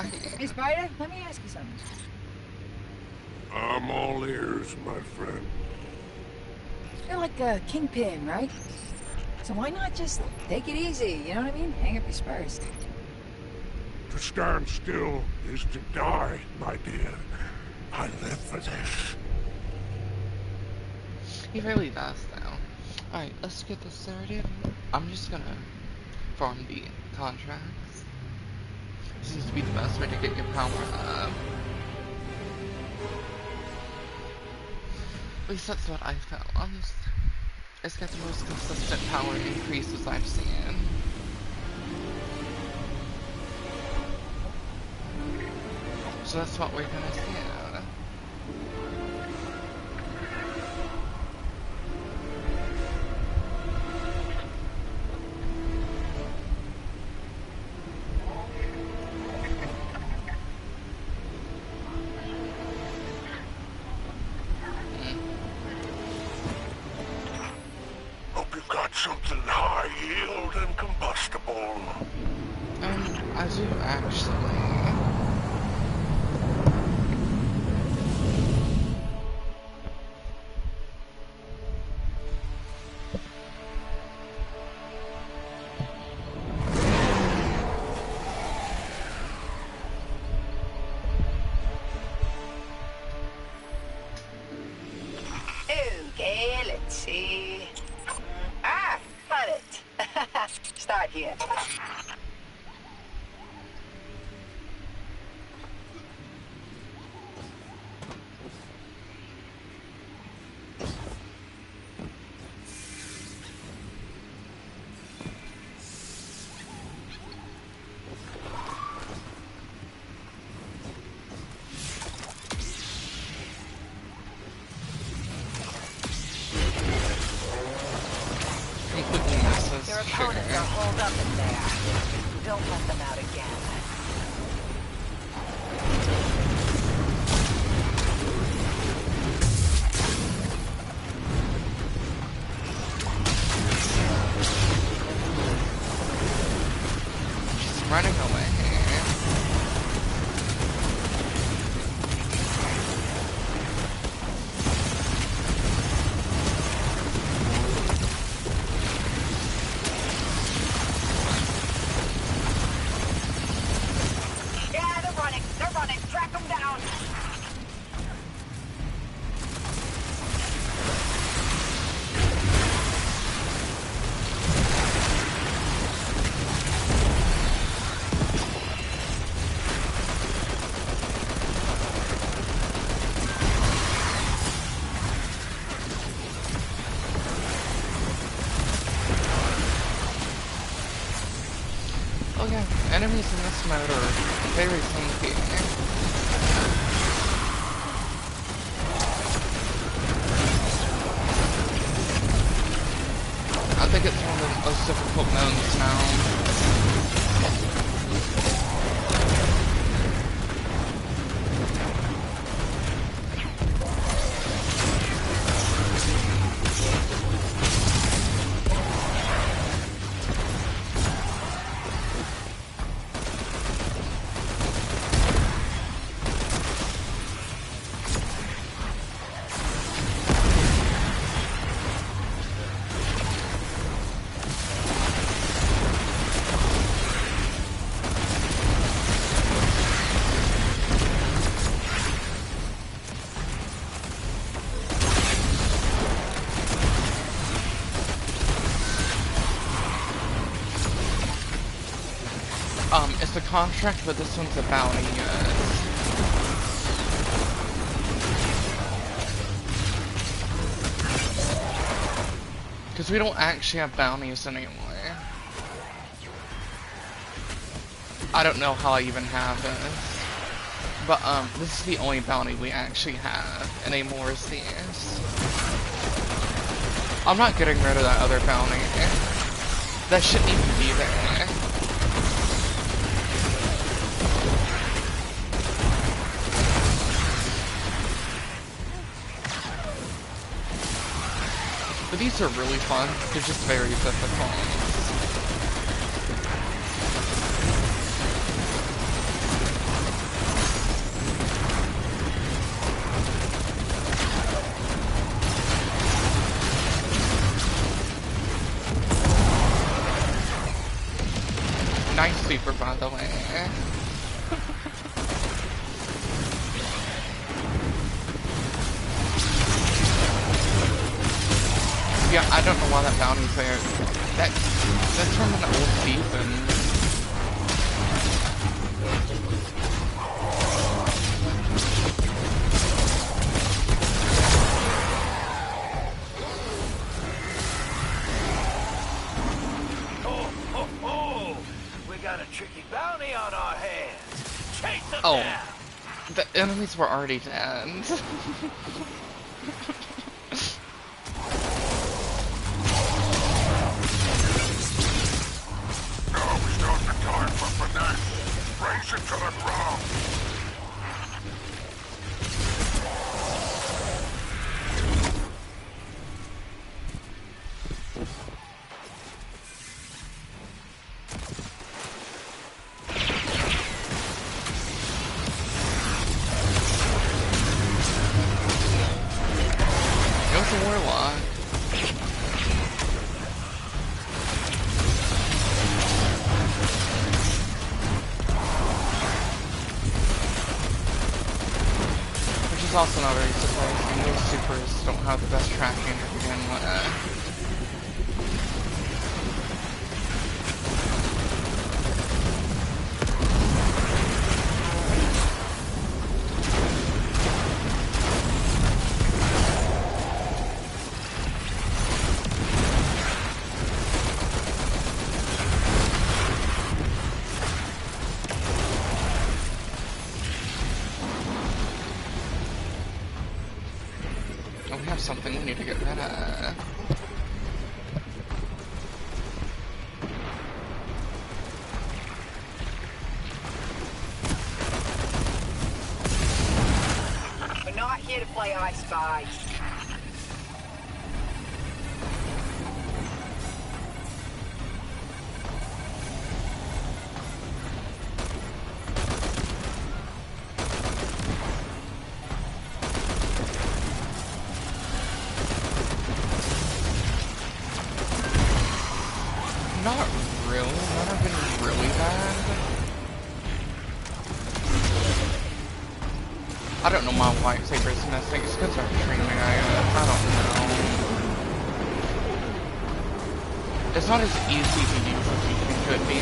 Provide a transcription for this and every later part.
Hey, Spider, let me ask you something. I'm all ears, my friend. You're like a kingpin, right? So why not just take it easy, you know what I mean? Hang up your spurs. To stand still is to die, my dear. I live for this. He really does, though. Alright, let's get this started. I'm just gonna farm the contracts. Seems to be the best way to get your power up. At least that's what I found. It's got the most consistent power increases I've seen. So that's what we're gonna see. Hope you've got something high yield and combustible. I do actually. Okay, let's see. Ah, got it. Start here. Completely misses. Your Sure. opponents are holed up in there. Don't let them out again. She's running away. Yeah, they're running. They're running. Track them down. Oh yeah, enemies in this mode are very tanky. I think it's one of the most difficult modes now. It's a contract, but this one's a bounty. Because we don't actually have bounties anymore. I don't know how I even have this. But, this is the only bounty we actually have anymore is these. I'm not getting rid of that other bounty. That shouldn't even be there. But these are really fun. They're just very difficult. super, by the way. Yeah, I don't know why that bounty's there. That's from an old season. Tricky bounty on our hands. Chase them Oh, down. the enemies were already dead. Now is not the time for finesse. Race it to the ground. It's also not very surprising. Those supers don't have the best tracking to begin with. Something we need to get rid of. We're not here to play I Spy. Not really. None have been really bad. I don't know my lightsaber's missing. It's because I'm streaming, I don't know. It's not as easy to use as you think it would be.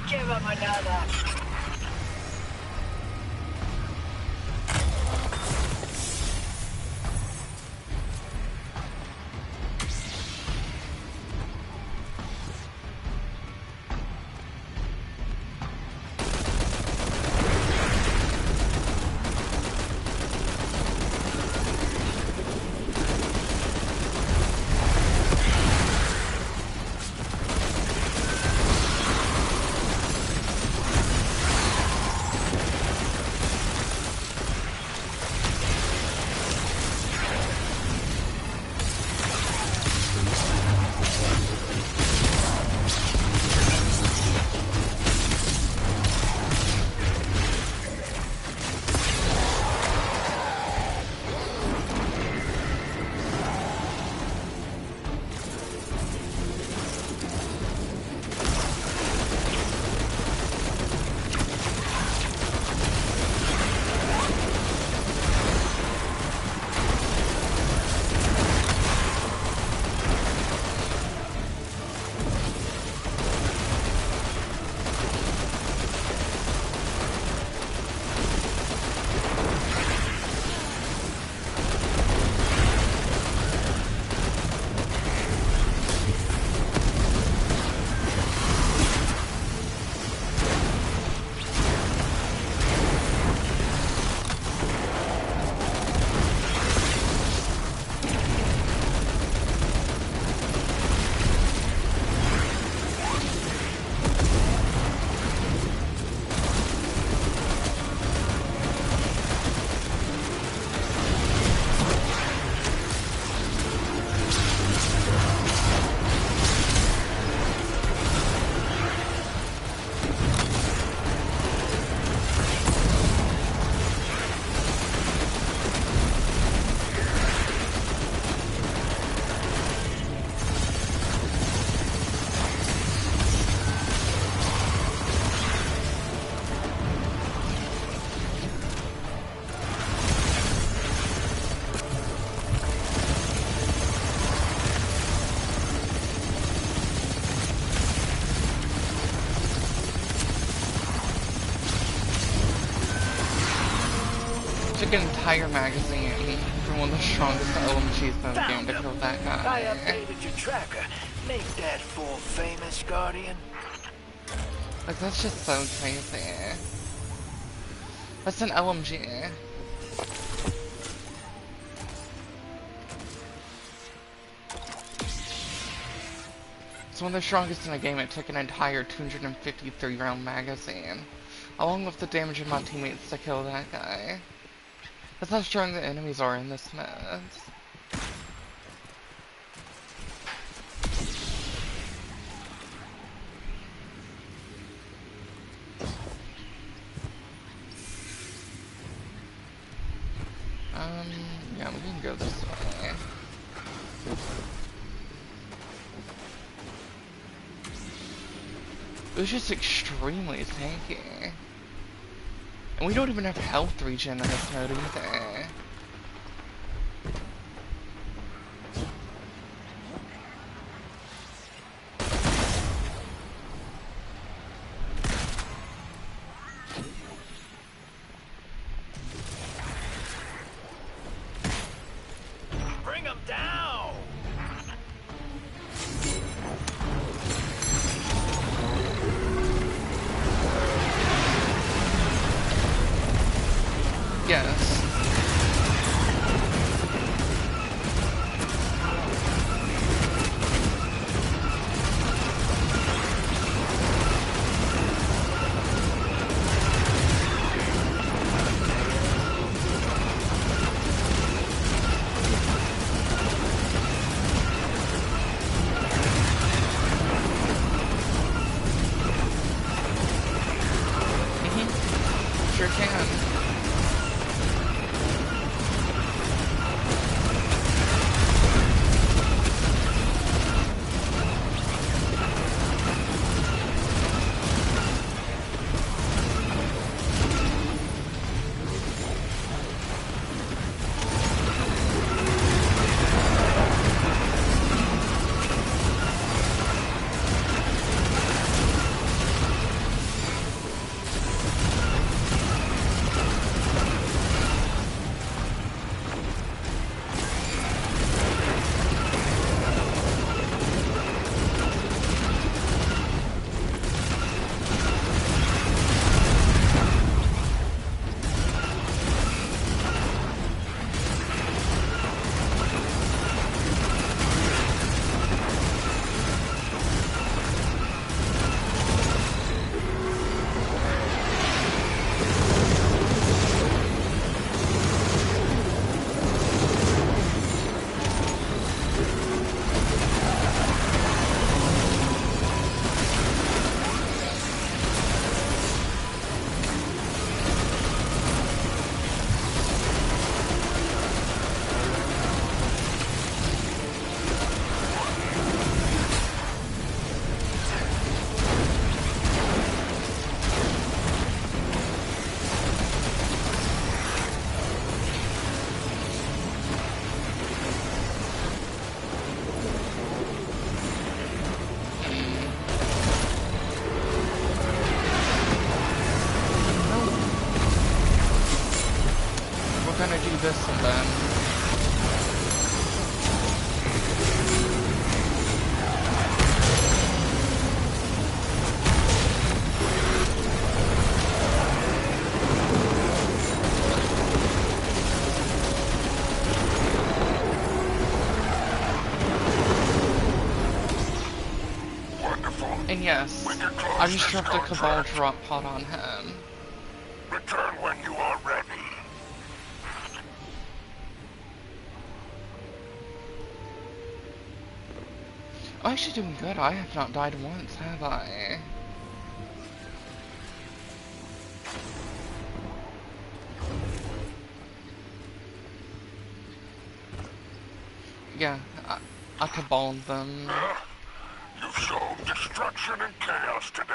Give him another. took an entire magazine from one of the strongest LMGs in the game to kill that I guy. updated your tracker. Make that fool famous, Guardian. Like, that's just so crazy. That's an LMG. It's one of the strongest in the game. It took an entire 253 round magazine, along with the damage of my teammates to kill that guy. That's how strong the enemies are in this mess. Yeah, we can go this way. It was just extremely tanky. And we don't even have health regen in this mode either. Bring him down! Yes. Sure can. We're gonna do this and then. Wonderful. And yes, I just dropped a Cabal drop pod on him. Return when you are ready. I'm actually doing good. I have not died once, have I? Yeah, I cabaled them. You've shown destruction and chaos today.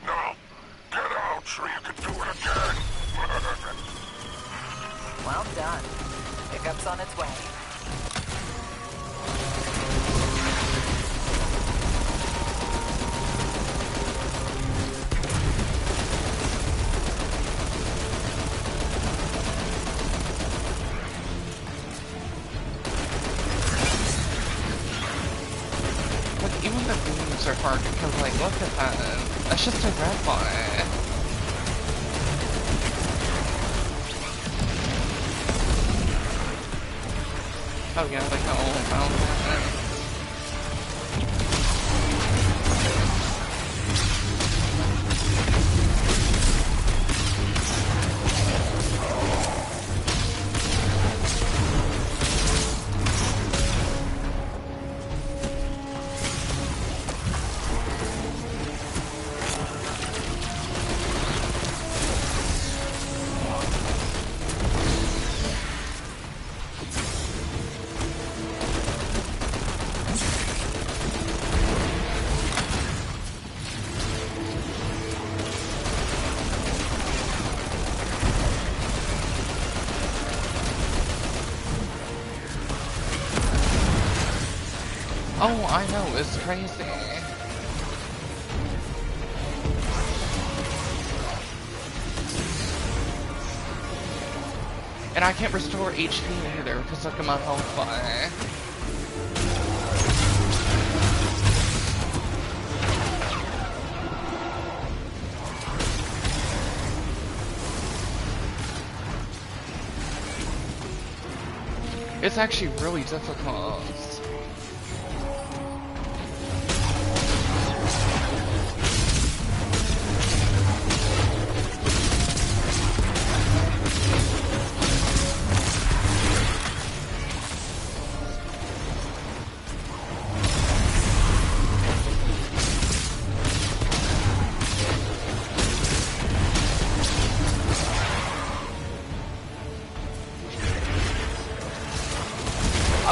Now, get out so you can do it again. Well done. Pickup's on its way. part because, like, look at that. That's just a red bot. Oh yeah, like the old fountain. Oh, I know, it's crazy. And I can't restore HP either because look at my health bar. It's actually really difficult.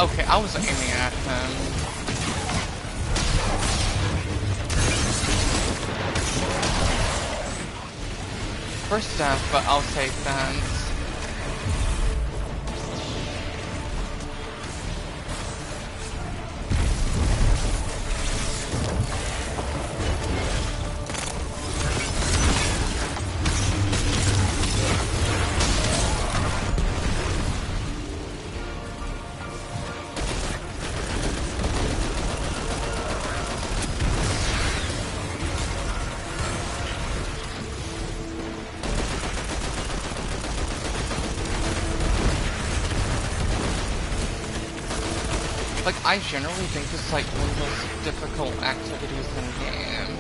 Okay, I was aiming at him. First step, but I'll take that. Like, I generally think it's like one of the most difficult activities in the game.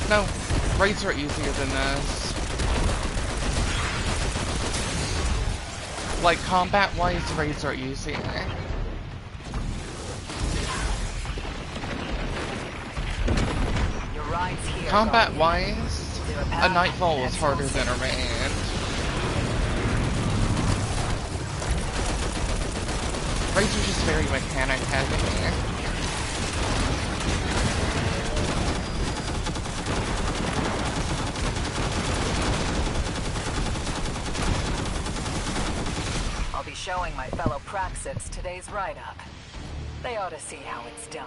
No, raids are easier than this. Like, combat-wise, raids are easier. Combat-wise, a Nightfall is harder than a raid. Raids are just very mechanic-heavy. Showing my fellow Praxics today's write-up. They ought to see how it's done.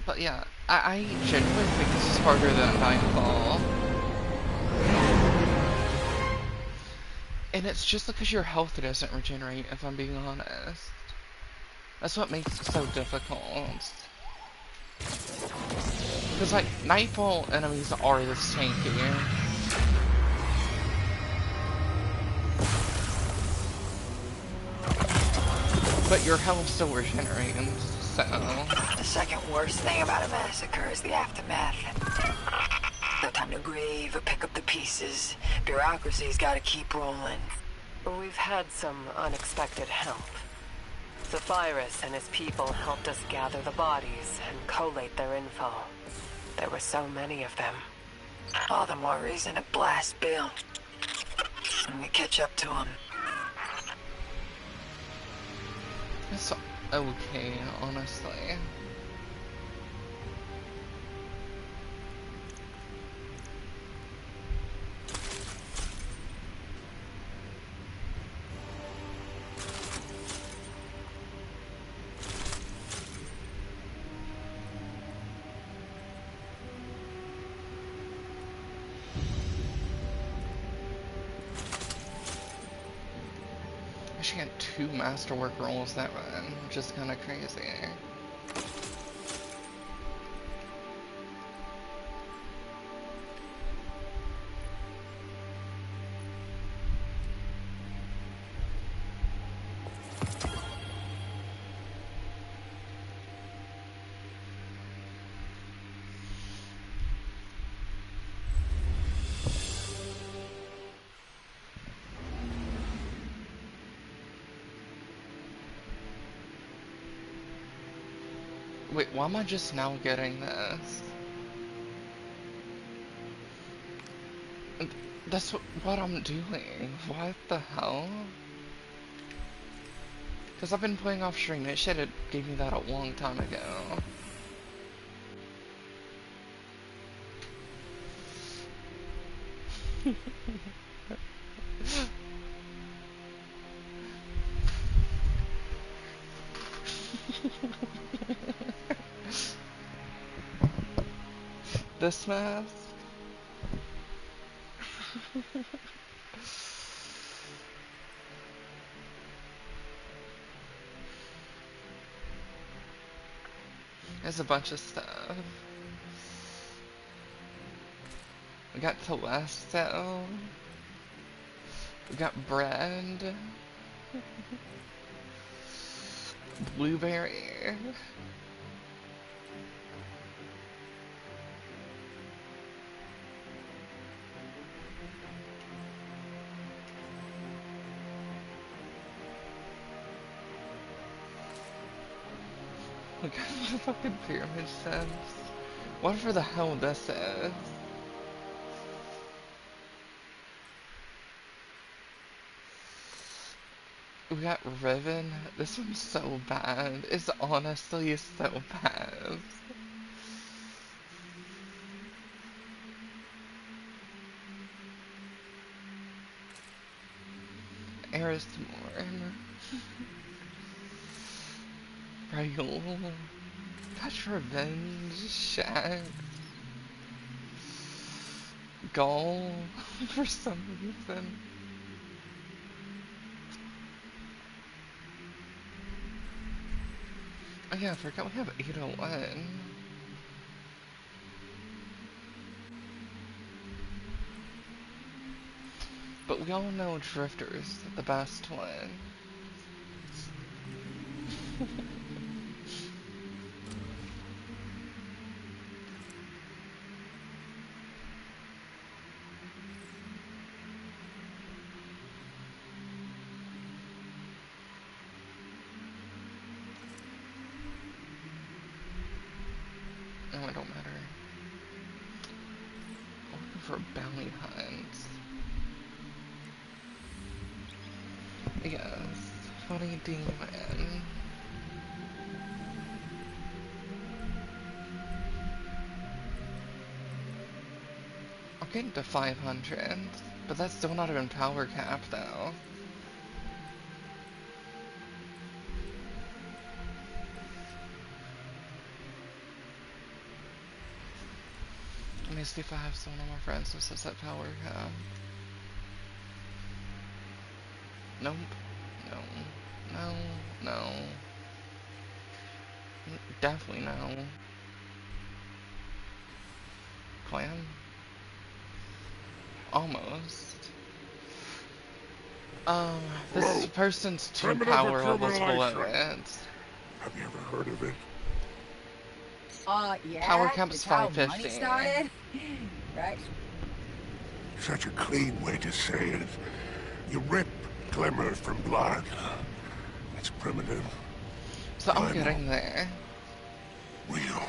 But yeah, I genuinely think this is harder than Nightfall. And it's just because your health doesn't regenerate, if I'm being honest. That's what makes it so difficult. Because, like, Nightfall enemies are this tanky. But your health still regenerates, so... The second worst thing about a massacre is the aftermath. No time to grieve or pick up the pieces. Bureaucracy's gotta keep rolling. We've had some unexpected help. Zephyrus and his people helped us gather the bodies and collate their info. There were so many of them. All the more reason to blast Bill. And we catch up to him. It's okay, honestly. actually got 2 masterwork rolls that run, which is kind of crazy. Wait, why am I just now getting this? That's what I'm doing. What the hell? Because I've been playing off stream. It should have gave me that a long time ago. This mask? There's a bunch of stuff. We got Telesto. We got bread. Blueberry. Look at the fucking pyramid steps. Whatever the hell this is. We got Riven. This one's so bad. It's honestly so bad. Erismorn. Rayoul. Touch Revenge. Shax. Gaul. For some reason. Oh yeah, I forgot we have 801. But we all know Drifter's the best one. Oh, it don't matter. I'm looking for a bounty hunt. Yes, funny demon. I'm getting to 500, but that's still not even power cap though. Let me see if I have someone on my friends who says that power cap. Nope. No. No. No. Definitely no. Clan? Almost. This Whoa. person's 2 Primitive power levels below accumulation. it. Have you ever heard of it? Yeah. Power cap's It's how 550. money started. Right. Such a clean way to say it. You rip glimmer from blood. It's primitive. So I'm Primal. getting there. Real.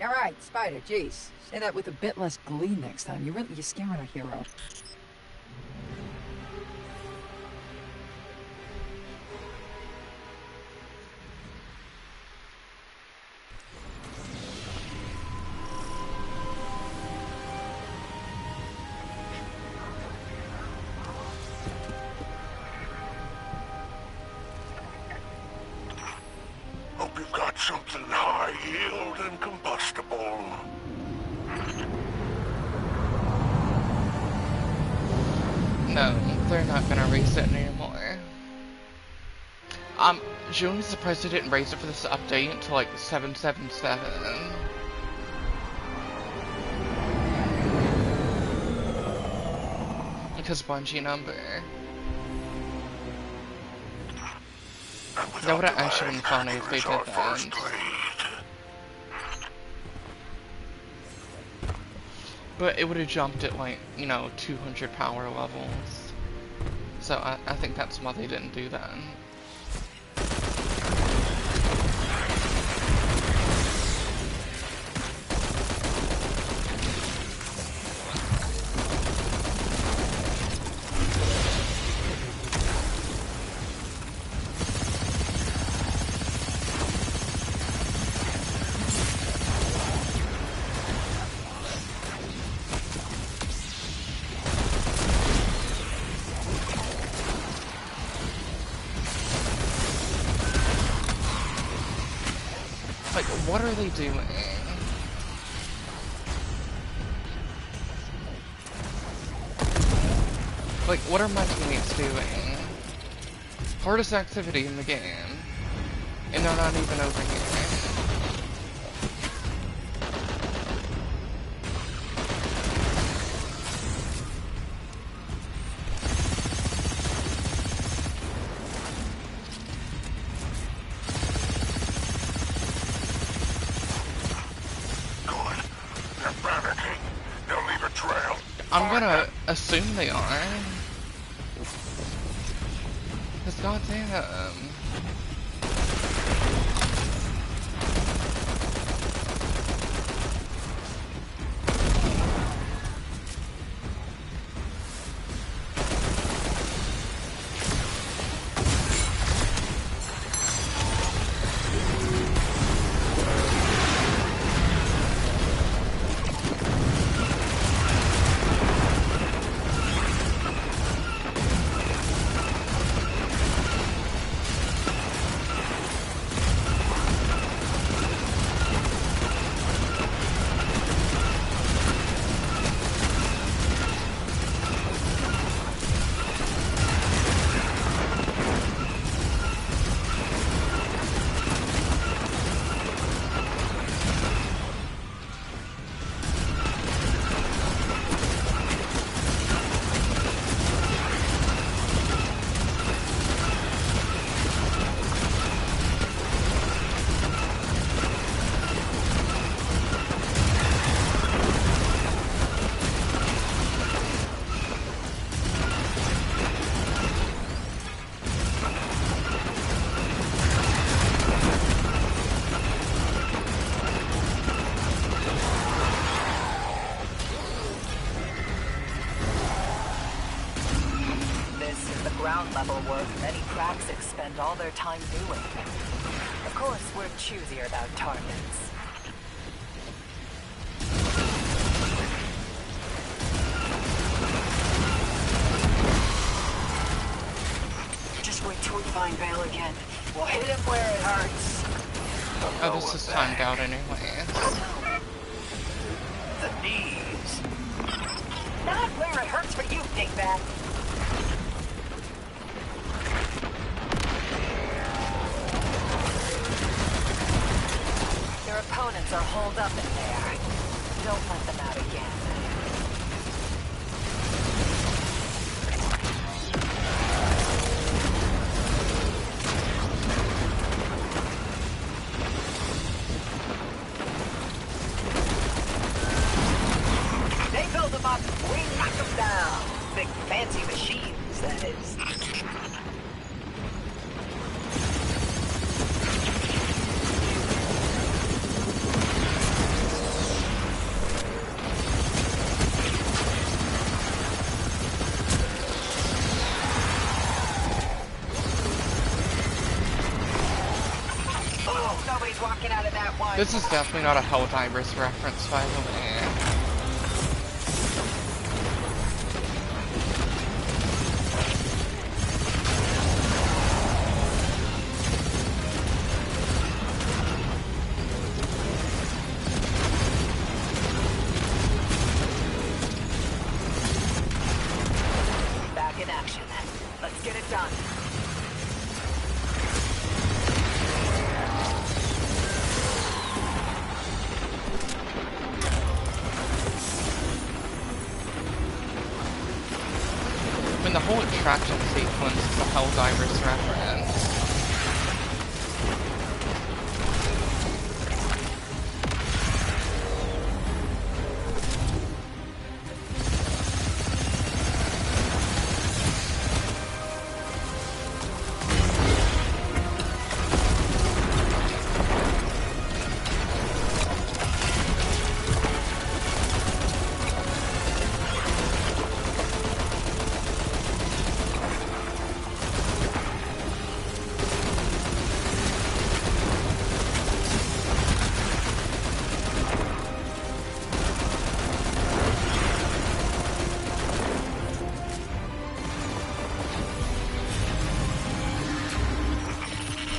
All right, Spider. Jeez, say that with a bit less glee next time. You're scaring our hero. Hope you've got something high yield and combustible. No. they're not gonna raise it anymore. I'm genuinely surprised they didn't raise it for this update until like 777. Because Bungie number. That would have actually been funny if they did that. But it would have jumped at like, 200 power levels. So I think that's why they didn't do that. Like, what are they doing? Like, what are my teammates doing? Hardest activity in the game. And they're not even over here. I'm gonna assume they are. Cause goddamn. Ground level work many cracks expend all their time doing. Of course, we're choosier about targets. Just wait till we find Vale again. We'll hit him where it hurts. Oh, this is timed out anyways. The knees. Not where it hurts for you, dingbat. Their opponents are holed up in there. Don't let them out again. They build them up, we knock them down. Big fancy machines, that is. Walking out of that one. This is definitely not a Helldivers reference, by the way. Back in action. done. I mean, the whole attraction sequence is a Helldivers reference.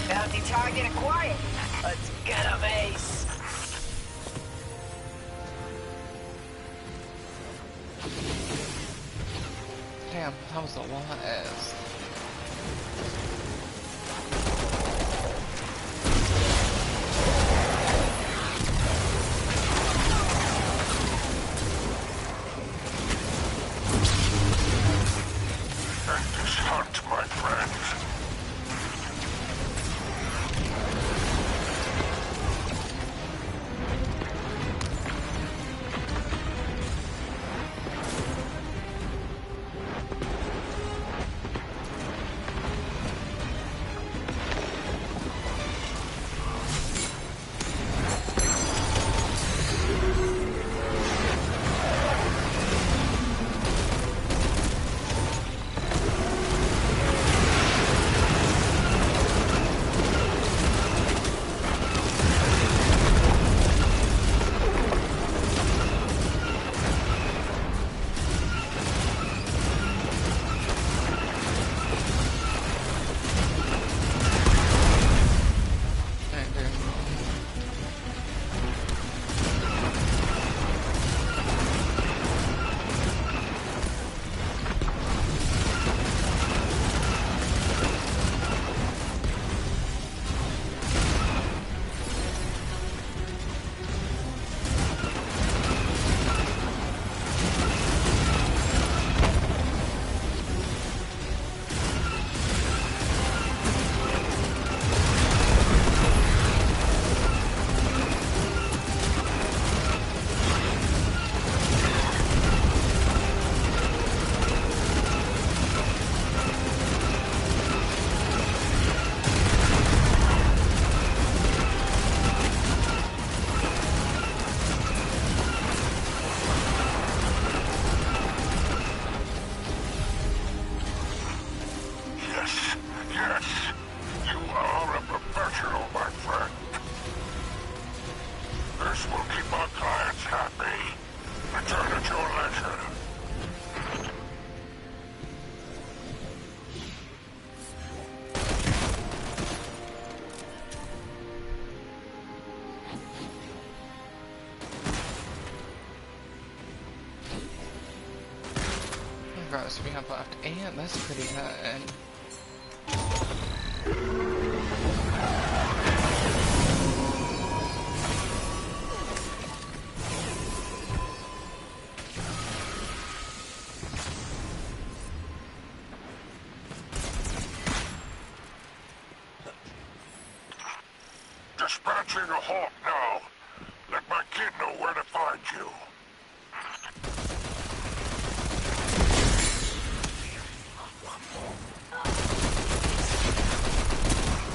Bounty target acquired. Let's get him, Ace. Damn, that was a lot. End this hunt, my friends. Gross we have left, and that's pretty good. Dispatching a hawk now. Let my kid know where to find you.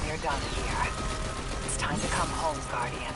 We're done here. It's time to come home, Guardian.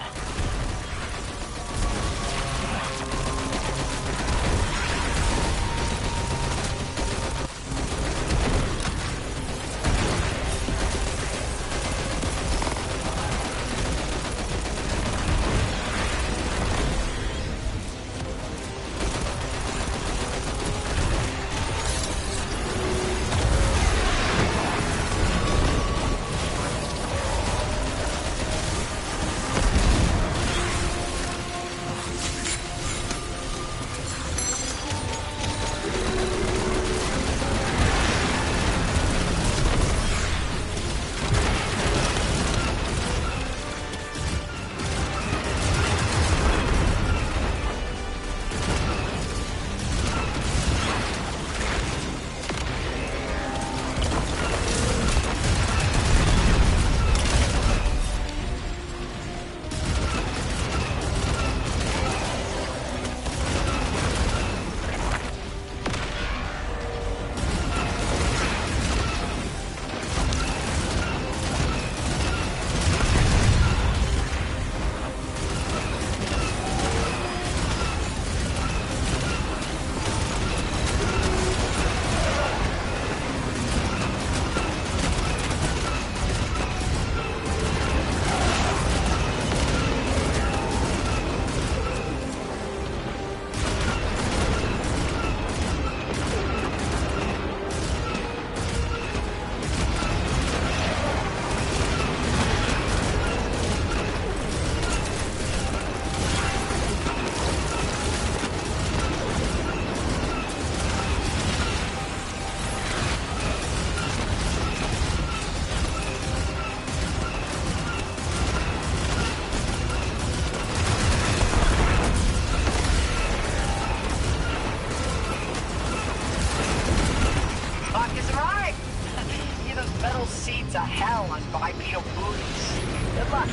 metal seeds of hell on bipedal booties. Good luck.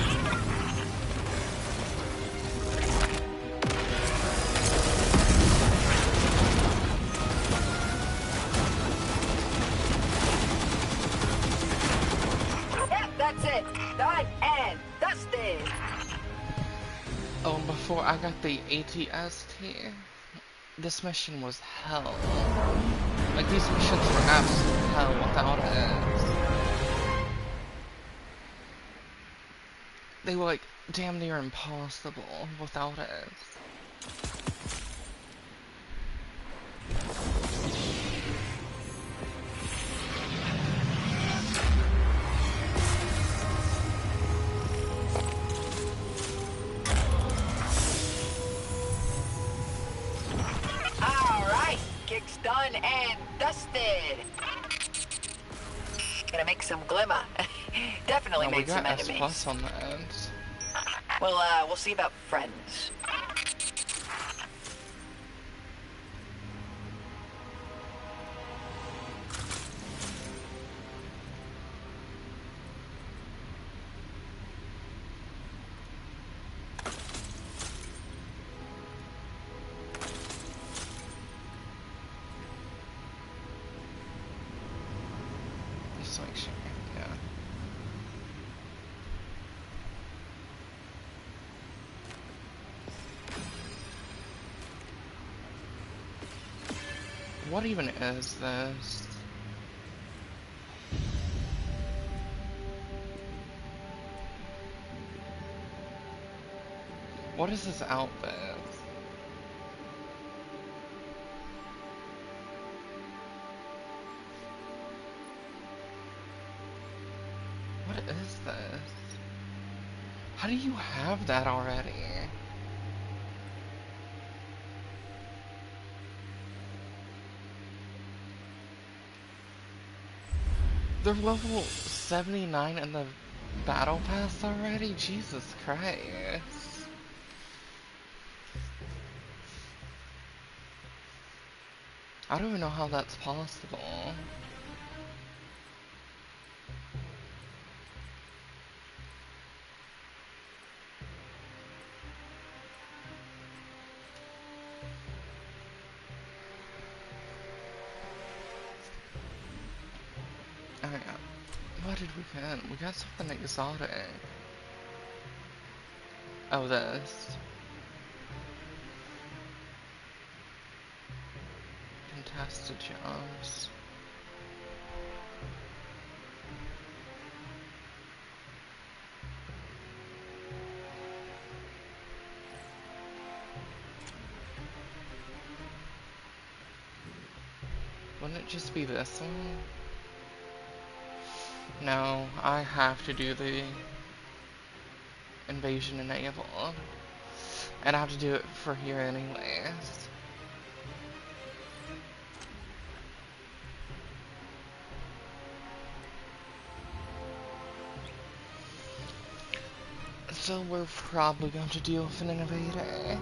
Yep, that's it. Done and dusted. Oh, and before I got the ATST, this mission was hell. Like, these missions were absolute hell without it. They were, like, damn near impossible without it. Gig's done and dusted. Gonna make some glimmer. Definitely made some enemies. We got S+ on the end. Well, we'll see about friends. What even is this? What is this outfit? What is this? How do you have that already? They're level 79 in the battle pass already? Jesus Christ. I don't even know how that's possible. What did we get? We got something exotic. Oh, this. Contested jobs. Wouldn't it just be this one? No, I have to do the invasion enable. And I have to do it for here anyways. So we're probably going to deal with an invader.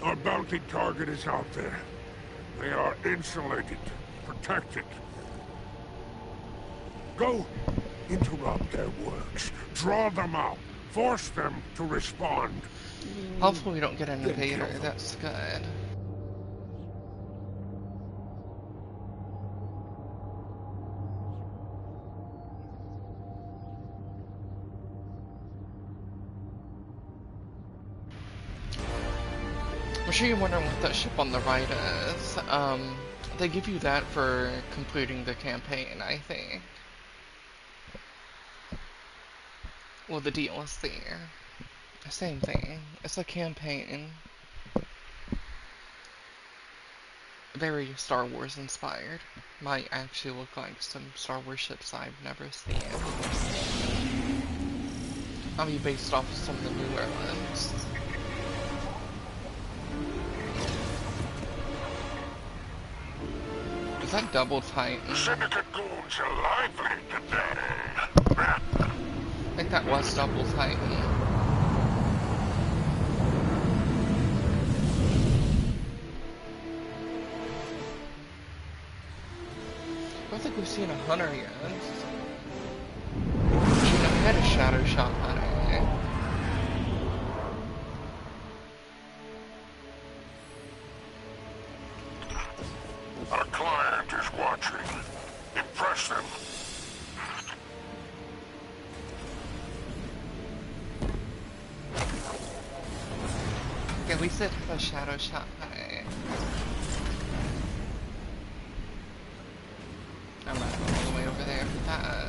Our bounty target is out there. They are insulated, protected. Go! Interrupt their works. Draw them out. Force them to respond. Hopefully we don't get an invader, that's good. I'm sure you're wondering what that ship on the right is. They give you that for completing the campaign, I think. Well, the DLC. Same thing. It's a campaign. Very Star Wars inspired. Might actually look like some Star Wars ships I've never seen. I'll be based off of some of the newer ones. Is that Double Titan? Syndicate goons are lively today. I think that was Double Titan. I don't think we've seen a hunter yet. Should have had a shadow shot hunter. Our client is watching. Impress them. Okay, we said a shadow shot hunter. I'm not going all the way over there for that.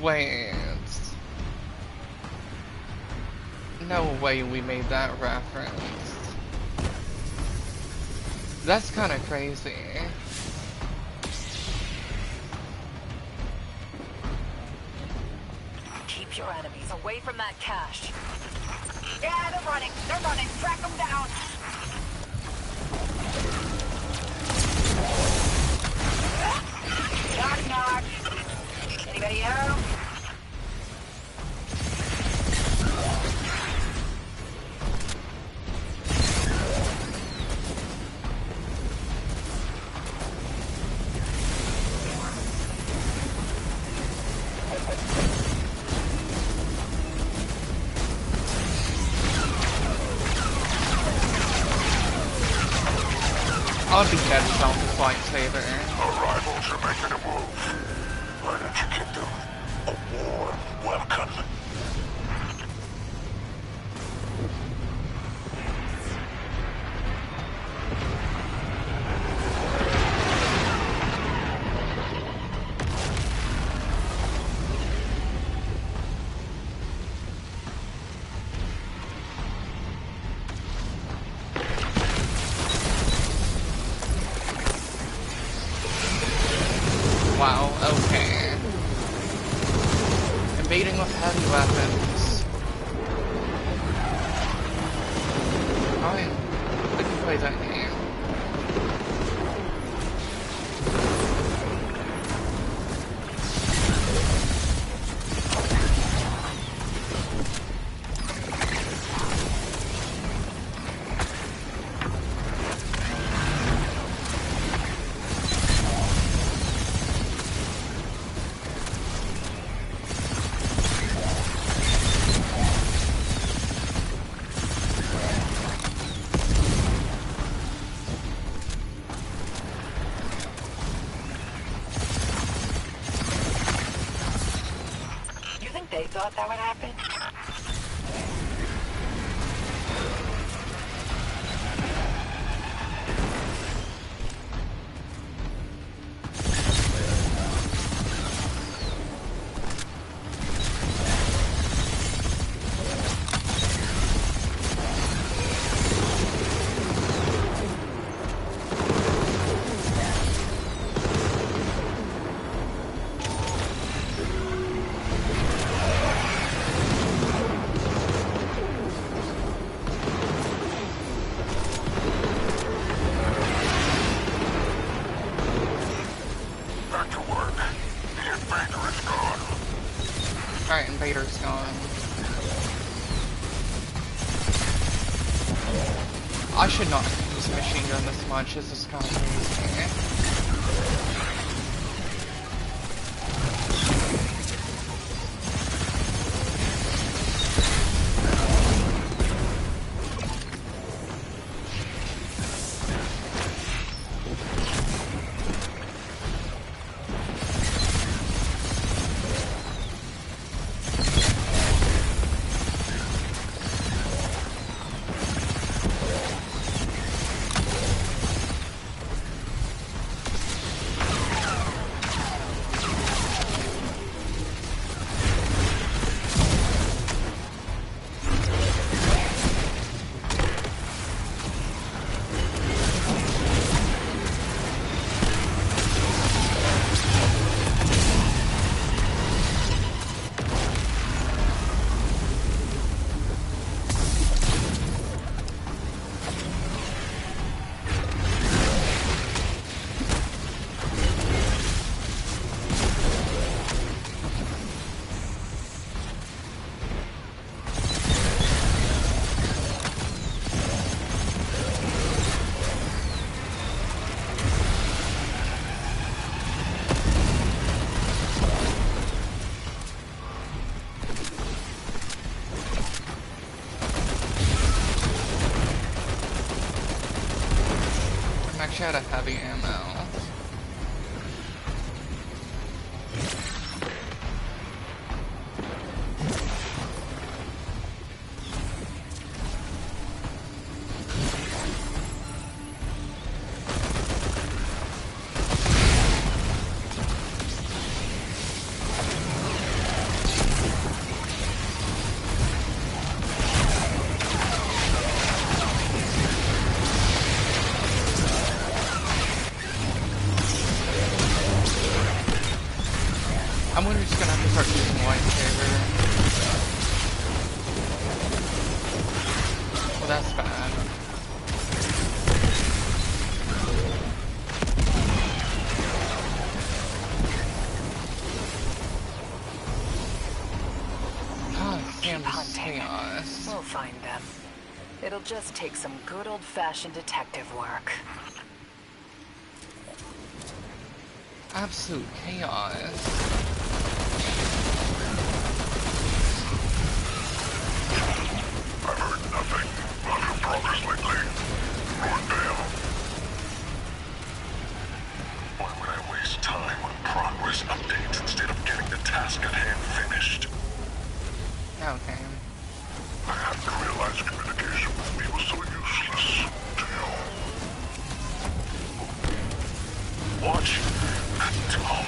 Wait. No way we made that reference. That's kind of crazy. Keep your enemies away from that cache. Yeah, they're running. They're running. Track them down. Knock, knock. Anybody home? I'll be dead without this lightsaber. Our rivals are making a move. Why don't you give them a warm welcome? Wow, okay. Invading with heavy weapons. Alright, I can play that game. They thought that would happen? Alright, Invader's gone. I should not use a machine gun this much, this is kind of crazy. wish I had a heavy ammo. I'm wondering just gonna have to start using lightsaber. Well, that's bad. Keep hunting. Chaos. We'll find them. It'll just take some good old-fashioned detective work. Absolute chaos. I've heard nothing about your progress lately. Rondale. Why would I waste time on progress updates instead of getting the task at hand finished? Okay. I hadn't realized communication with me was so useless to you. Watch. Tom.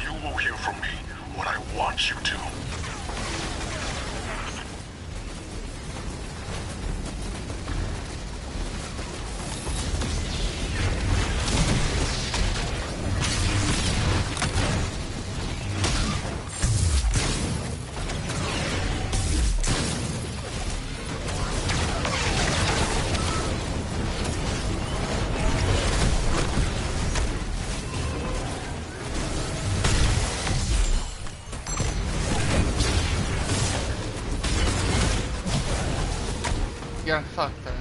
You will hear from me what I want you to. Yeah, fuck this.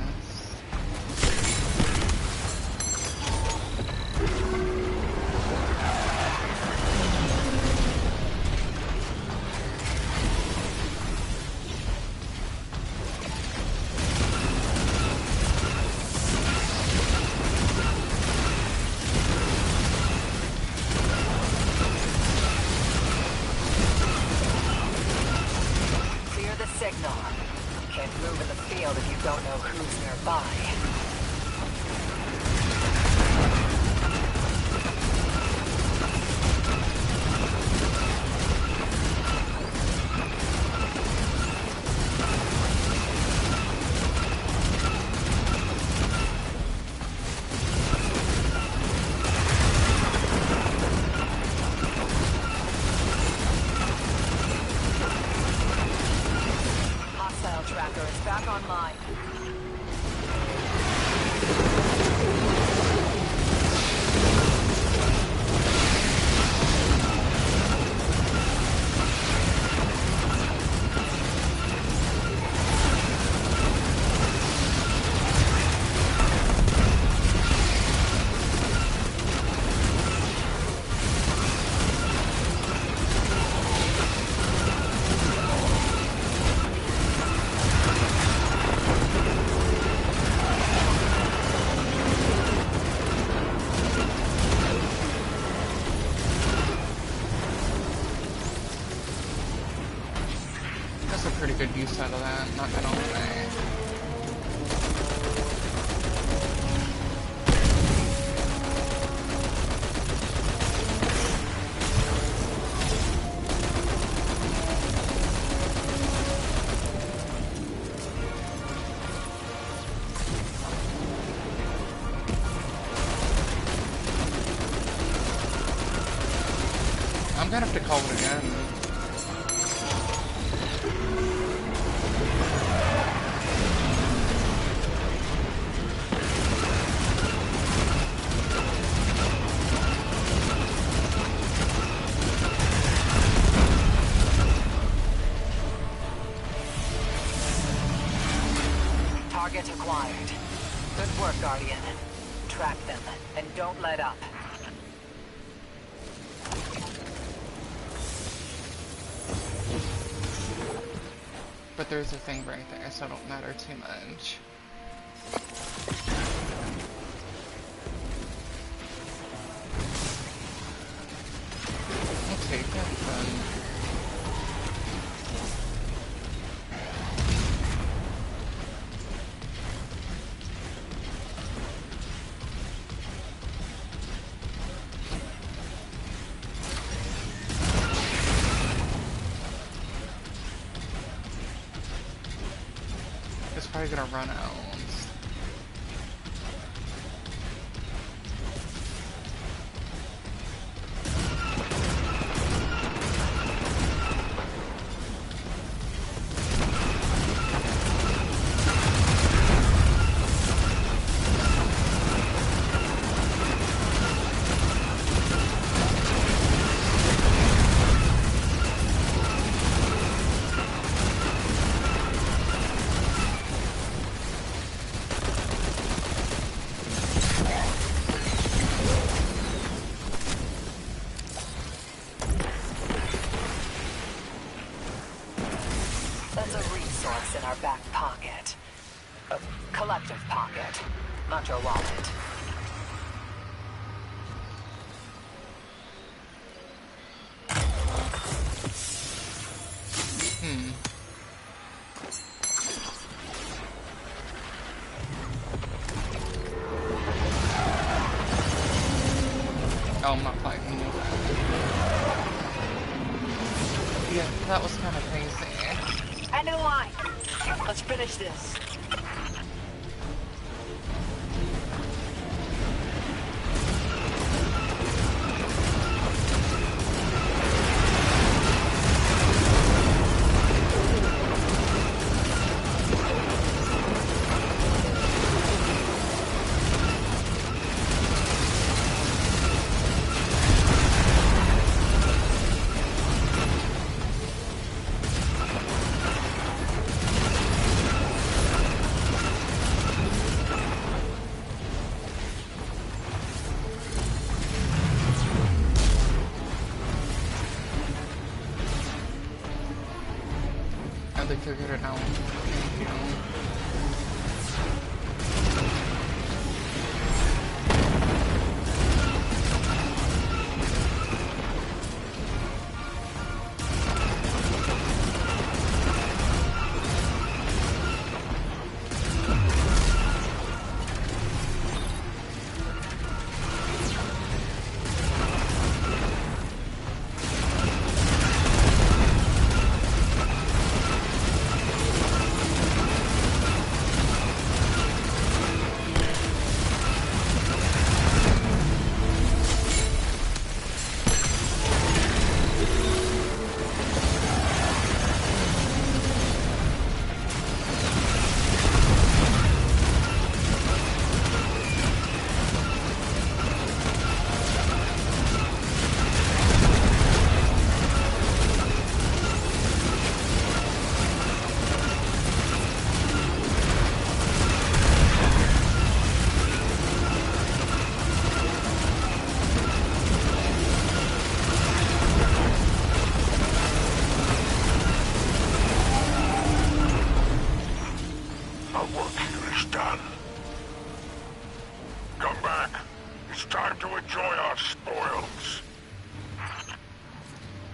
Clear the signal. Can't move in the field if you don't know who's nearby. Hostile tracker is back online. That's a pretty good use out of that, not gonna lie. I'm gonna have to call it again. Target acquired. Good work, Guardian. Track them, and don't let up. But there's a thing right there, so it don't matter too much. probably gonna run out. That's a resource in our back pocket. A collective pocket, not your wallet. Oh, I'm not fighting you. Yeah, that was kind of crazy. End of the line. Let's finish this. They figured it out. Thank you.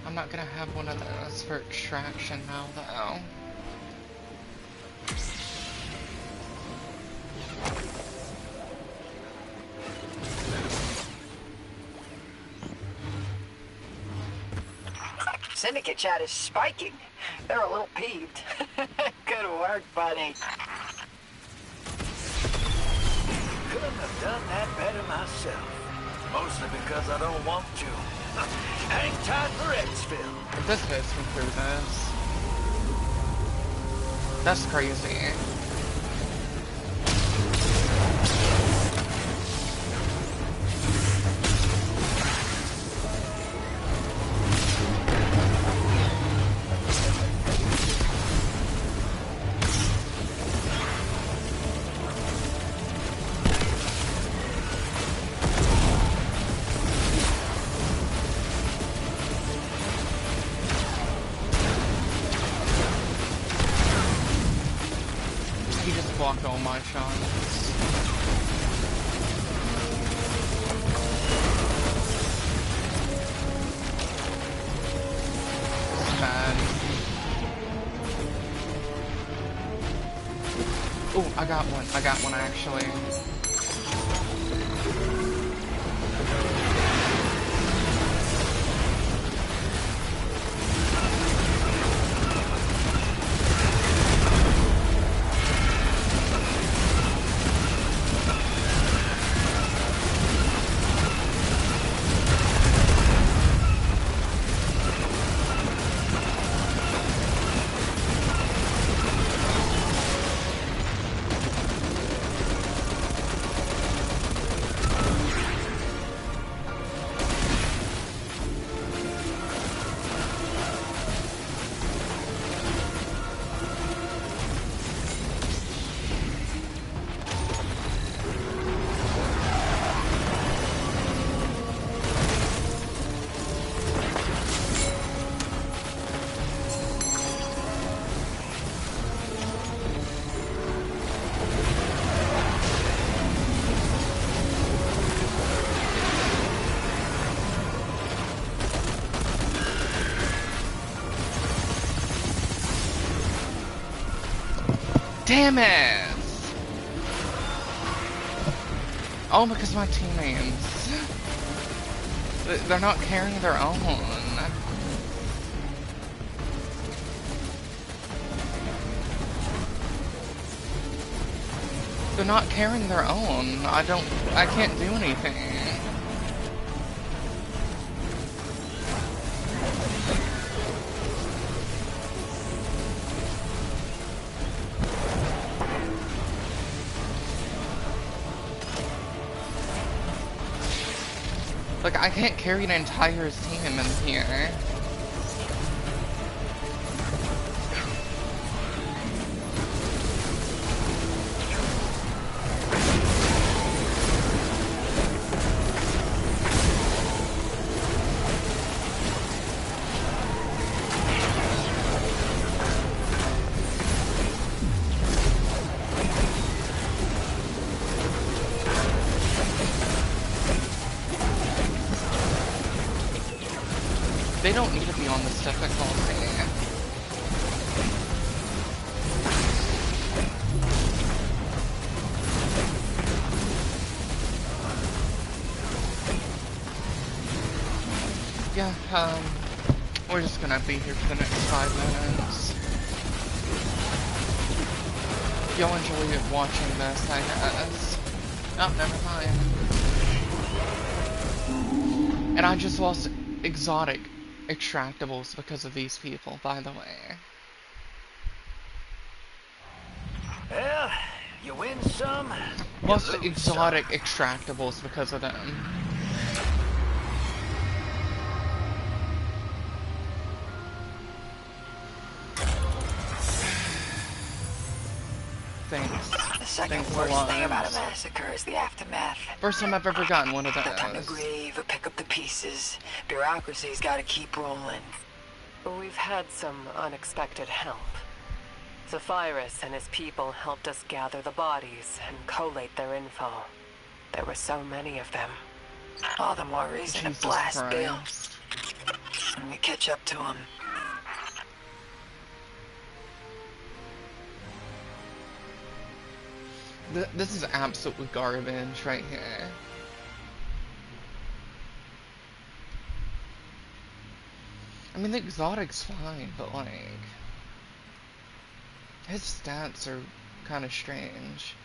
I'm not gonna have one of those for extraction now, though. Syndicate chat is spiking. They're a little peeved. Good work, buddy. Couldn't have done that better myself. Mostly because I don't want to. Hang tight for exfil. If this guy's can through this. That's crazy. He just blocked all my shots. It's bad. Oh, I got one. I got one actually. Damn it! Oh, because my teammates. They're not carrying their own. They're not carrying their own. I can't do anything. Like, I can't carry an entire team in here. They don't need to be on this difficulty. Yeah, we're just gonna be here for the next 5 minutes. Y'all enjoy watching this, I guess. Oh, never mind. And I just lost exotic extractables because of these people, by the way. Well, you win some, you Lost lose exotic some. extractables because of them. Thanks. The second Thanks a worst lot. thing about a massacre is the aftermath. First time I've ever gotten one of No time to those. grieve or pick up the pieces. Bureaucracy's gotta keep rolling. We've had some unexpected help. Zephyrus and his people helped us gather the bodies and collate their info. There were so many of them. All the more reason Jesus to blast Bill. Christ. And we catch up to him. This is absolute garbage right here. I mean, the exotic's fine, but like, his stats are kind of strange.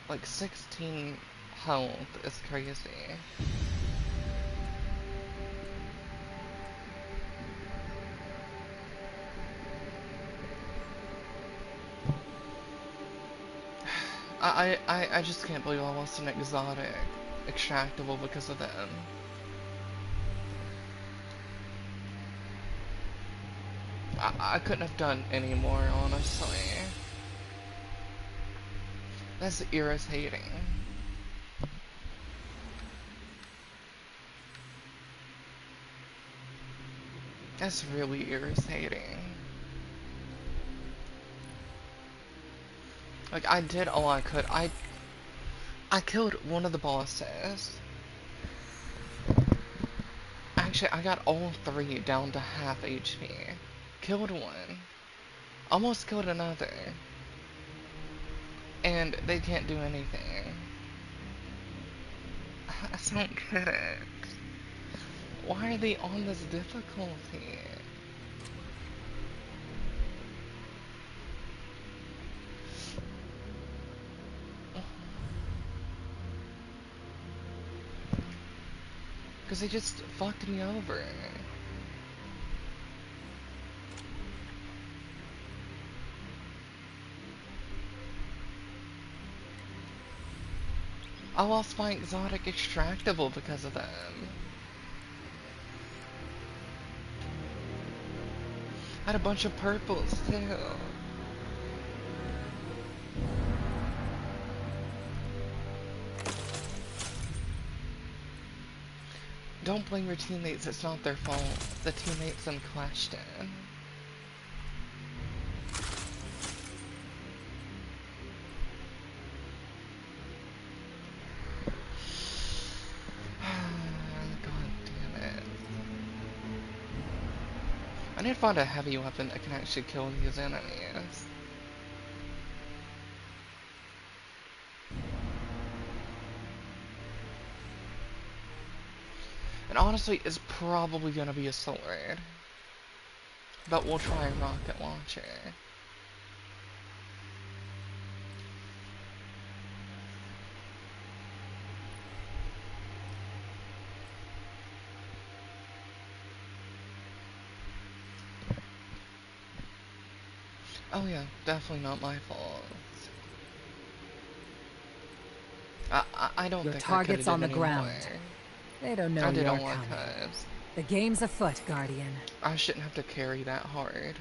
Like 16 health is crazy. I just can't believe I lost an exotic extractable because of them. I couldn't have done any more, honestly. That's irritating. That's really irritating. Like, I did all I could. I killed one of the bosses. Actually, I got all 3 down to half HP. Killed one. Almost killed another. And they can't do anything. I don't get it. Why are they on this difficulty? Because they just fucked me over. I lost my exotic extractable because of them. I had a bunch of purples too. Don't blame your teammates, it's not their fault. The teammates in question. God damn it. I need to find a heavy weapon that can actually kill these enemies. And honestly, it's probably gonna be a sword. But we'll try a rocket launcher. Oh yeah, definitely not my fault. I don't Your think target's I on the could ground. anymore. They don't know I you're didn't like coming. this. The game's afoot, Guardian. I shouldn't have to carry that hard.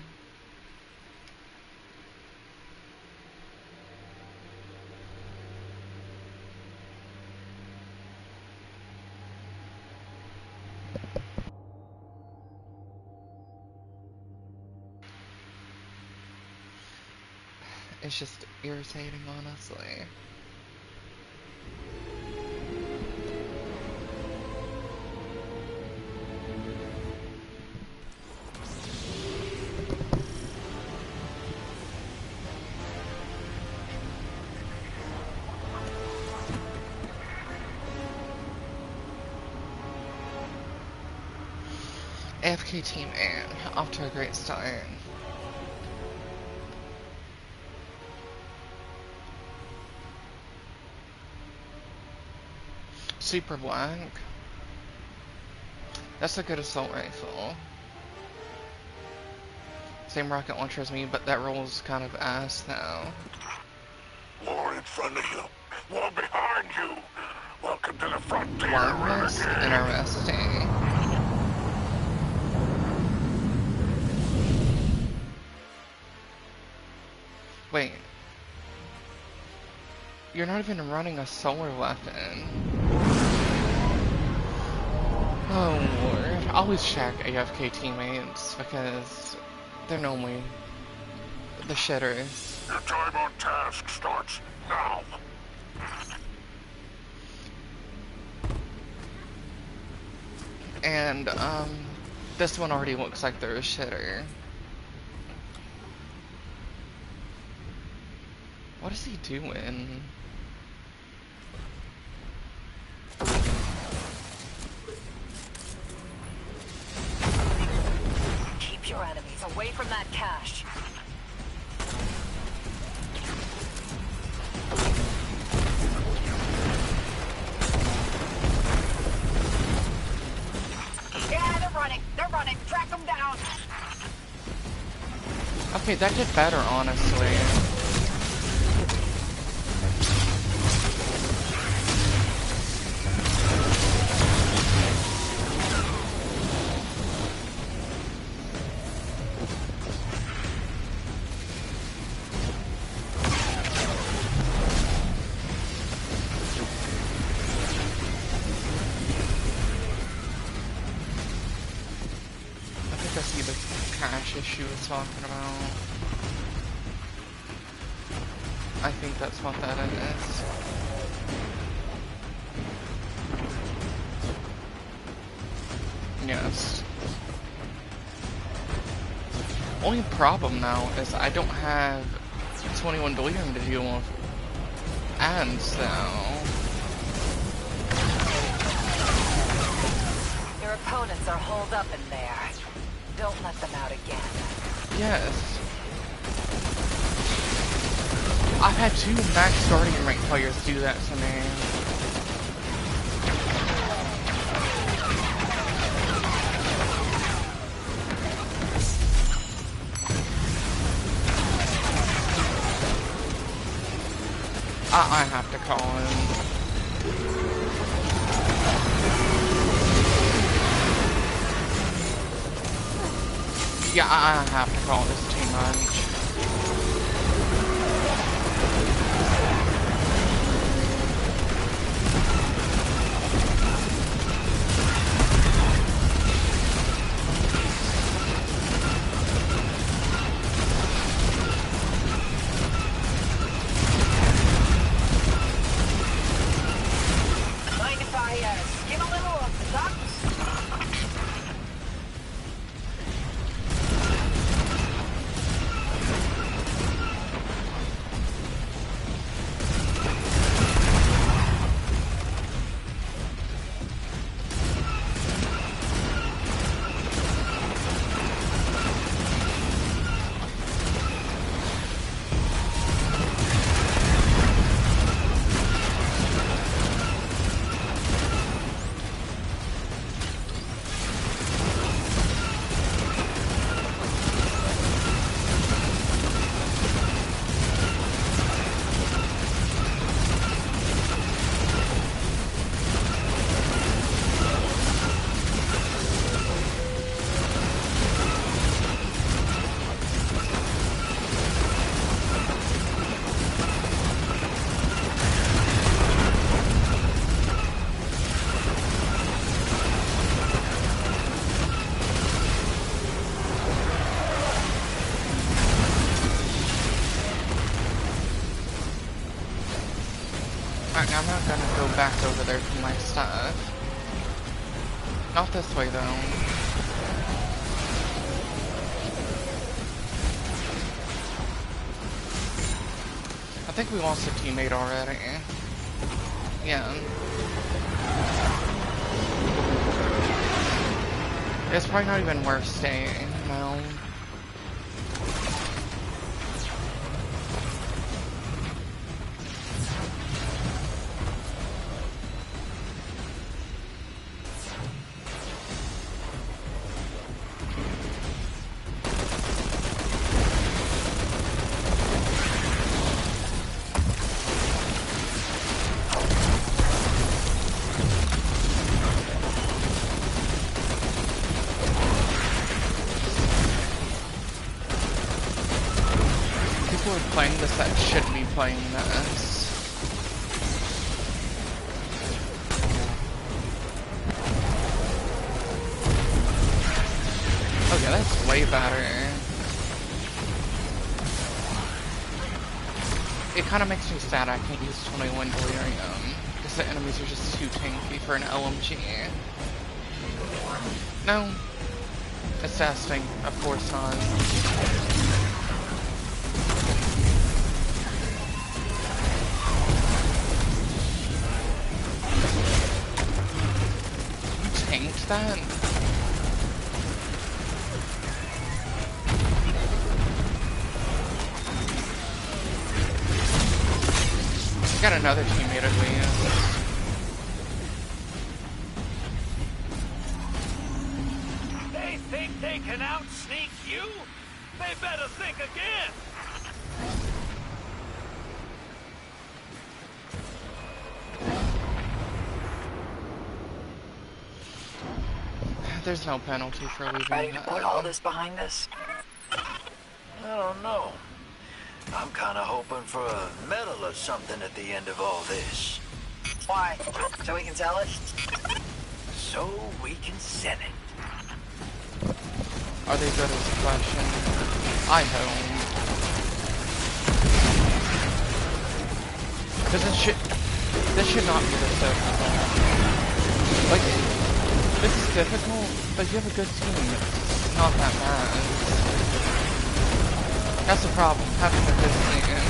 It's just irritating, honestly. AFK Team A, off to a great start. Super Black. That's a good assault rifle. Same rocket launcher as me, but that rolls kind of ass now. War in front of you. War behind you. Welcome to the frontier, Wireless, renegade. interesting. Wait. You're not even running a solar weapon. Oh lord. I always check AFK teammates because they're normally the shitters. Your time on task starts now. And, this one already looks like they're a shitter. What is he doing? Keep your enemies away from that cache. Yeah, they're running. They're running. Track them down. Okay, that did better, honestly. I think I see the cache issue it's talking about. I think that's what that is. Yes. Only problem now is I don't have 21 Delirium to deal with. And so... Your opponents are holed up in there. Don't let them out again. Yes. I've had 2 max Guardian rank players do that to me. I have to call him. Yeah, I have to call this too much. Mind if I skim a little of the ducks? back over there for my stuff. Not this way, though. I think we lost a teammate already. Yeah. It's probably not even worth staying, you know? People are playing this that shouldn't be playing this. Okay, that's way better. It kind of makes me sad I can't use 21 Delirium, because the enemies are just too tanky for an LMG. No. It's testing, of course not. That? Got another teammate at least. They think they can out-sneak you? They better think again! There's no penalty for leaving. Ready to put all this behind us? I don't know. I'm kind of hoping for a medal or something at the end of all this. Why? So we can sell it? So we can sell it. Are they good as a question? I hope. Because this should not be this difficult. Like, this is difficult, but you have a good team. It's not that bad. That's the problem, having a good team.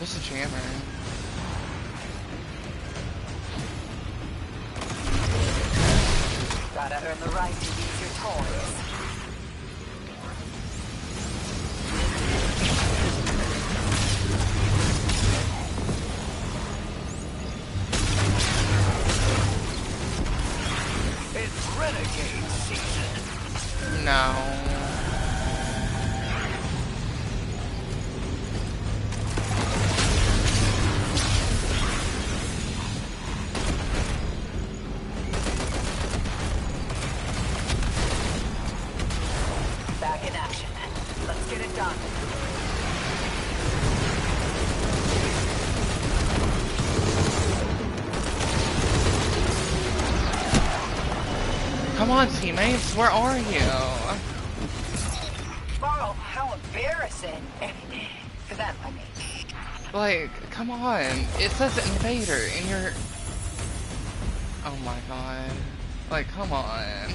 This is jammer. Gotta earn the right to use your toys. It's Renegade season. No. Back in action. Let's get it done. Come on, teammates, where are you? Oh, how embarrassing. For them, I mean. Like, come on. It says invader, and you're... Oh my god. Like, come on.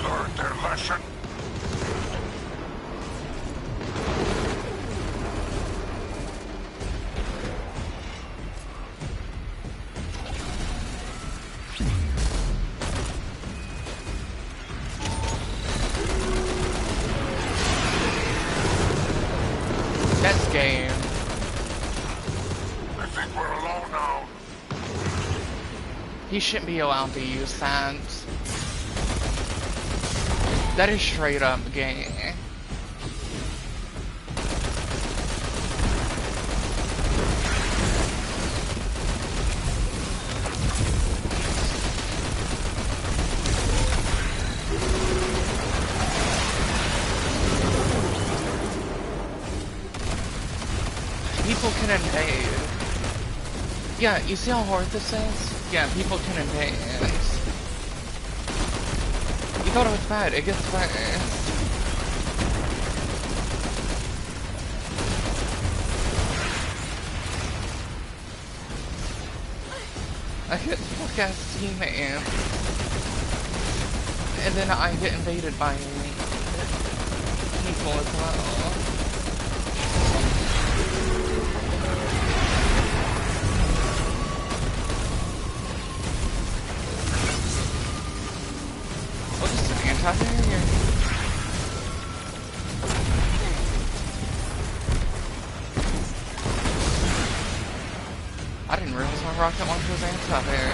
Learned their lesson. game. I think we're alone now. He shouldn't be allowed to use that. That is straight up gay. People can invade. Yeah, you see how hard this is? Yeah, people can invade. You thought it was bad, it gets worse. I get fuck-ass teammates. And then I get invaded by people as well. Oh, just an anti-air here. I didn't realize my rocket launcher was anti-air.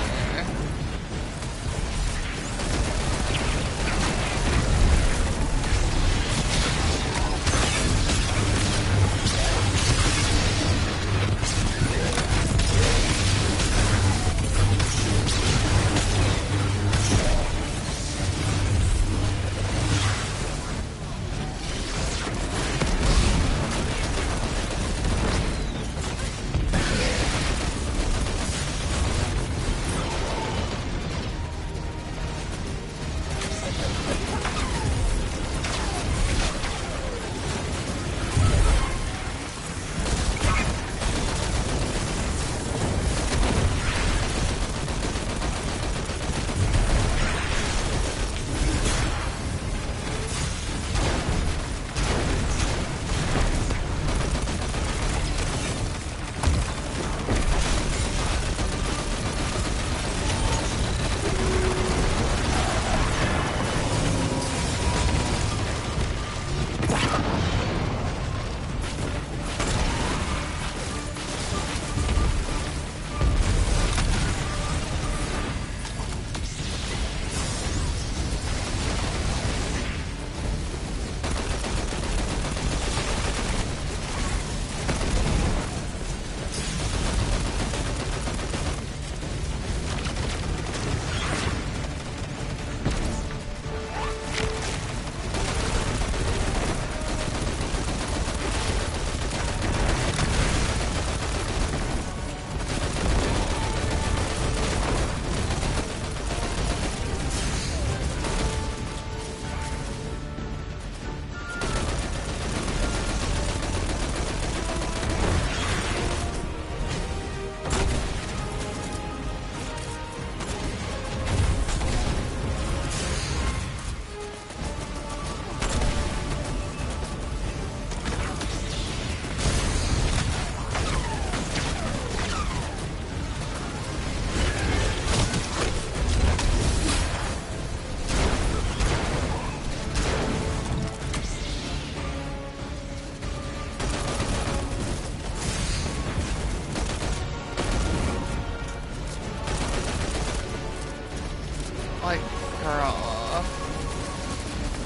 Like, girl,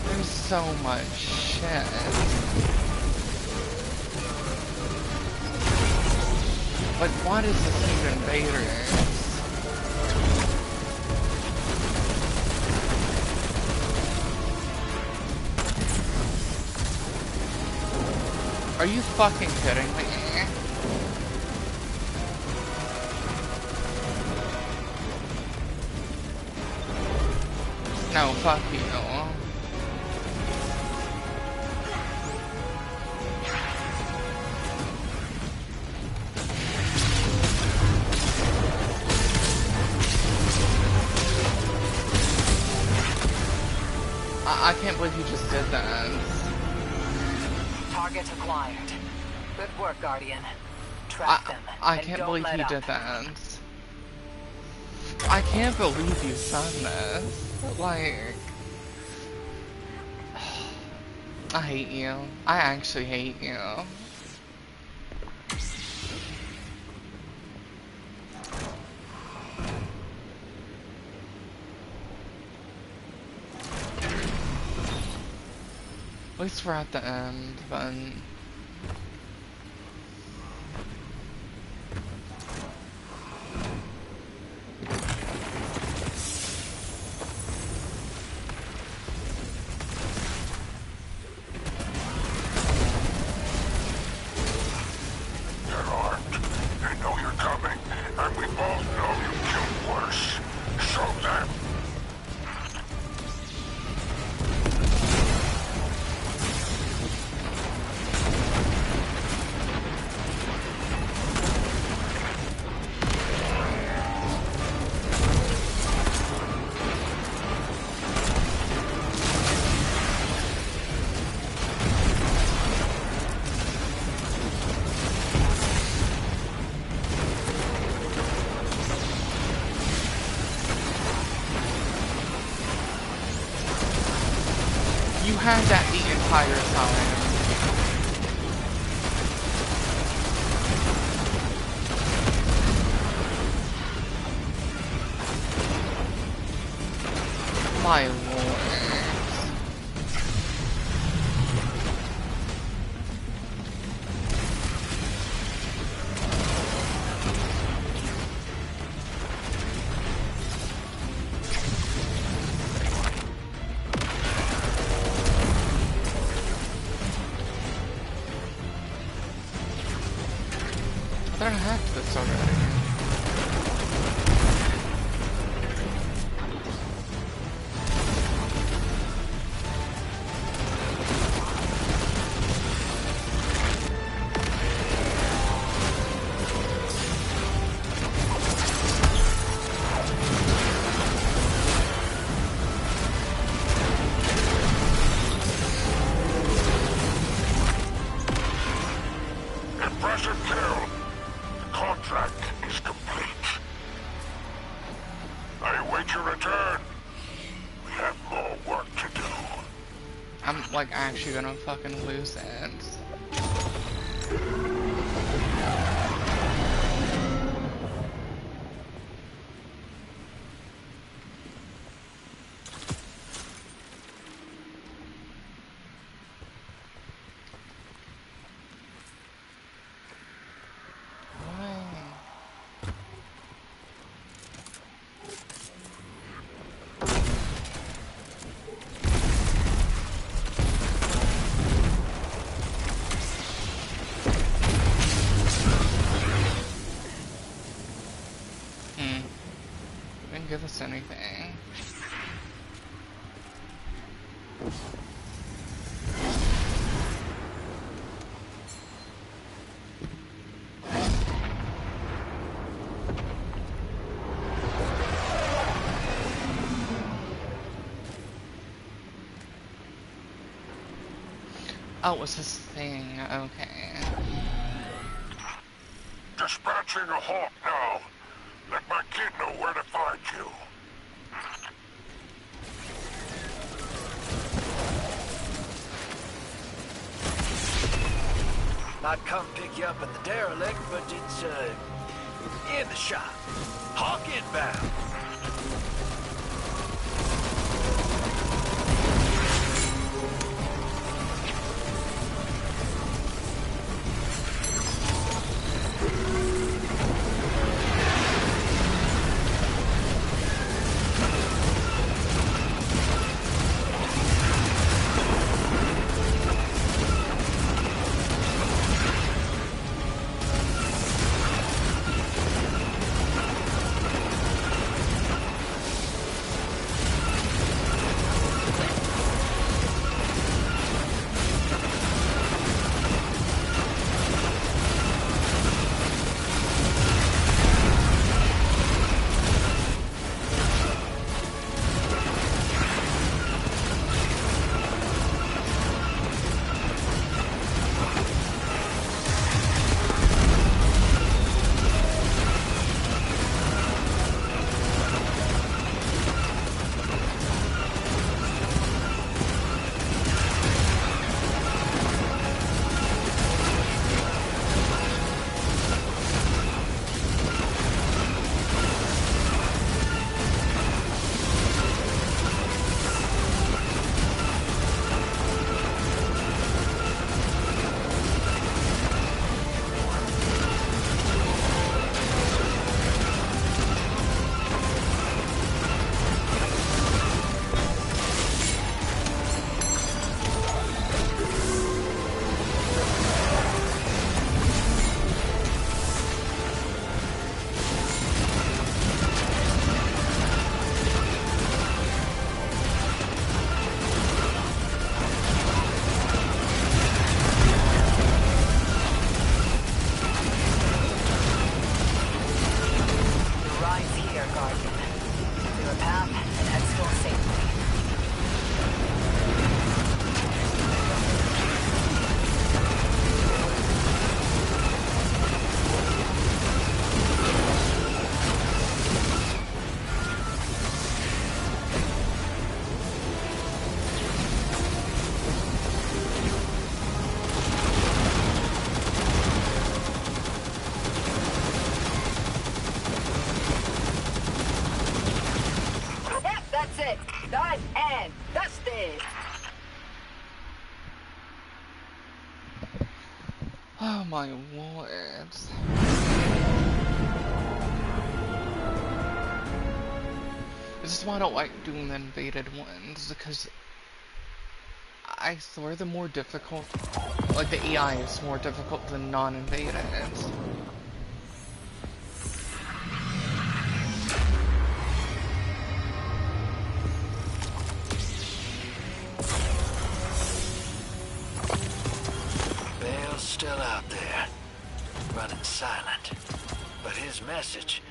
there's so much shit. Like, what is this even invaders? Are you fucking kidding me? No, fuck you. I can't believe you just did that. Target acquired. Good work, Guardian. Track them. I and can't don't believe let you up. did that. I can't believe you've done this. Like, I hate you. I actually hate you. least we're at the end, then. You had that the entire time. My lord. I hacked this already. Impressive kill. Contract is complete. I await your return. We have more work to do. I'm like actually gonna fucking lose it. Didn't give us anything. Oh, it was his thing. Okay. Dispatching a hawk now. Let my kid know where to find you. Might come pick you up in the derelict, but it's, in the shop. Hawk inbound. it. Done and dusted. Oh my words. This is why I don't like doing the invaded ones, because I swear they're more difficult. Like, the AI is more difficult than non-invaded. Bale's still out there, running silent. But his message,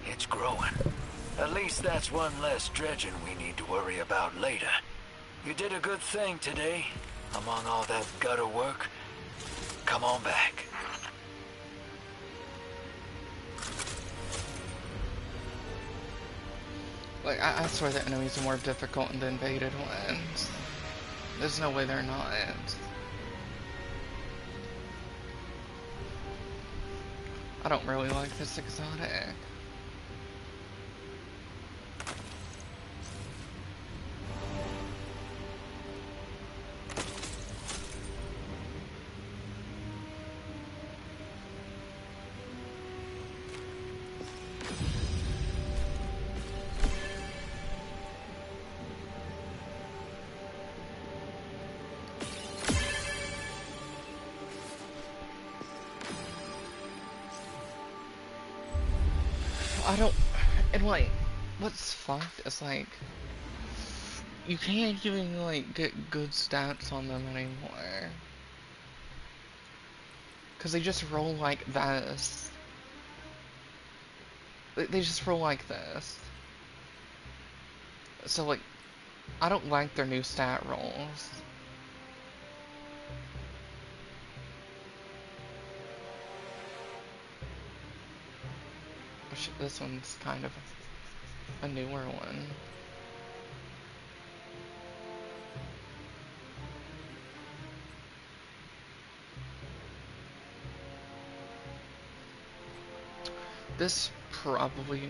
it's growing. At least that's one less dredging we need to worry about later. You did a good thing today, among all that gutter work. Come on back. Like, I swear the enemies are more difficult in the invaded ones. There's no way they're not. I don't really like this exotic. I don't, and like, what's fucked is like, you can't even like get good stats on them anymore. Cause they just roll like this. They just roll like this. So like, I don't like their new stat rolls. This one's kind of a newer one. This probably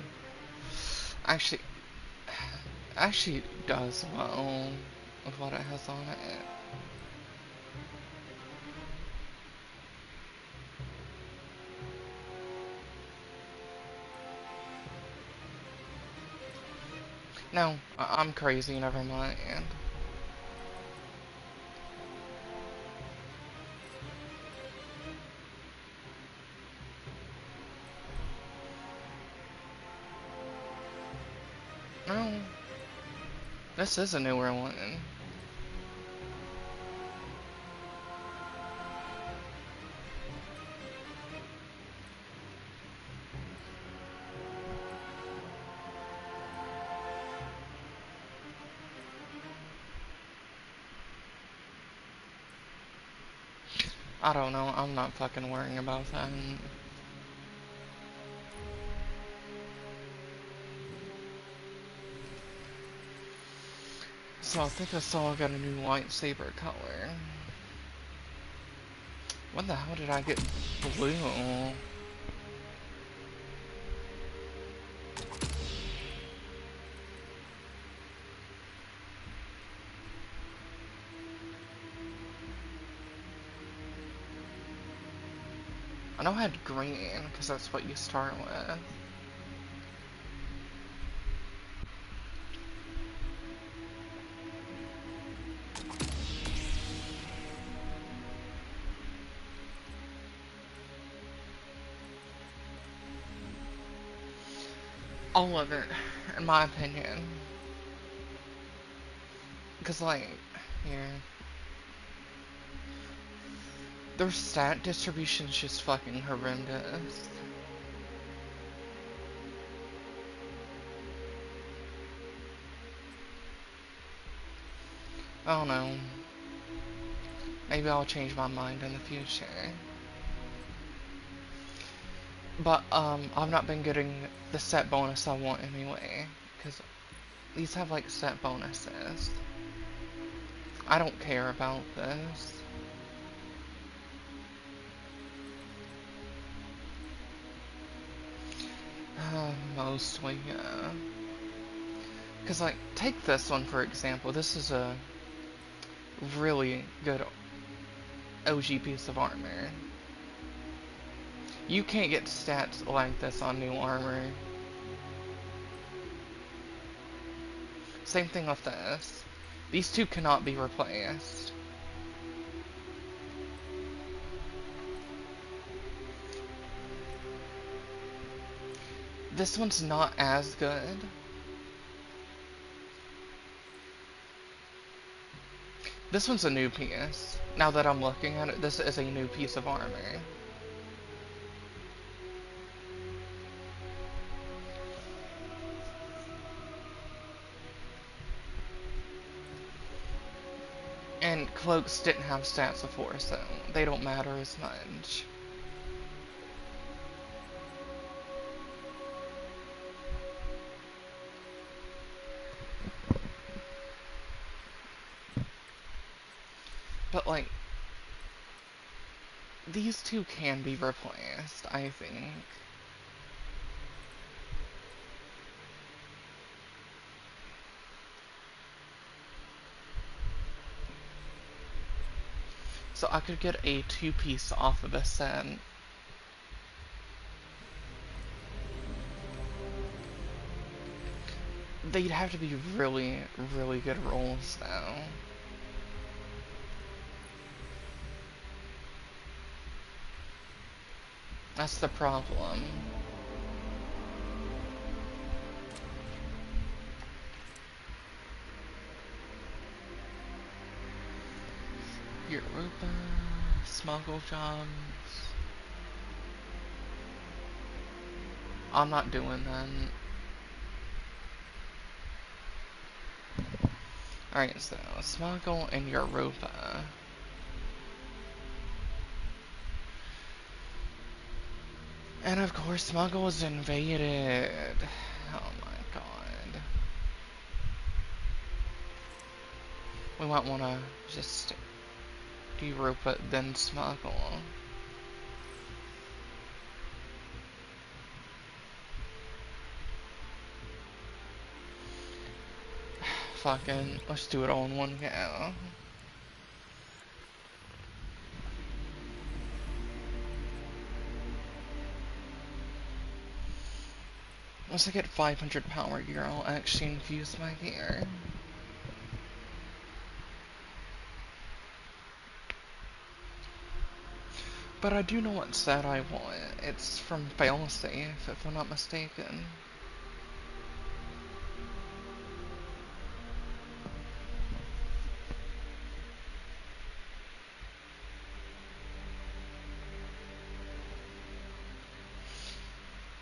actually does well with what it has on it. No, I'm crazy, never mind. No, this is a newer one. I don't know, I'm not fucking worrying about that. So I think I saw I got a new lightsaber color. When the hell did I get blue? I know I had green, because that's what you start with. All of it, in my opinion. Because, like, here. Their stat distribution is just fucking horrendous. I don't know. Maybe I'll change my mind in the future. But, I've not been getting the set bonus I want anyway. Because these have, like, set bonuses. I don't care about this. Mostly, yeah. Because, like, take this one for example. This is a really good OG piece of armor. You can't get stats like this on new armor. Same thing with this. These two cannot be replaced. This one's not as good. This one's a new piece. Now that I'm looking at it, this is a new piece of armor. And cloaks didn't have stats before, so they don't matter as much. But, like, these two can be replaced, I think. So I could get a two-piece off of this set. They'd have to be really, really good rolls, though. That's the problem. Europa, smuggle jobs. I'm not doing that. Alright, so smuggle and Europa. And of course, smuggle is invaded. Oh my god. We might want to just do Europa, then smuggle. Fucking, let's do it all in one go. Once I get 500 power gear, I'll actually infuse my gear. But I do know what set I want. It's from Failsafe, if I'm not mistaken.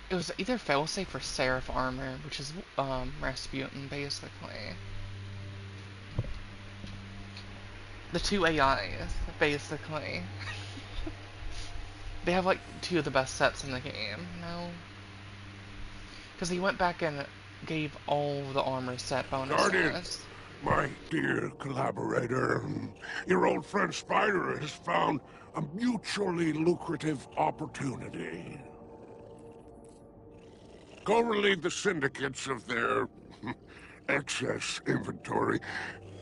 It was either Failsafe or Seraph Armor, which is Rasputin, basically. The two AIs, basically. They have like two of the best sets in the game, no? Because he went back and gave all the armor set bonuses. Guardian, my dear collaborator, your old friend Spider has found a mutually lucrative opportunity. Go relieve the syndicates of their excess inventory.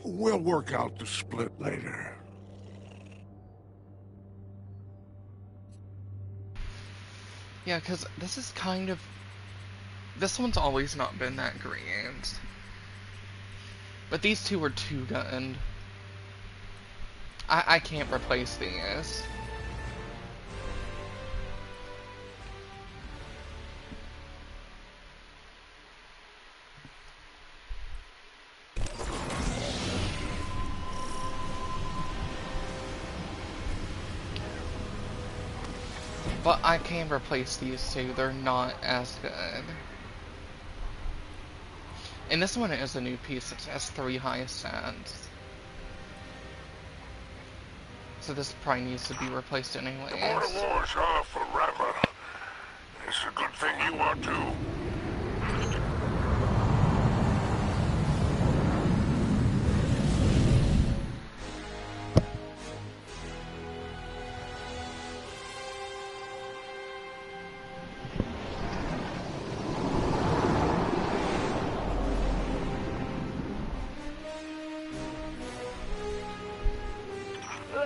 We'll work out the split later. Yeah, because this is kind of... This one's always not been that great. But these two are two-gunned. I can't replace these. But I can replace these two, they're not as good. And this one is a new piece, it has 3 highest stats. So this probably needs to be replaced anyways. The border war's off forever. It's a good thing you are too.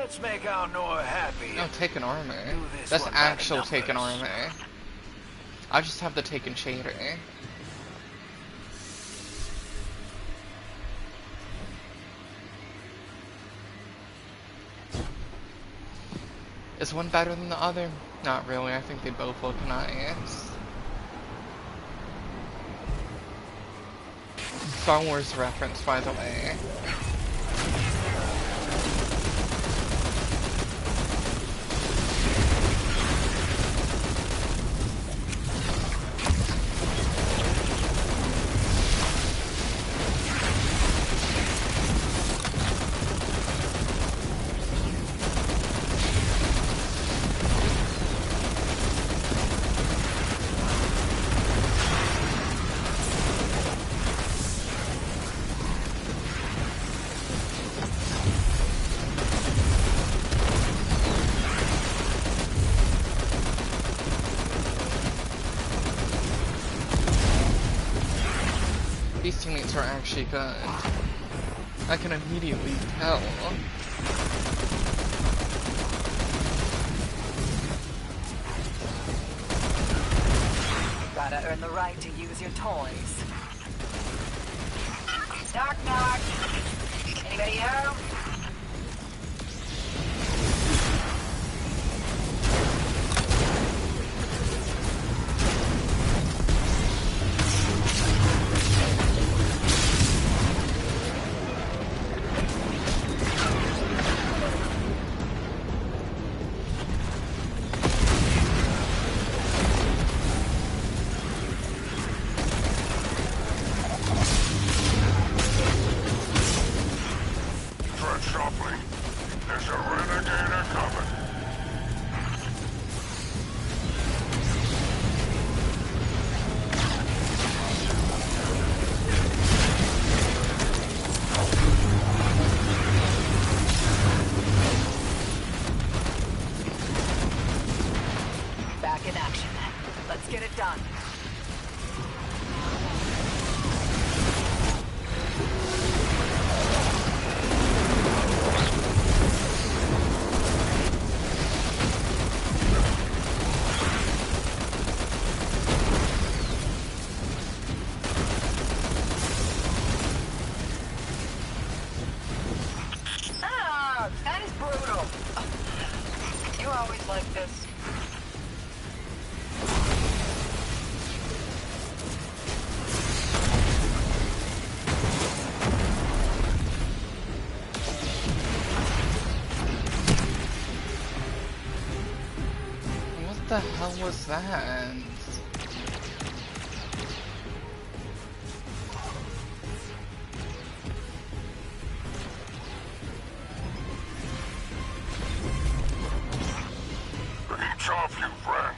Let's make our Nora happy. No, Taken Army. Do this That's one by the actual Taken numbers. Army. I just have the Taken shader. Is one better than the other? Not really, I think they both look nice. Star Wars reference, by the way. These teammates are actually good. I can immediately tell. Gotta earn the right to use your toys. Knock, knock. Anybody home? Tread softly. There's a renegade coming. Back in action. Let's get it done. Ah, that is brutal. You're always like this. What the hell was that? Reach off, you friend.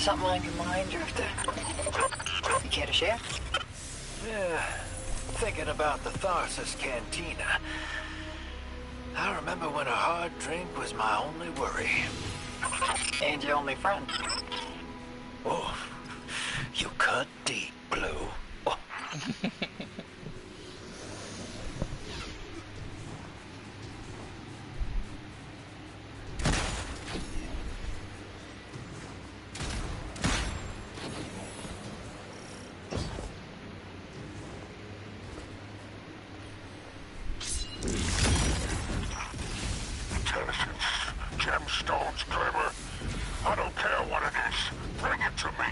Something on your mind, Drifter? You care to share? Yeah, thinking about the Tharsis Cantina. I remember when a hard drink was my only worry. And your only friend. Oh, you cut deep, Blue. Oh. Intelligence, gemstones, Glimmer. I don't care what it is. Bring it to me.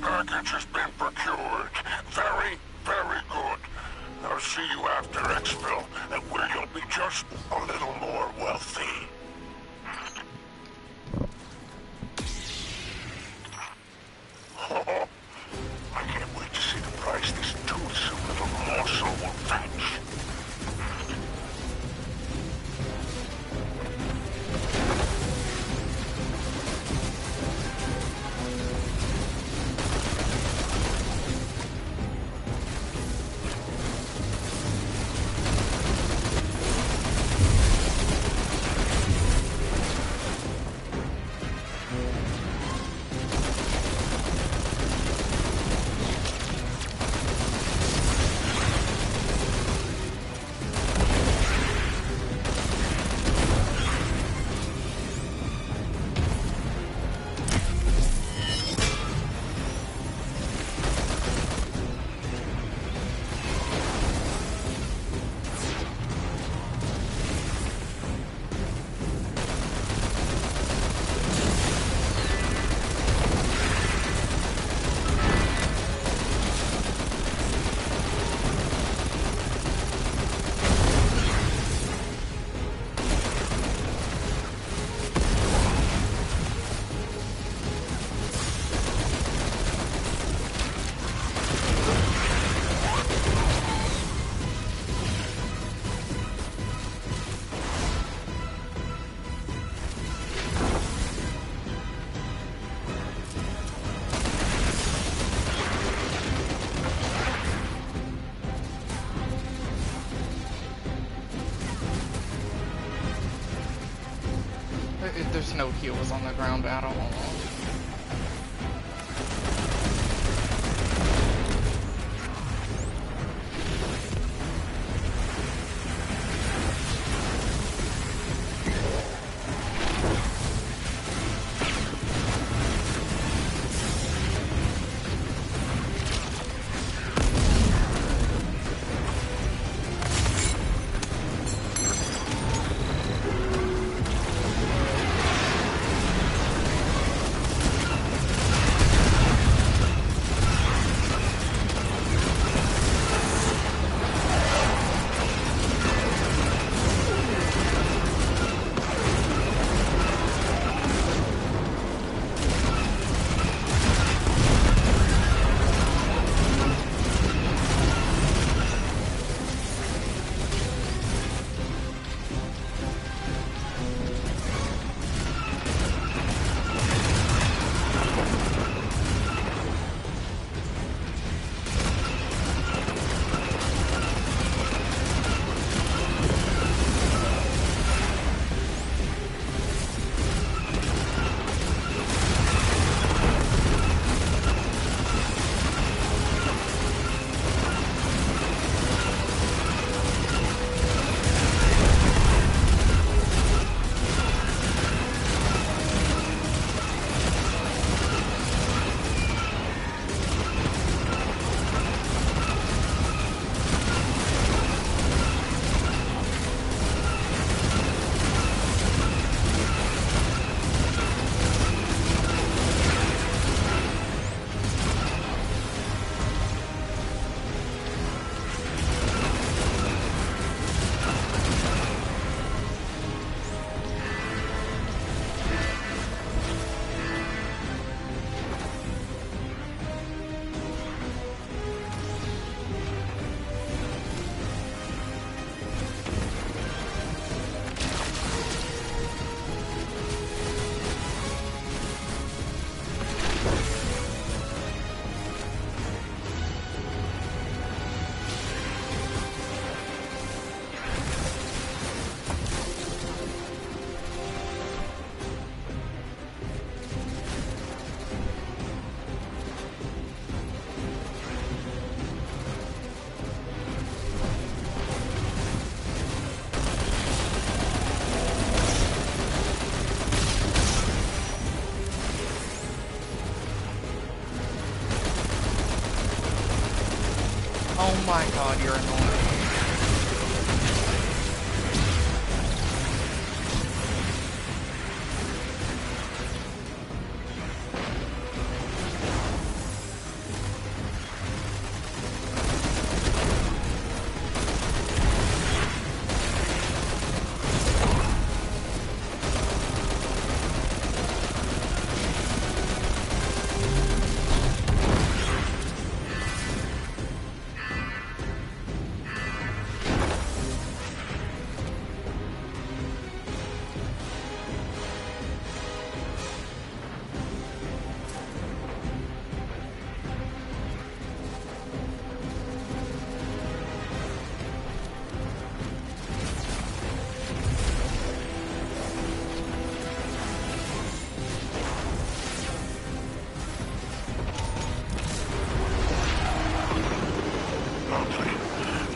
Package has been procured. Very, very good. I'll see you after exfil, and where you'll be just a little more wealthy. I can't wait to see the price this toothsome little morsel will fetch. there's no heals on the ground at all. Oh my god, you're annoying.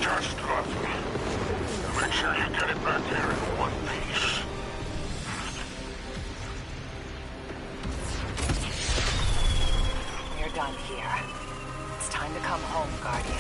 Just roughly. Make sure you get it back there in one piece. You're done here. It's time to come home, Guardian.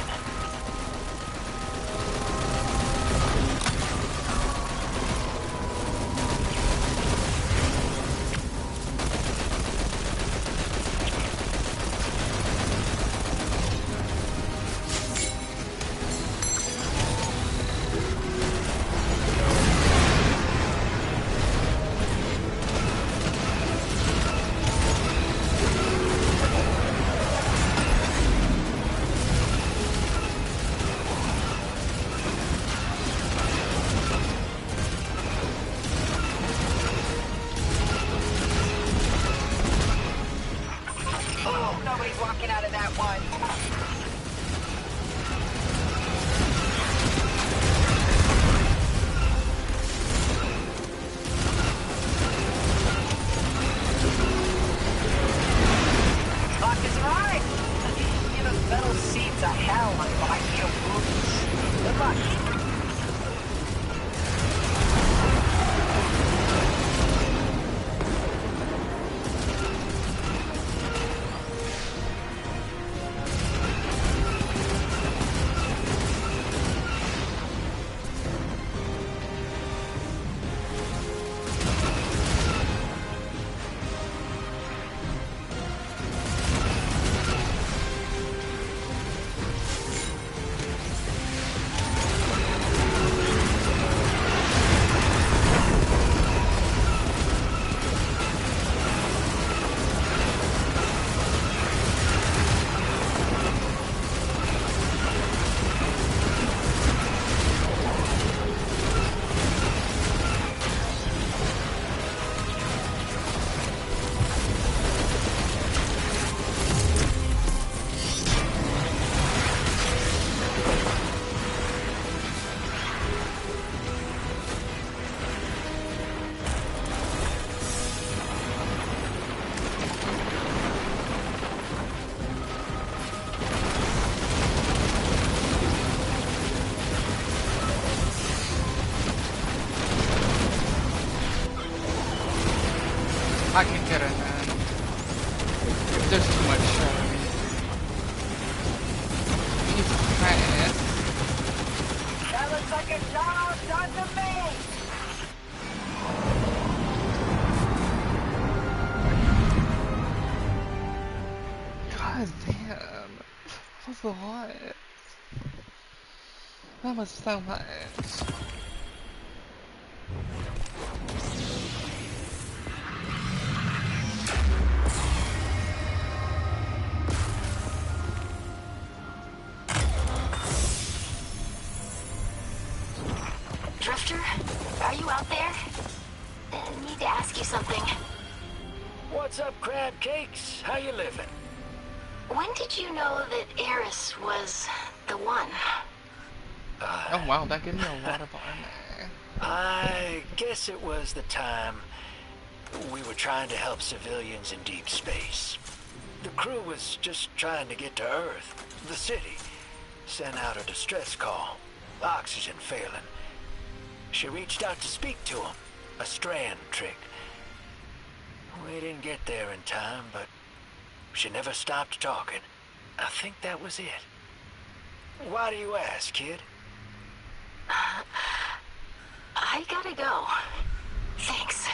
I can get in then. There's too much Jesus Christ. That looks like a job done to me! God damn. That was a lot. That was so much. Drifter, are you out there? I need to ask you something. What's up, crab cakes? How you living? When did you know that Eris was the one? Oh wow, that gave me a lot of armor. I guess it was the time we were trying to help civilians in deep space. The crew was just trying to get to Earth, the city. Sent out a distress call. Oxygen failing. She reached out to speak to him. A strand trick. We didn't get there in time, but she never stopped talking. I think that was it. Why do you ask, kid? I gotta go. Thanks.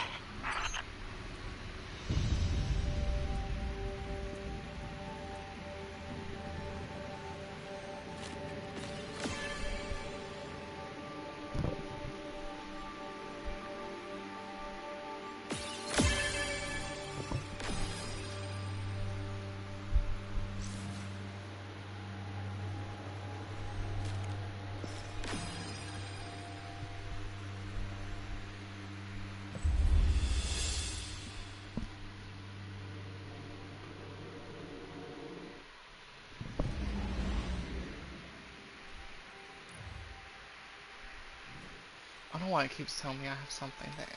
I don't know why it keeps telling me I have something there.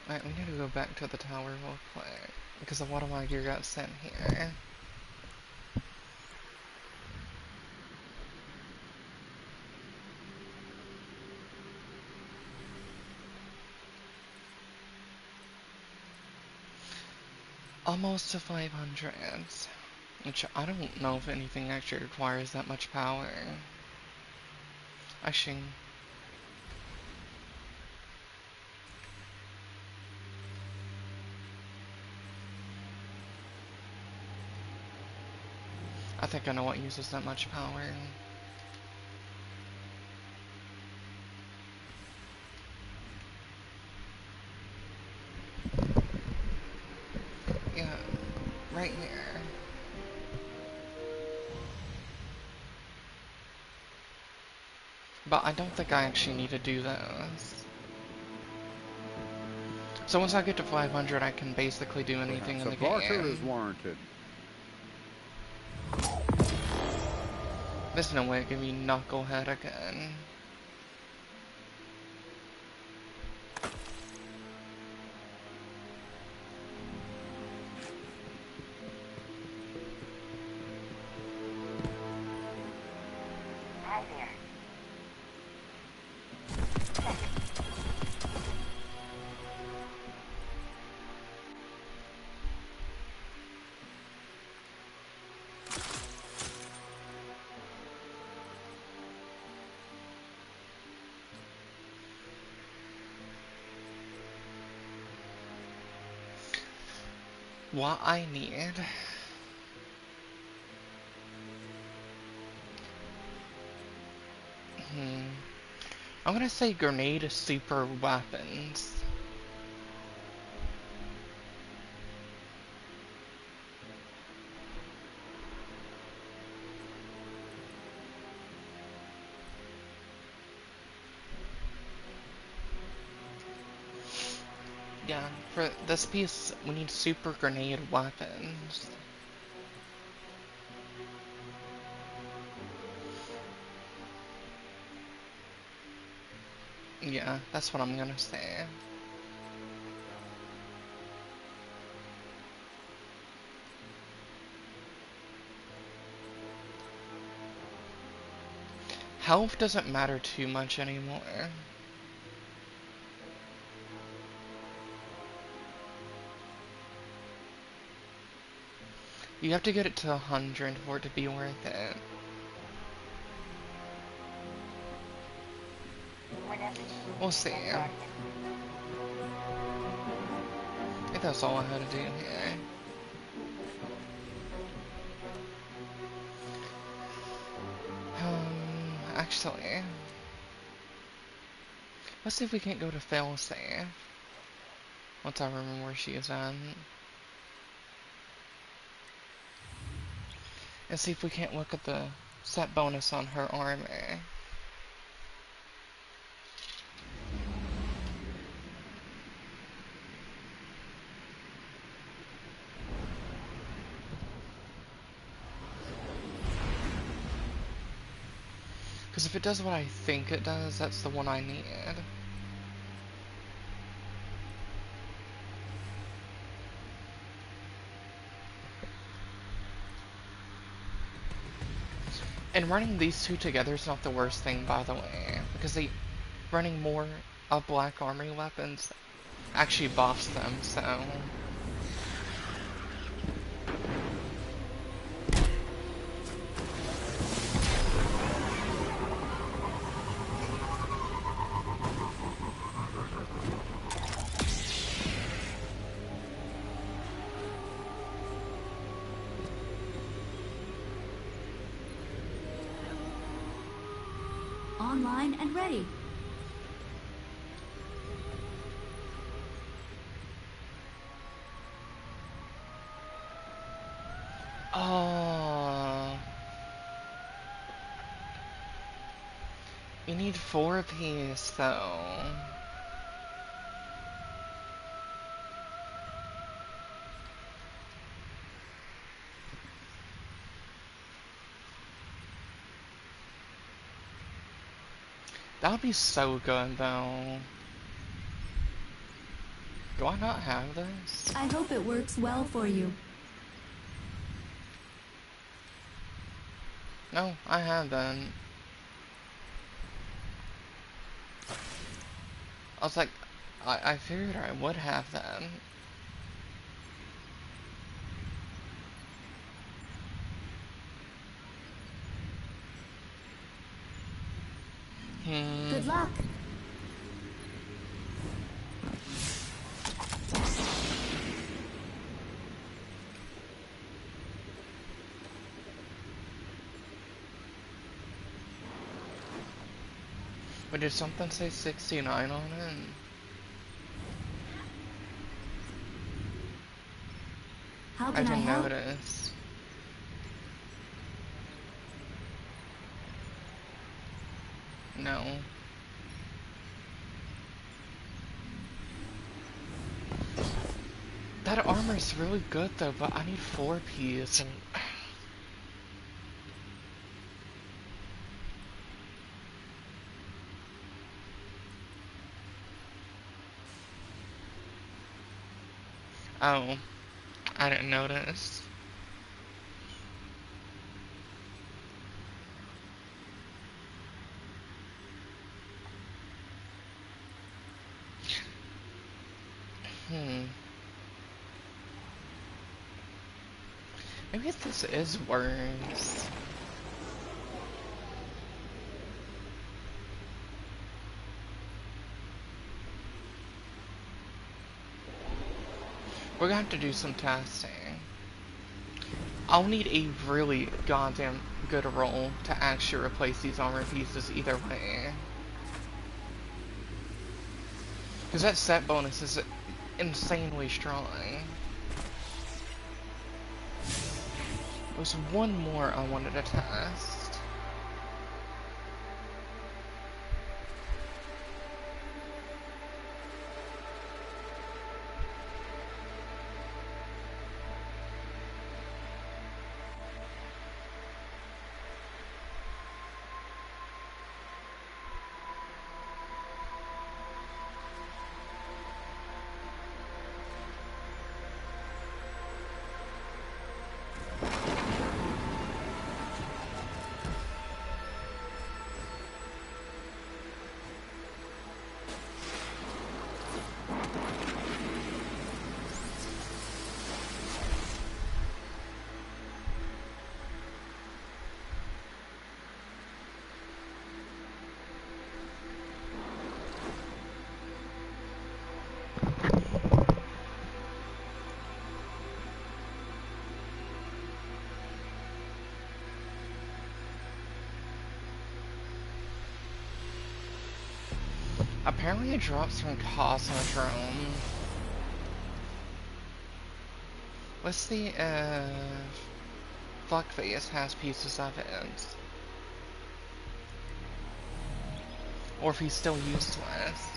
Alright, we need to go back to the tower real quick, because a lot of my gear got sent here. Almost to 500, which I don't know if anything actually requires that much power. Actually, I think I know what uses that much power. Yeah, right here. But I don't think I actually need to do those. So once I get to 500, I can basically do anything in the game. Barker is warranted. There's no way it can be Knucklehead again. Hi there. What I need... I'm gonna say grenade super weapons. Yeah, for this piece, we need super grenade weapons. Yeah, that's what I'm gonna say. health doesn't matter too much anymore. You have to get it to 100 for it to be worth it. We'll see. I think that's all I had to do here. Actually, let's see if we can't go to failsafe. Once I remember where she is at. And see if we can't look at the set bonus on her armor. Because if it does what I think it does, that's the one I need. And running these two together is not the worst thing, by the way, because running more of black armory weapons actually buffs them, so... Online and ready. Oh, you need 4 apiece, though. That would be so good, though. Do I not have this? I hope it works well for you. No, I haven't. I was like, I figured I would have them. Good luck. But did something say 69 on it? How I can I didn't help? notice. No. That armor's really good though, but I need 4 piece and... Oh, I didn't notice. Maybe this is worse. We're gonna have to do some testing. I'll need a really goddamn good roll to actually replace these armor pieces either way. Because that set bonus is insanely strong. There's one more I wanted to test. Apparently it drops from Cosmodrome. Let's see if Fuckface has pieces of it. Or if he's still useless.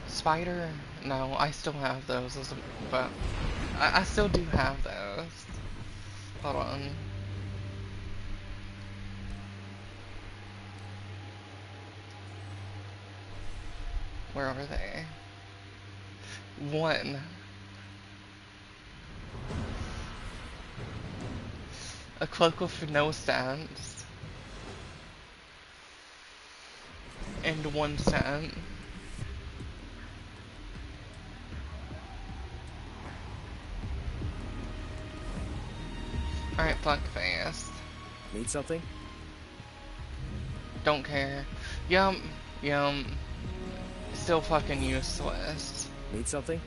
Spider? No, I still have those, but I still do have those. Hold on. Where are they? One. A cloak with no stats. And 1 stat. Alright, Fuckface. Need something? Don't care. Yum. Still fucking useless. Need something?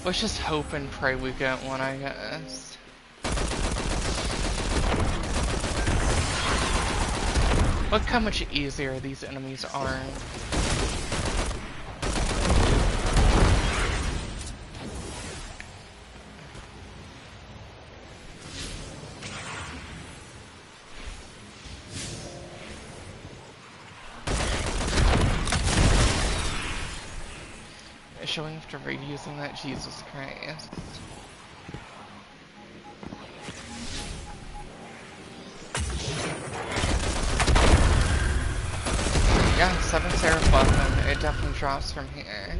Let's just hope and pray we get one, I guess. Look how much easier these enemies are. Showing after reusing that, Jesus Christ. Yeah, 7 Seraph weapon. It definitely drops from here.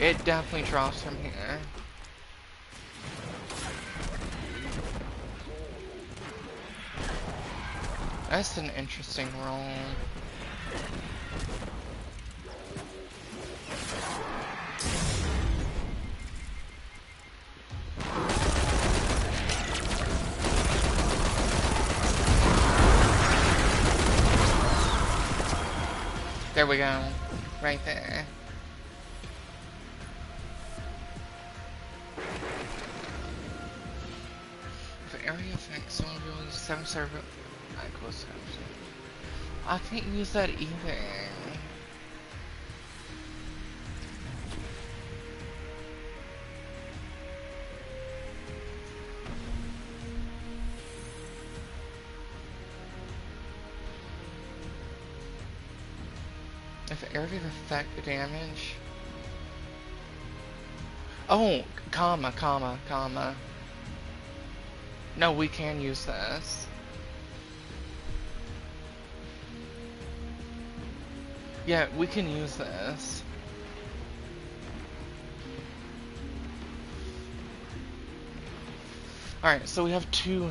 It definitely drops from here. That's an interesting roll. There we go. Right there. For area effects, so I'll use 7 server. I can't use that either. If area effect damage. Oh, comma. No, we can use this. Yeah, we can use this. Alright, so we have 2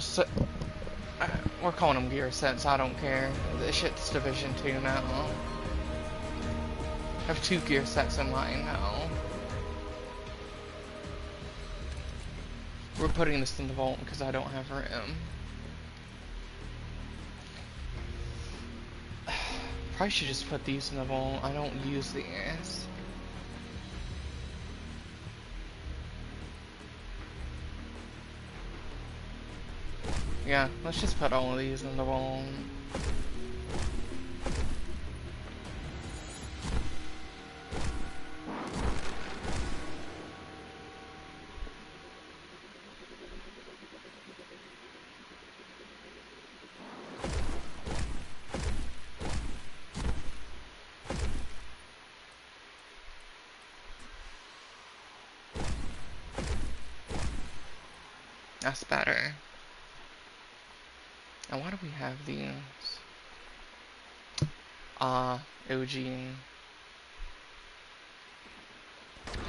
we're calling them gear sets, I don't care. This shit's Division 2 now. I have 2 gear sets in mind now. We're putting this in the vault because I don't have room. Probably should just put these in the vault. I don't use these. Yeah, let's just put all of these in the vault. That's better. And why do we have these? OG.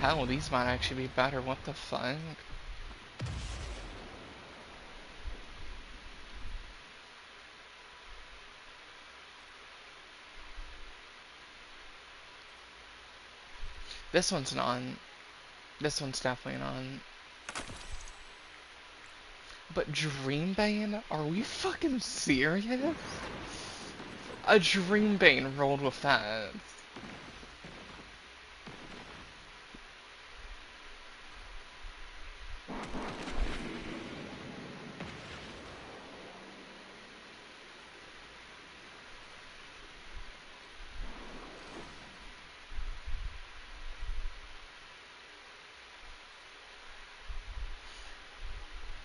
Hell, these might actually be better. What the fuck? This one's not. This one's definitely not. But Dreambane? Are we fucking serious? A Dreambane rolled with that.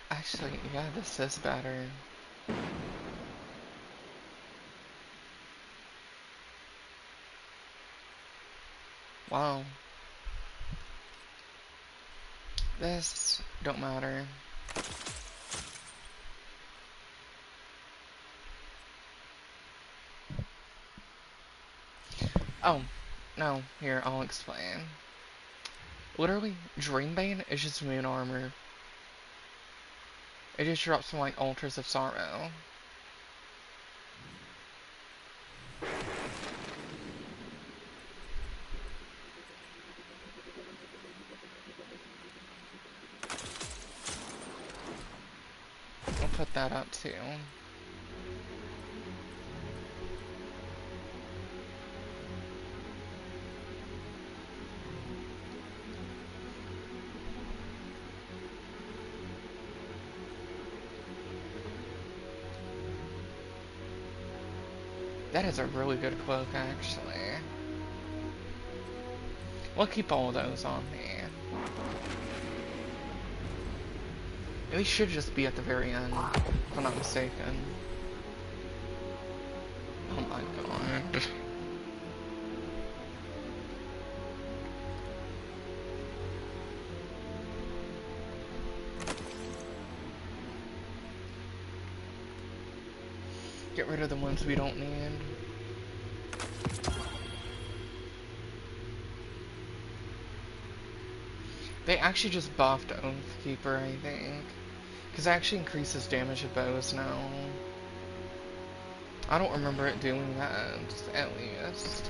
Actually, yeah, this is better. Wow. This don't matter. Oh, no, here, I'll explain. Literally, Dreambane is just moon armor. It just drops from, like, Altars of Sorrow. I'll put that up, too. That is a really good cloak, actually. We'll keep all of those on me. And these should just be at the very end, if I'm not mistaken. Oh my god. Get rid of the ones we don't need. They actually just buffed Oathkeeper, I think. Because it actually increases damage of bows now. I don't remember it doing that, at least.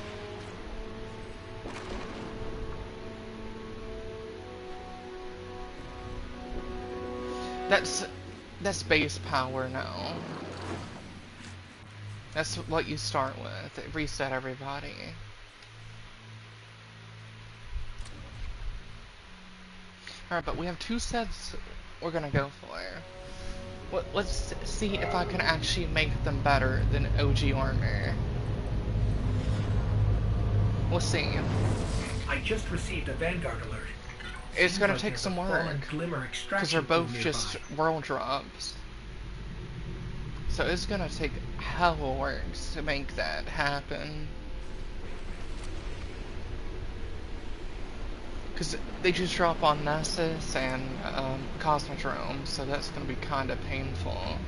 That's base power now. That's what you start with. It reset everybody. Alright, but we have two sets we're gonna go for. Let's see if I can actually make them better than OG armor. We'll see. I just received a Vanguard alert. It's gonna take some work, because they're both just world drops. So it's gonna take hell of work to make that happen. Because they just drop on Nessus and Cosmodrome, so that's gonna be kinda painful.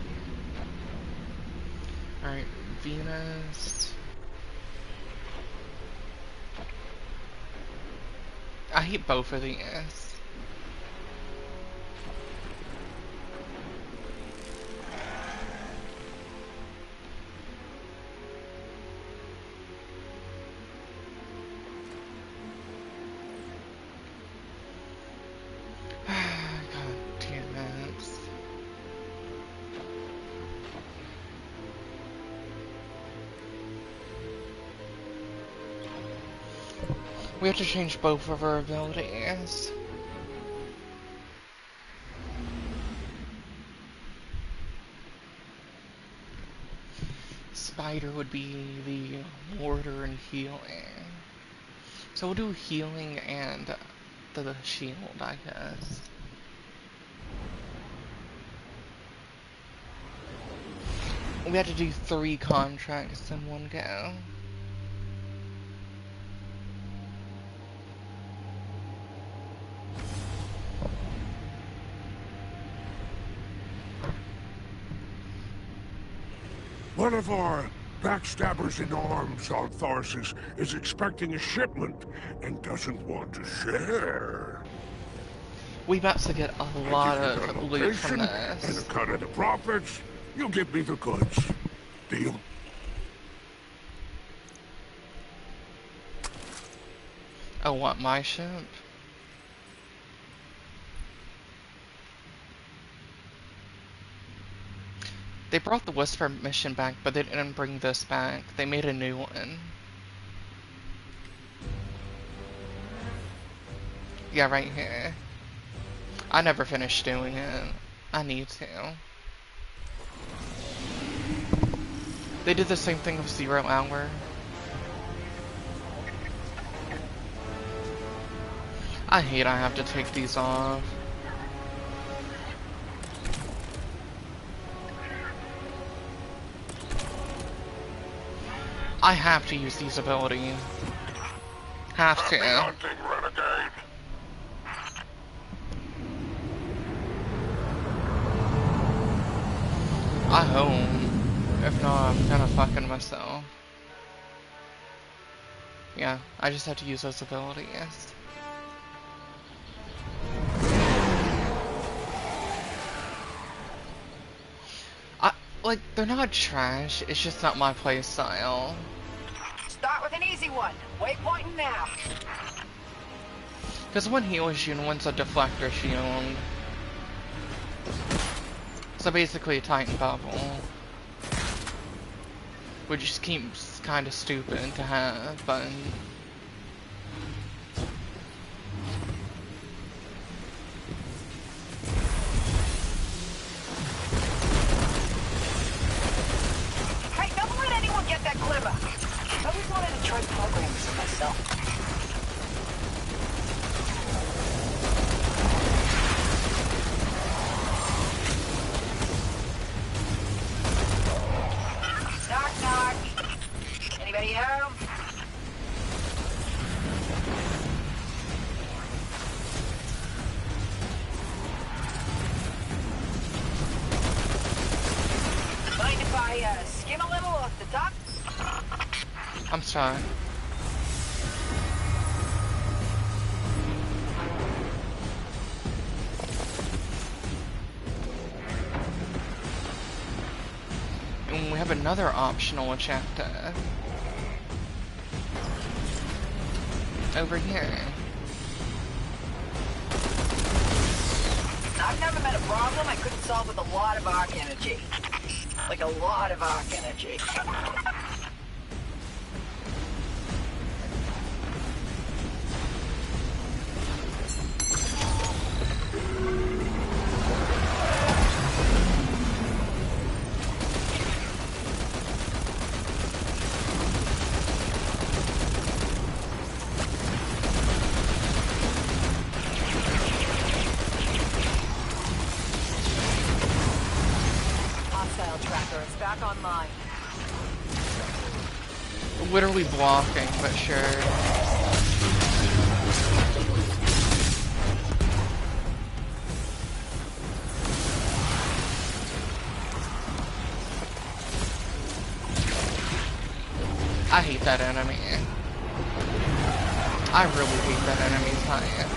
Alright, Venus. I hate both of these. We have to change both of our abilities. Spider would be the mortar and healing. So we'll do healing and the shield, I guess. We have to do 3 contracts in one go. One of our backstabbers in arms on Tharsis is expecting a shipment and doesn't want to share. We about to get a lot of loot from And this. a cut of the profits. You give me the goods. Deal? Oh, what, my ship? They brought the Whisper mission back, but they didn't bring this back. They made a new one. Yeah, right here. I never finished doing it. I need to. They did the same thing with 0 Hour. I hate I have to take these off. I have to use these abilities. Have to. Hunting, renegade. I hope. If not, I'm gonna fucking myself. Yeah, I just have to use those abilities. Like, they're not trash, it's just not my playstyle. Start with an easy one. Waypointing now. Because one heals shield and one's a deflector shield. So basically a Titan bubble. Which just seems kind of stupid to have, but... Hey, don't let anyone get that glimmer. I always wanted to try programming for myself. Knock, knock. Anybody home? Mind if I skim a little off the top? I'm sorry. And we have another optional chapter. Over here. I've never met a problem I couldn't solve with a lot of arc energy. Like a lot of arc energy. Back online. Literally blocking, but sure. I hate that enemy. I really hate that enemy's Titan.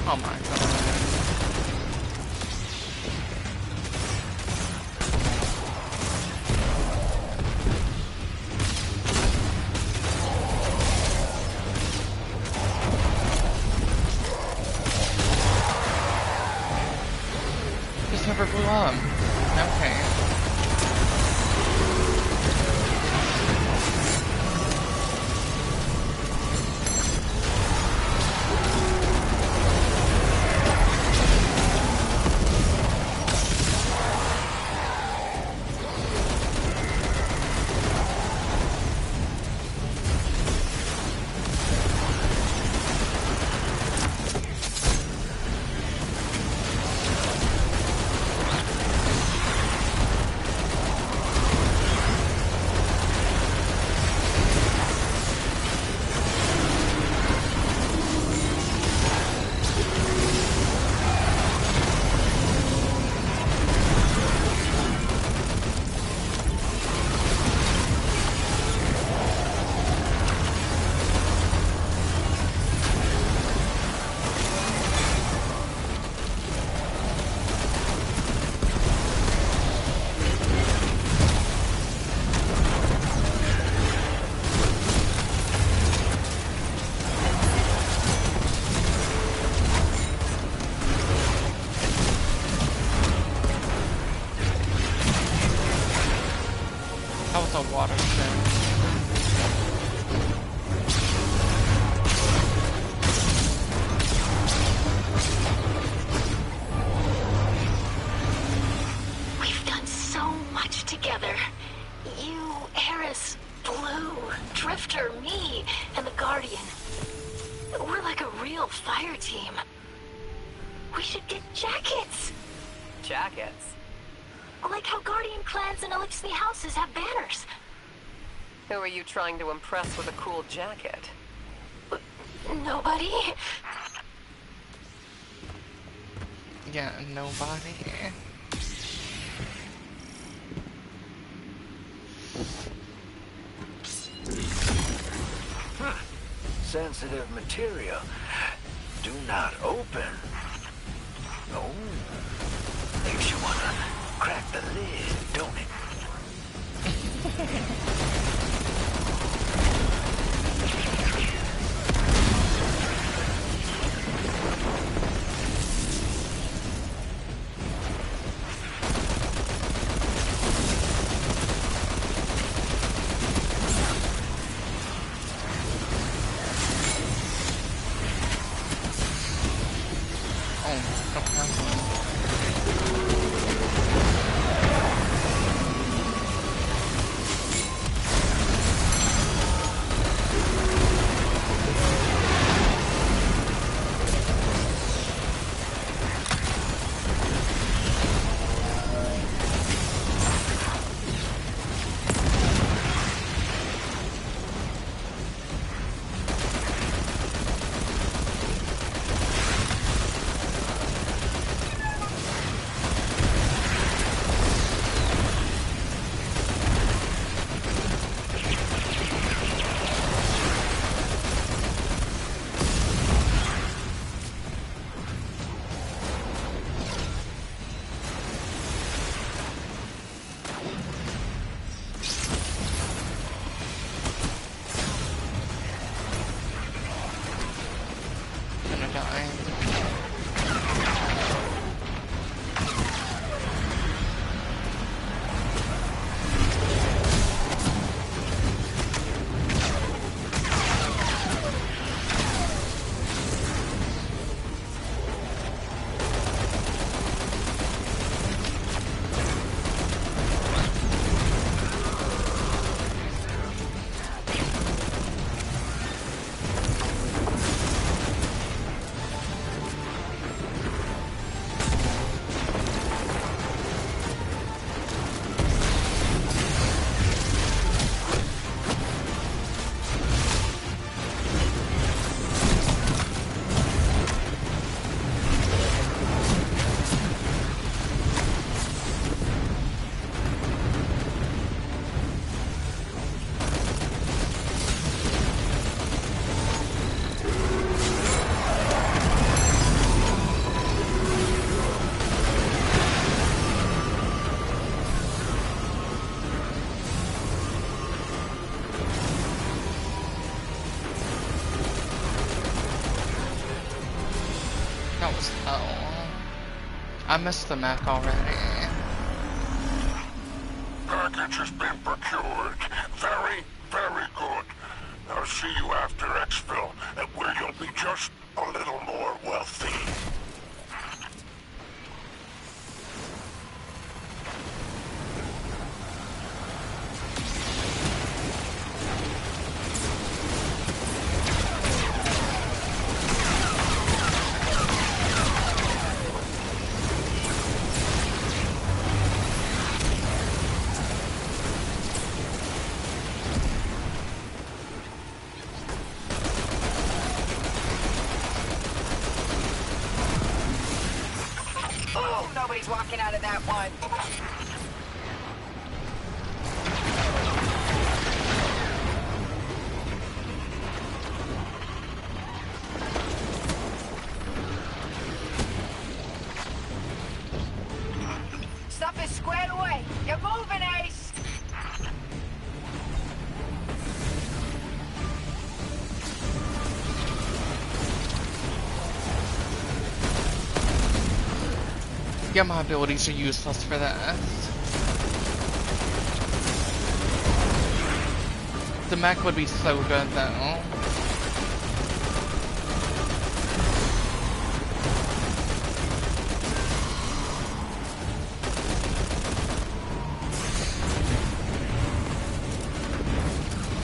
Oh my god. This never blew up. Okay. me and the Guardian. We're like a real fire team. We should get jackets. Jackets? Like how Guardian clans and Elixir houses have banners. Who are you trying to impress with a cool jacket? Nobody. Yeah, nobody. Sensitive material. Do not open. Oh. Makes you wanna crack the lid, don't it? That was hell. I missed the mech already. Package has been procured. Very, very good. I'll see you after exfil, where you'll be just a little more wealthy. Nobody's walking out of that one. Stuff is squared away. You're moving, Ace. Yeah, my abilities are useless for that. The mech would be so good though.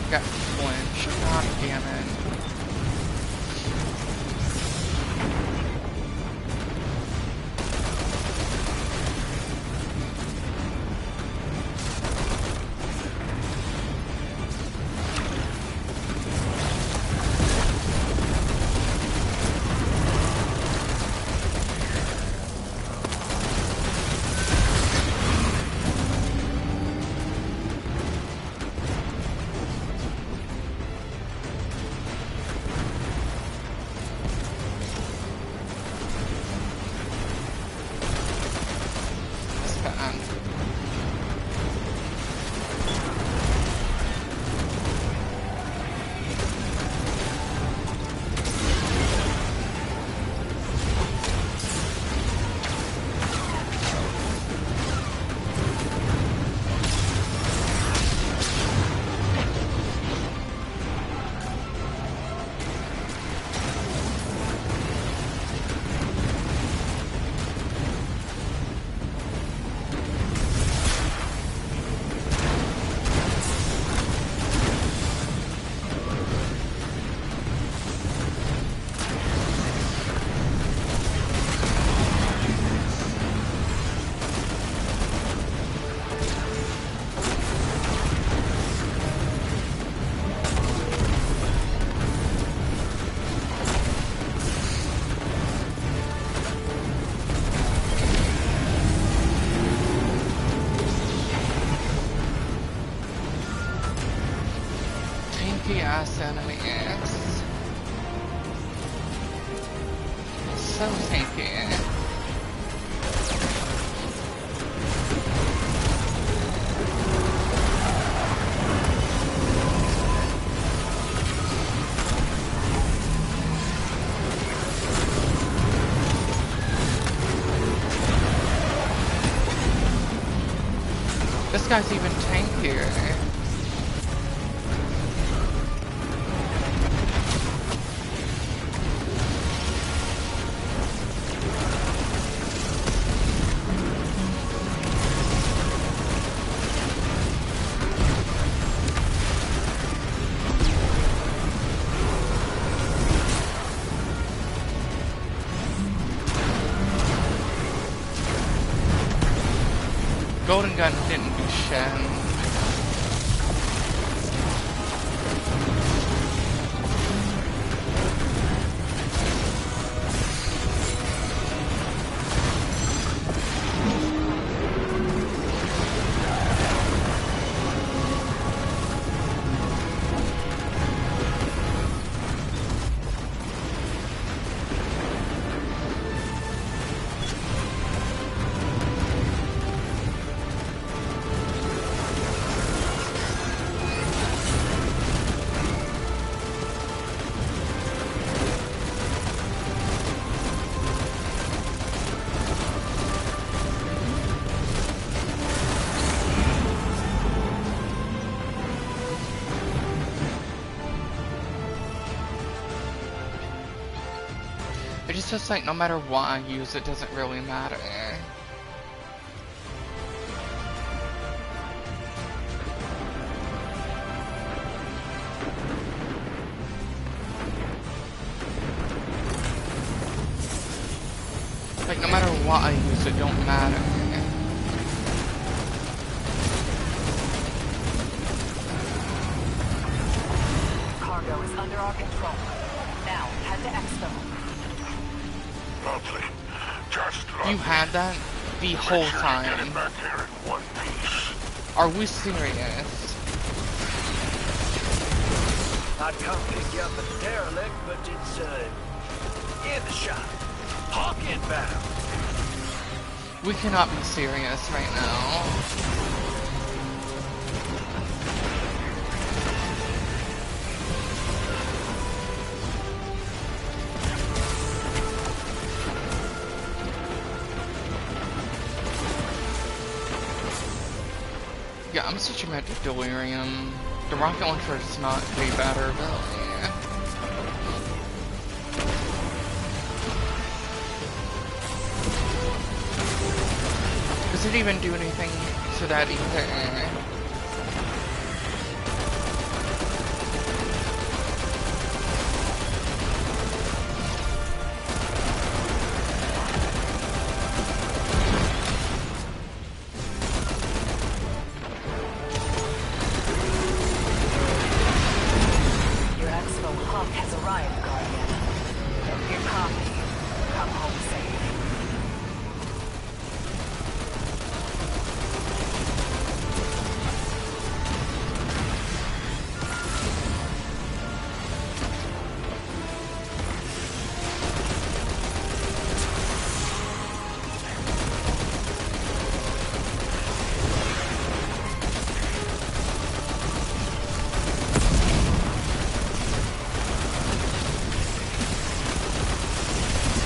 Got flinched. Gammon. Ass enemies. So tanky. This guy's even tankier. Golden Gun didn't do shit. It's just like no matter what I use, it doesn't really matter. Like no matter what I use, it don't matter. Cargo is under our control. Now, head to Expo. Lovely. Just lovely. You had that the whole time. Get it back here in one piece. Are we serious? I'd come pick you up at the derelict, but it's, in the shop. Hawk inbound. We cannot be serious right now. Yeah, I'm switching back to Delirium. The rocket launcher is not way better, really. Does it even do anything to that either? arrived, Guardian. Your copy. Come home safe.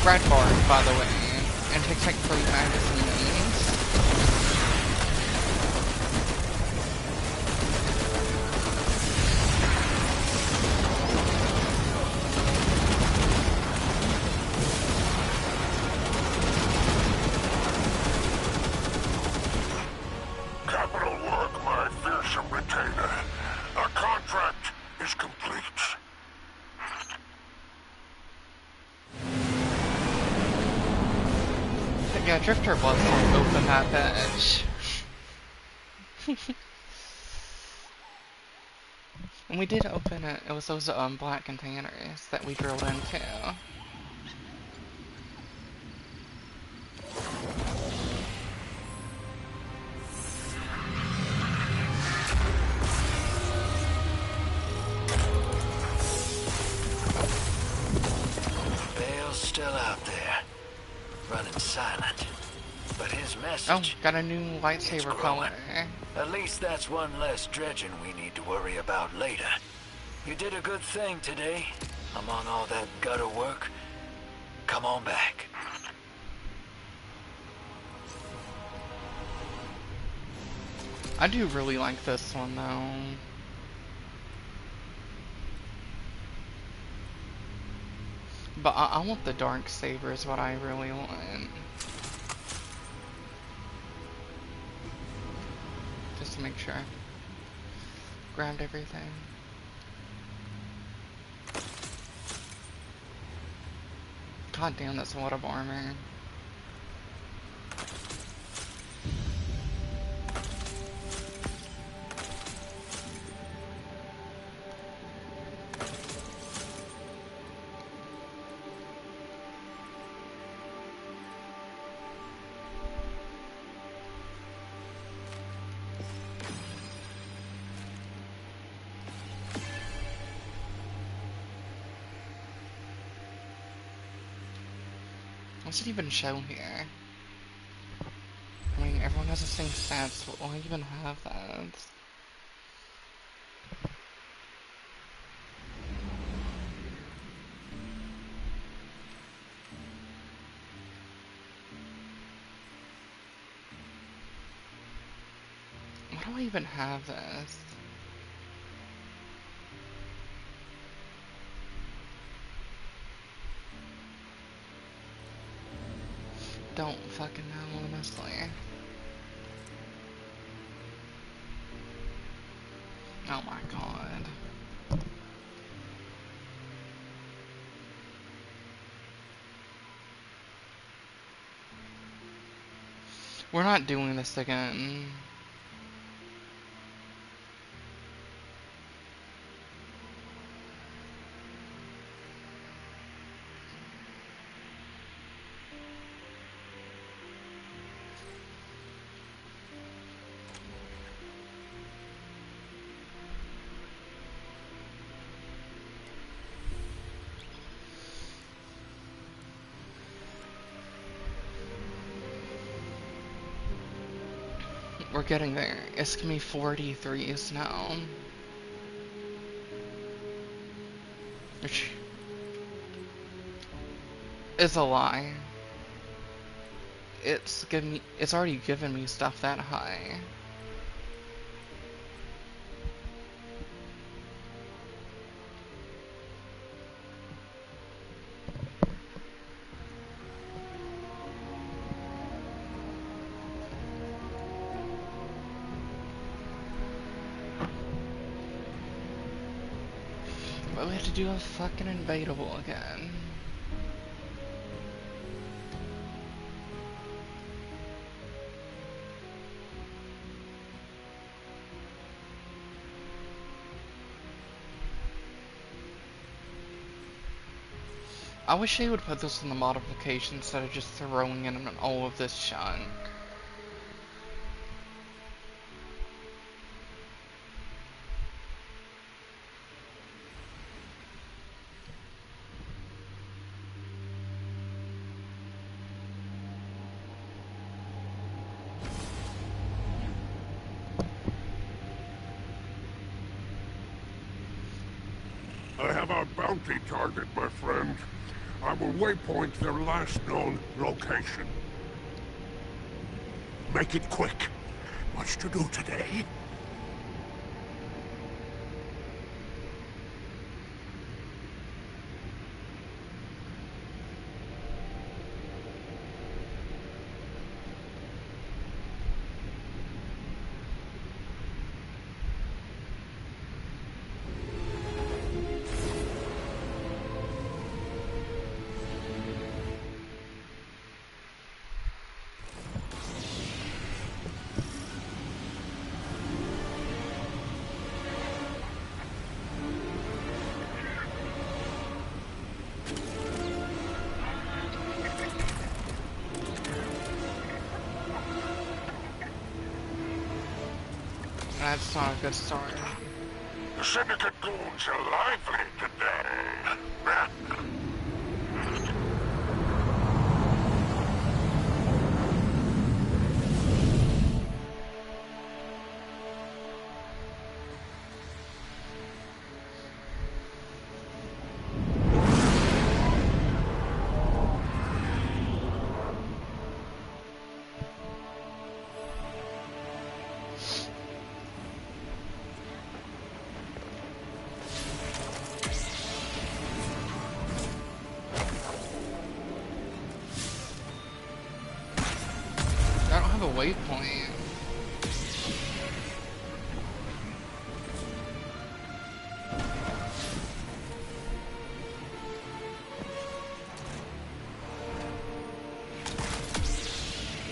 Red bar, by the way, and takes like 3 magazines. Capital work, my fearsome retainer. Our contract is complete. Yeah, Drifter was like open that bitch. And we did open it. It was those black containers that we drilled into. Bale's still out there, running silent. But his Oh, message, got a new lightsaber color. at least that's one less dredging we need to worry about later. You did a good thing today. Among all that gutter work, come on back. I do really like this one though. But I want the dark saber is what I really want. Just to make sure. Grabbed everything. God damn, that's a lot of armor. What's it even show here? I mean, everyone has the same stats, but why even have that? Why do I even have this? Don't fucking know, honestly. Oh my god. We're not doing this again. We're getting there. It's gonna be 43s now. Which is a lie. It's already given me stuff that high. But we have to do a fucking invadable again. I wish they would put this in the modification instead of just throwing in all of this shun. I have our bounty target, my friend. I will waypoint their last known location. Make it quick. Much to do today. That's not a good start. The Syndicate goons are lively today. I don't have a waypoint.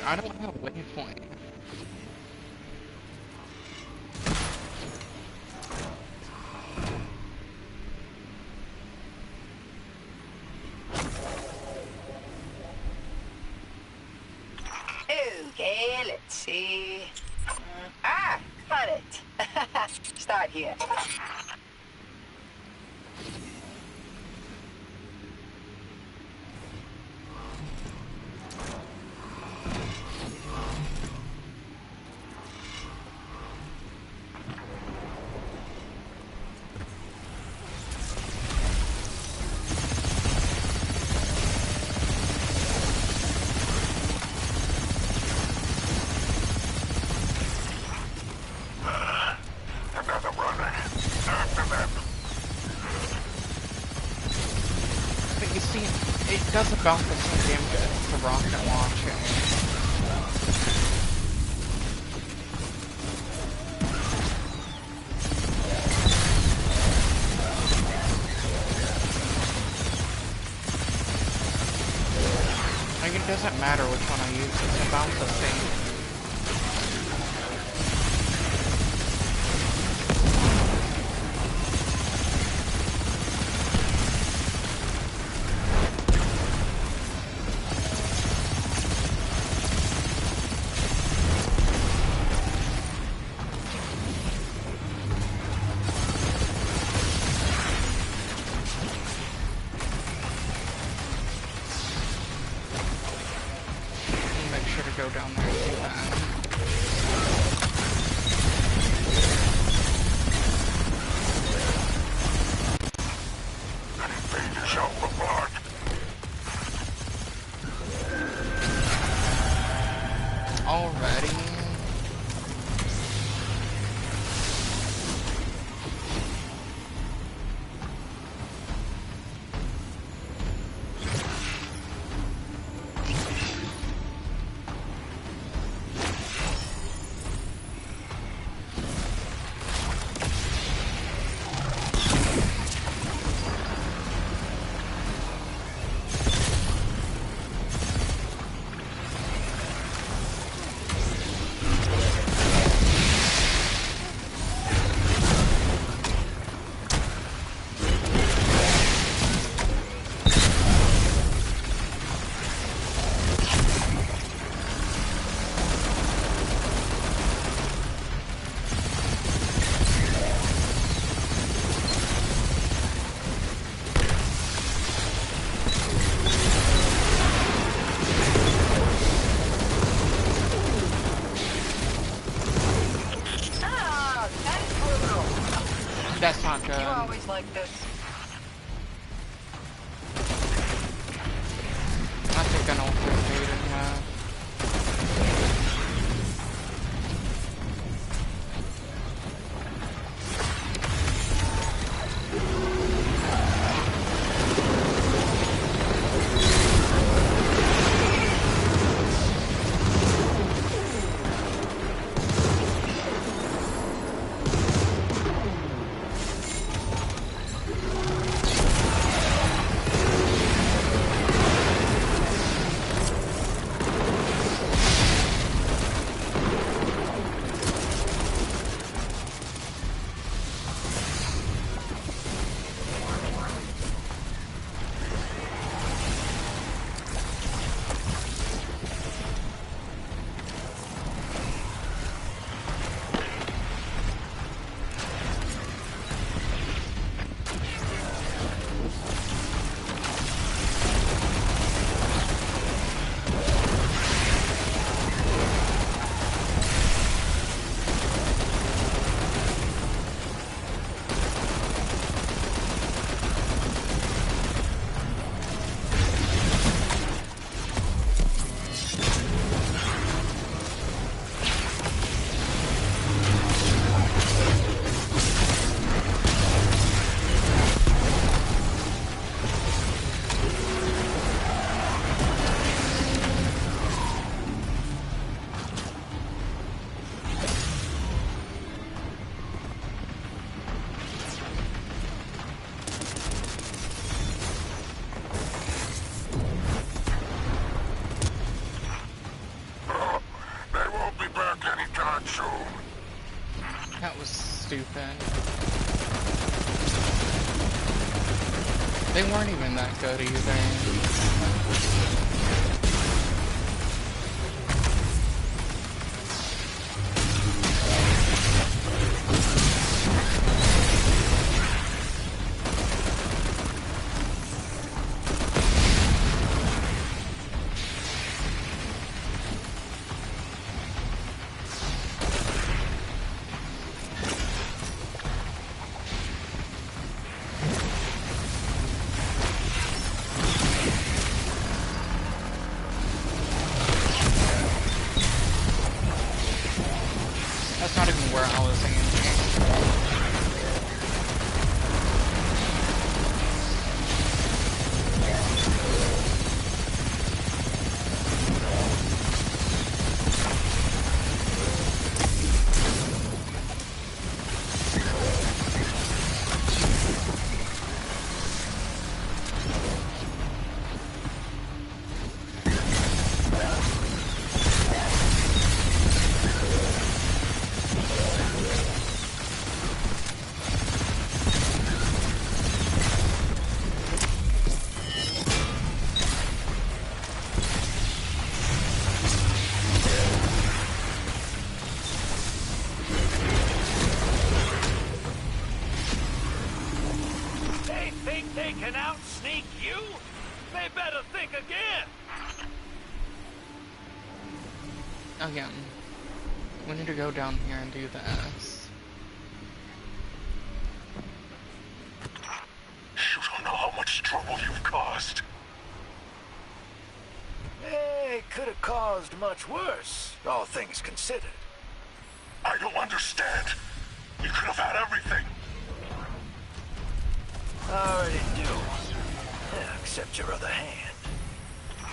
I don't have a waypoint. Okay, let's see. Got it. Start here. But you see, it does about the same damage as the rocket launcher. Like, it doesn't matter which one I use, it's about the same. Make sure to go down there and do that. Feed yourself with blood. Alrighty. like this? I think I know what they're doing, yeah. That was stupid. They weren't even that good either. That's not even where I was aiming. They can out-sneak you? They better think again! Again. We need to go down here and do this. You don't know how much trouble you've caused. It could have caused much worse, all things considered. I don't understand. You could have had everything. I already do. Yeah, except your other hand.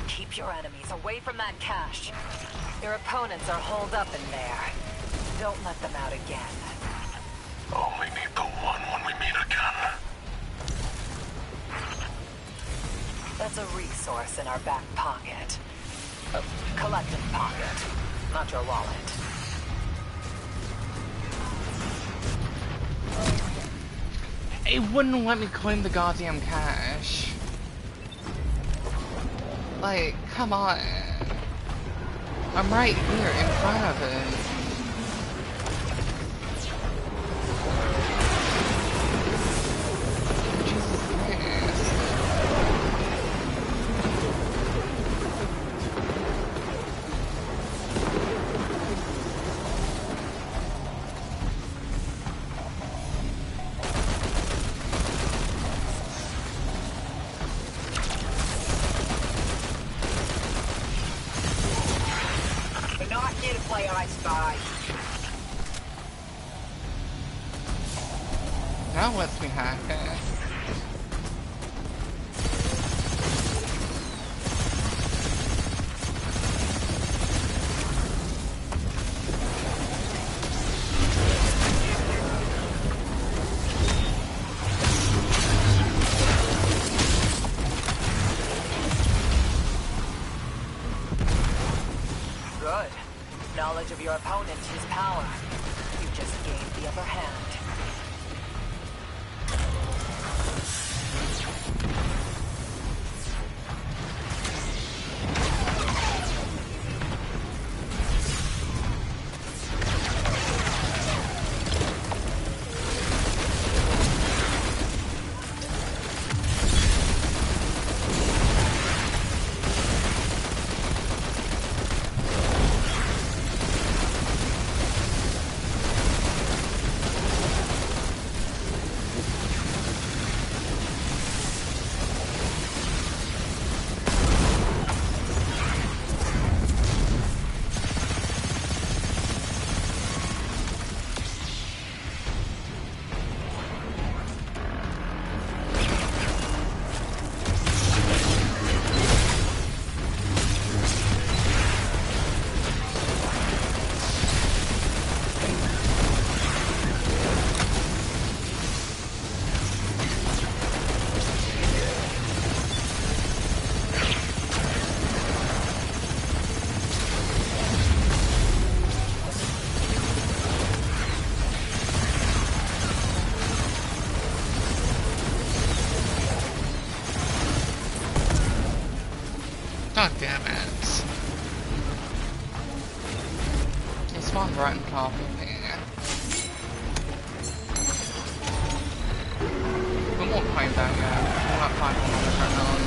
Keep your enemies away from that cache. Your opponents are holed up in there. Don't let them out again. Only need the one when we meet again. That's a resource in our back pocket. A collective pocket, not your wallet. It wouldn't let me claim the goddamn cache. Like, come on. I'm right here in front of it. Jesus Christ. spy. Now lets me hack it. Good. Knowledge of your opponent is power. You just gained the upper hand. God damn it. He spawned right on top of me. We won't find that yet. We'll not find one on the ground.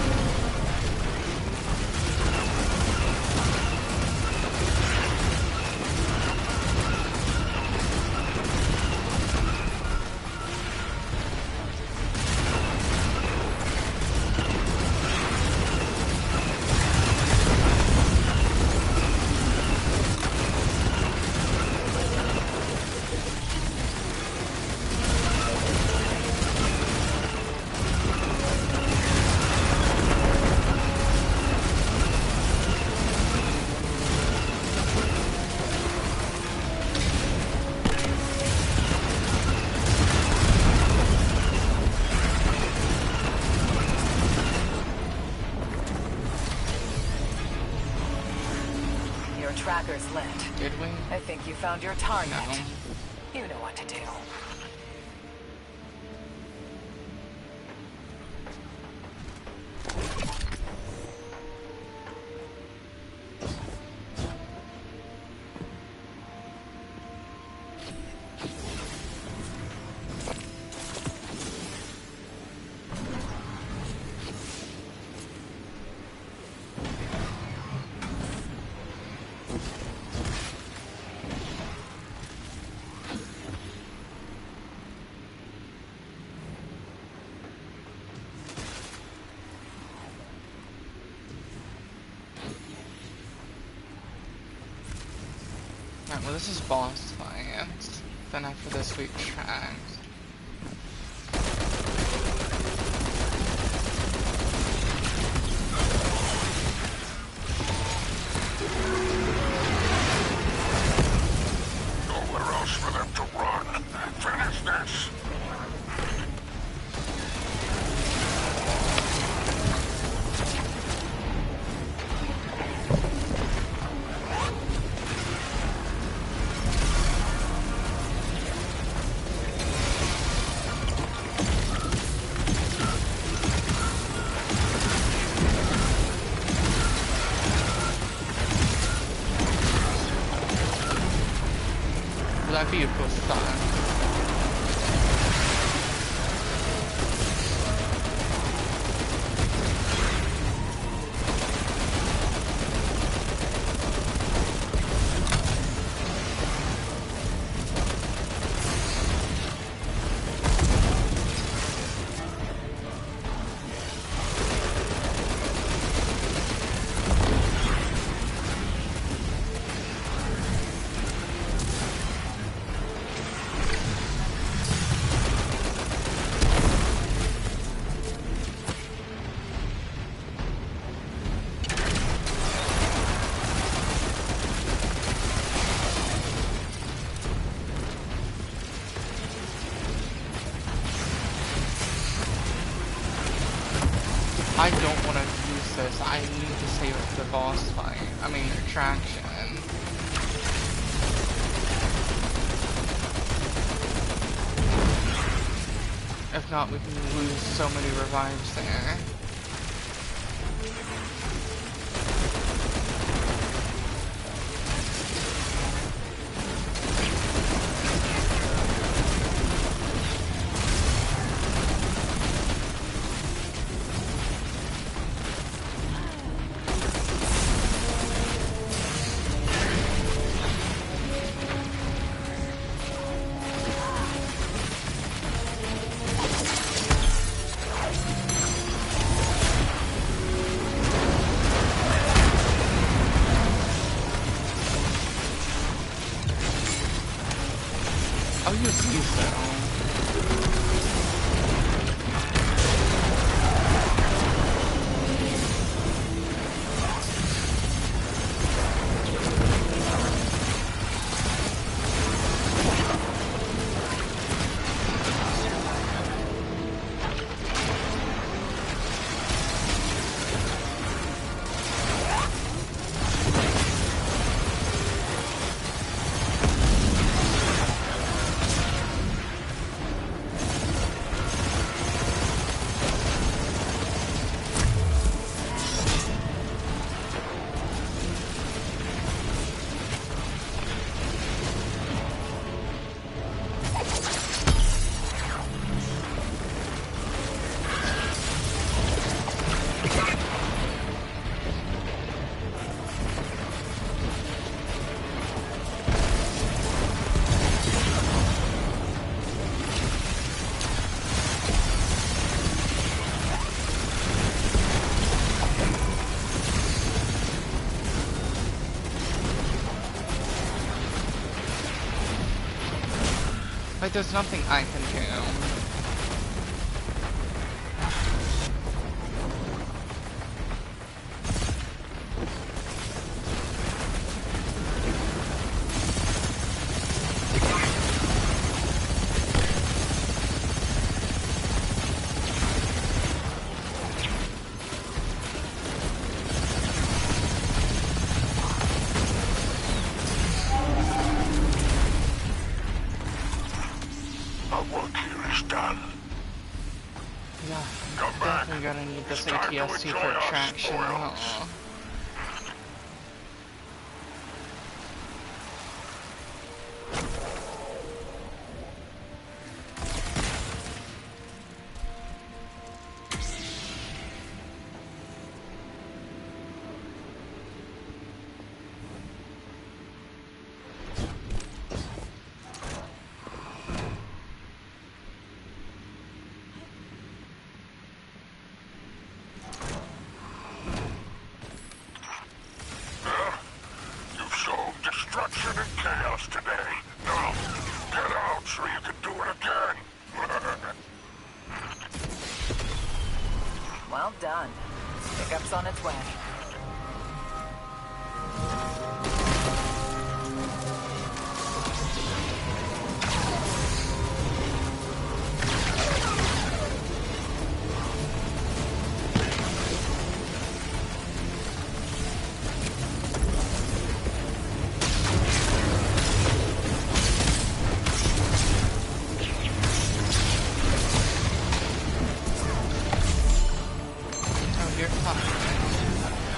Tracker's lit. Did we? I think you found your target. No. You know what to do. Alright, well this is boss fight. Then after this we track. Nowhere else for them to run. Finish this. That vehicle style. I don't want to use this. I need to save it for the boss fight. I mean, attraction. If not, we can lose so many revives there. I'll use these though. Like, there's nothing I can do. Definitely gonna need this ATST for attraction. Destruction and chaos today. Now, get out so you can do it again. Well done. Pickup's on its way. You're fine.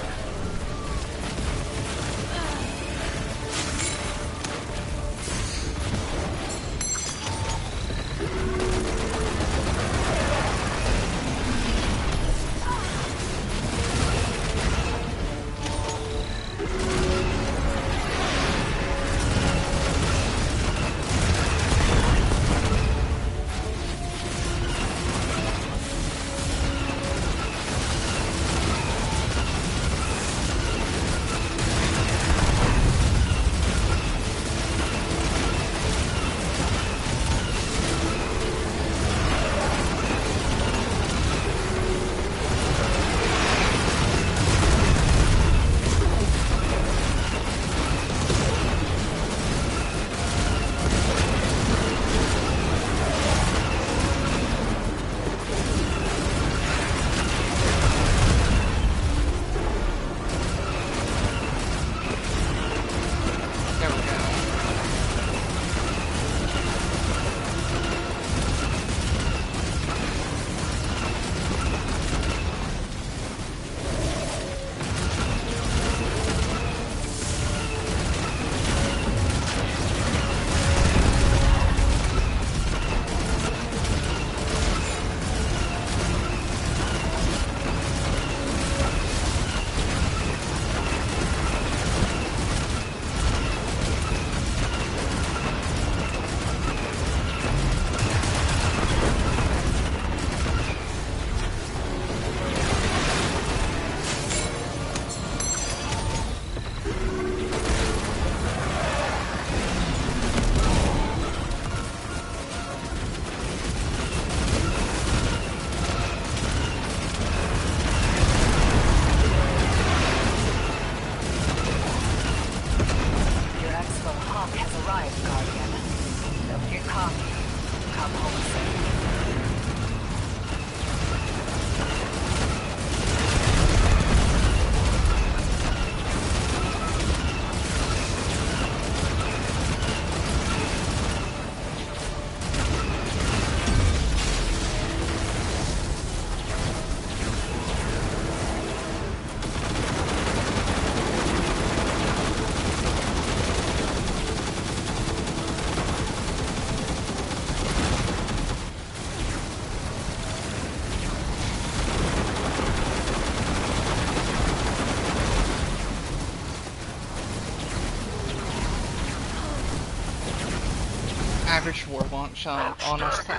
average Warlock shop, honestly.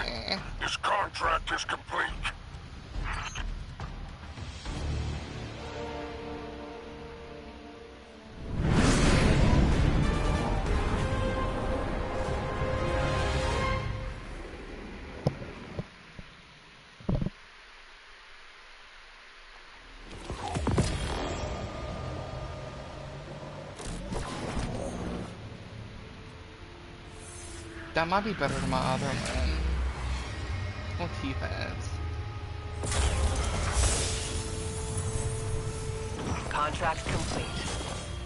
This contract is complete. That might be better than my other one. We'll keep it. Contract complete.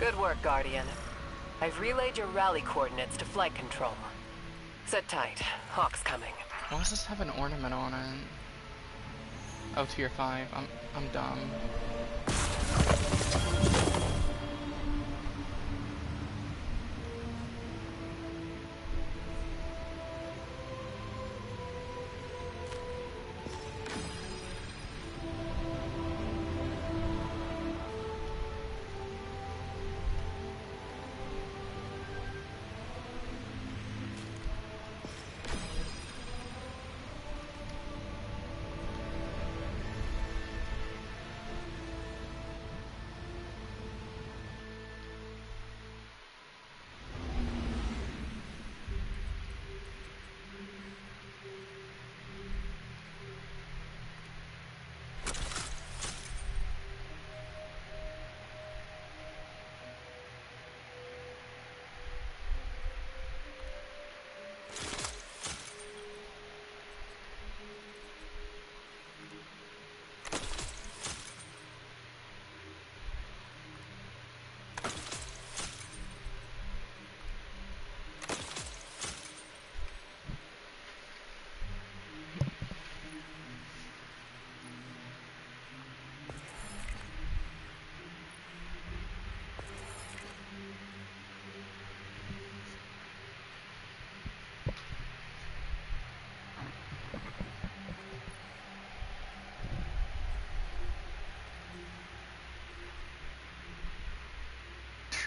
Good work, Guardian. I've relayed your rally coordinates to flight control. Sit tight. Hawk's coming. Why does this have an ornament on it? Oh, tier 5. I'm dumb.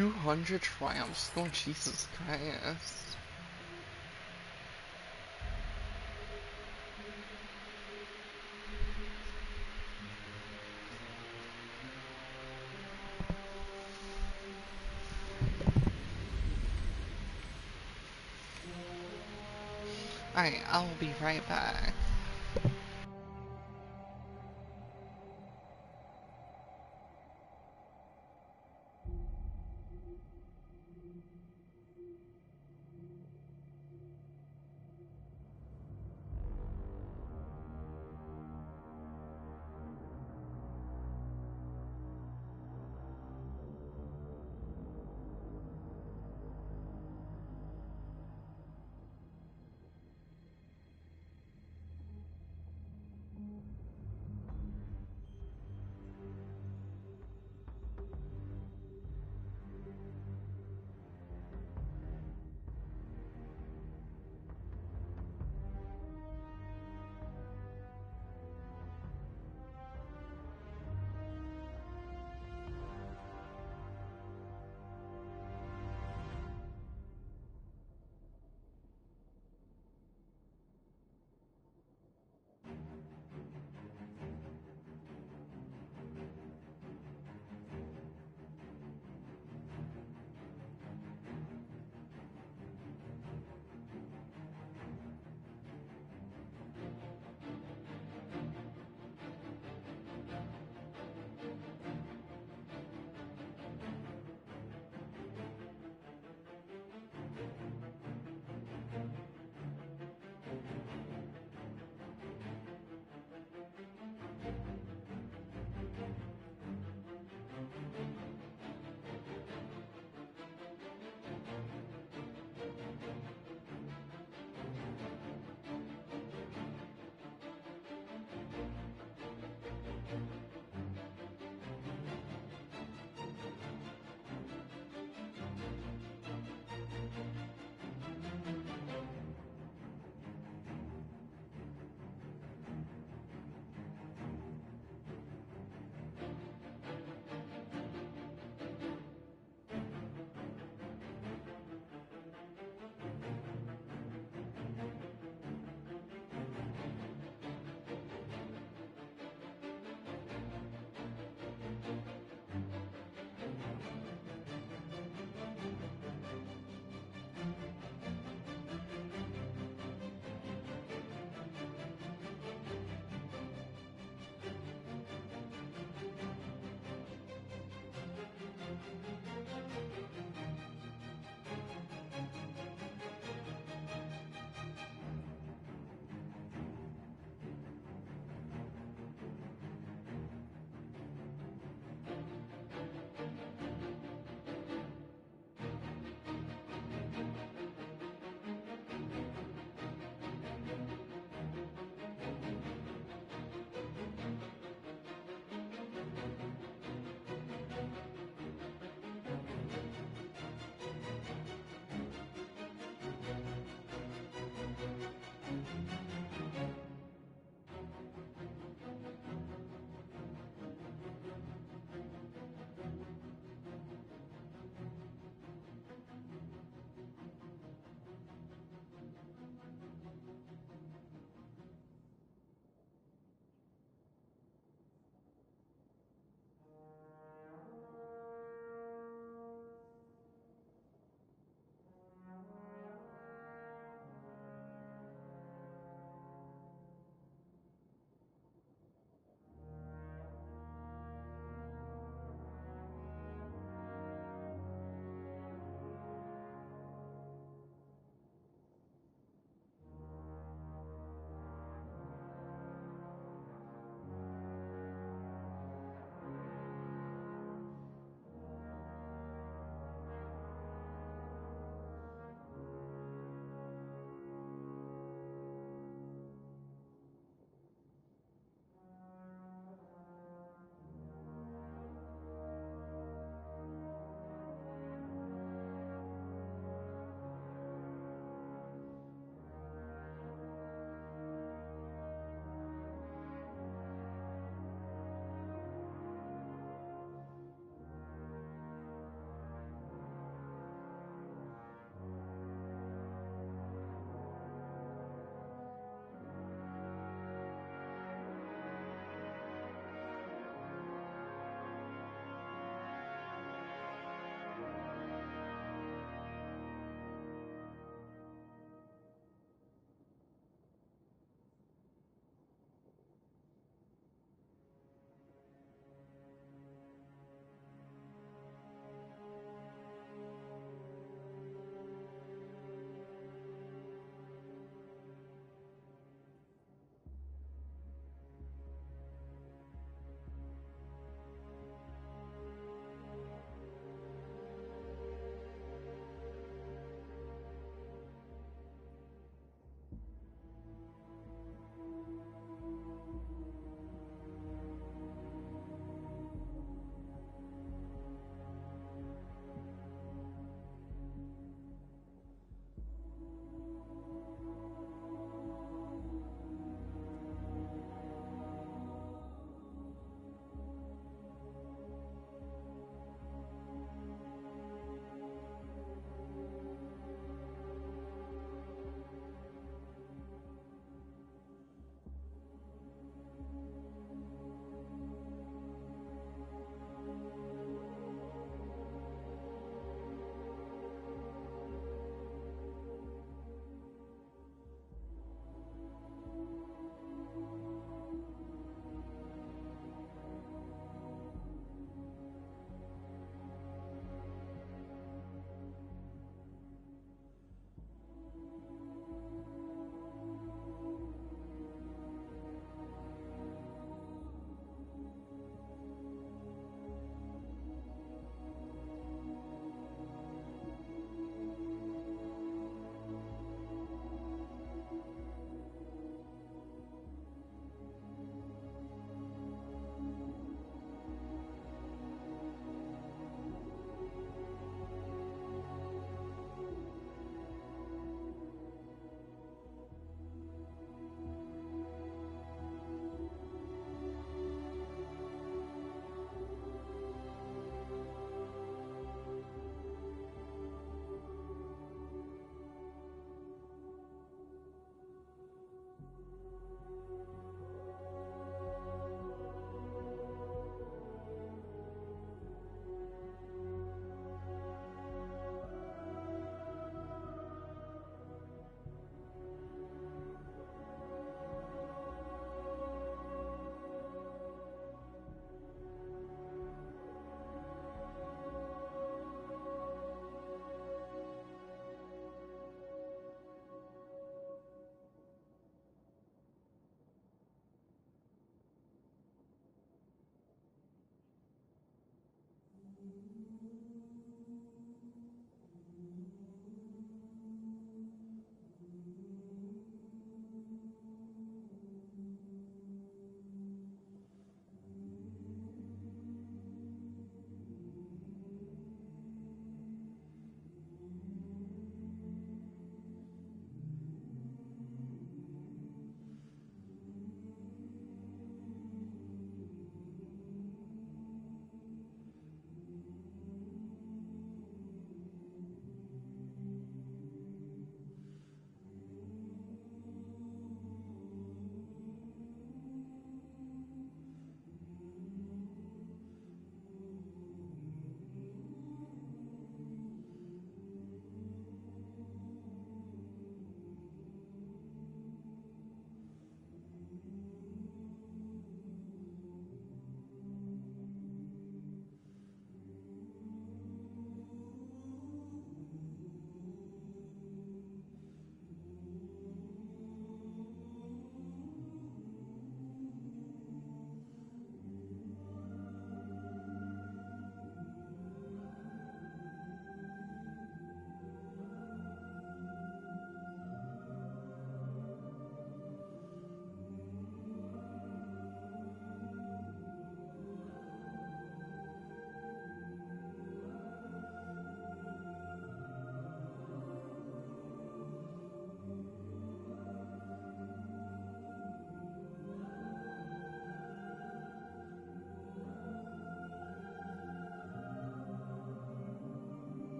$200 triumphs. Oh, Jesus Christ. Alright, I'll be right back.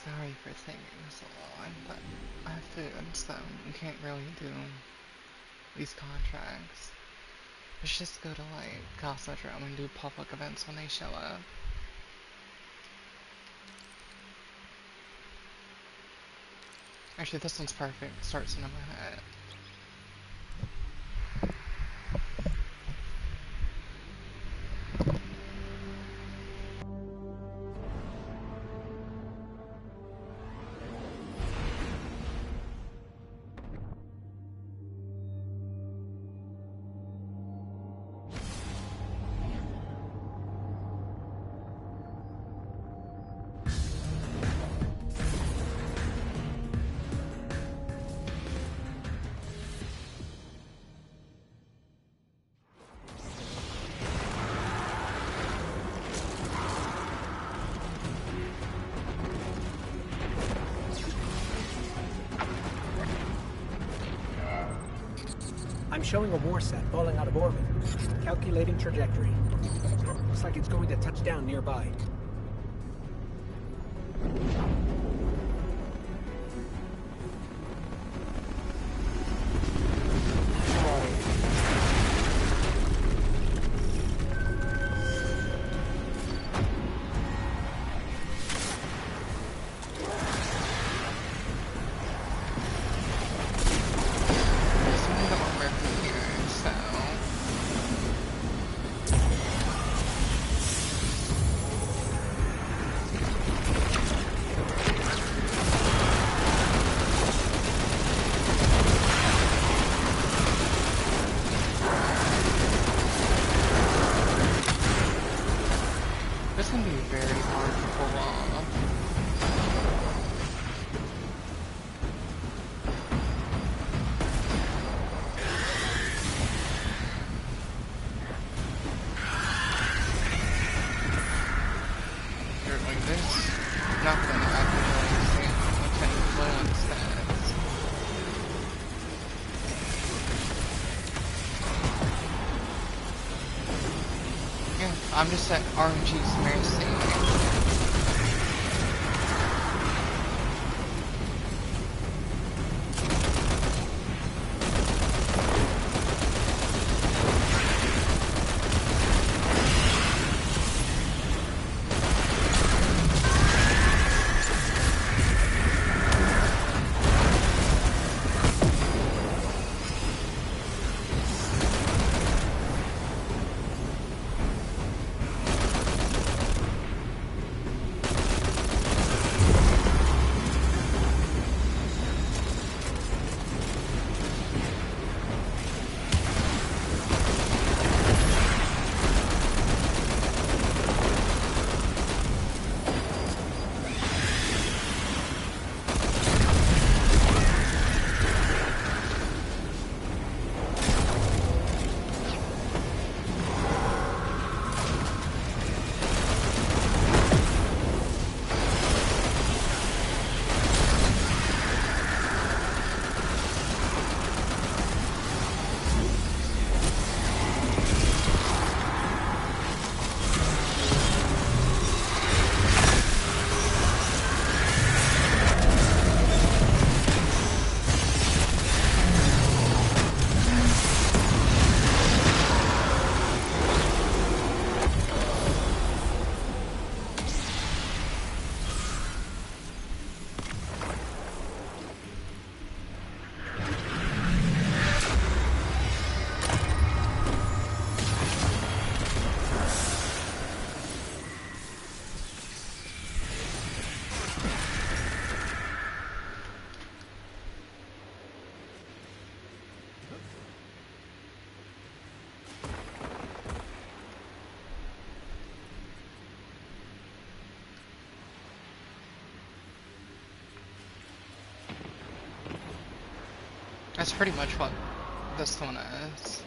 Sorry for taking so long, but I have food, so you can't really do these contracts. Let's just go to, like, Cosmodrome and do public events when they show up. Actually, this one's perfect. Starts in my head. I'm showing a Warsat falling out of orbit. Calculating trajectory. Looks like it's going to touch down nearby. This can be very hard to pull off. Here, like this, nothing I can really see what can influence that. Yeah, I'm just at RNG's mercy. That's pretty much what this one is.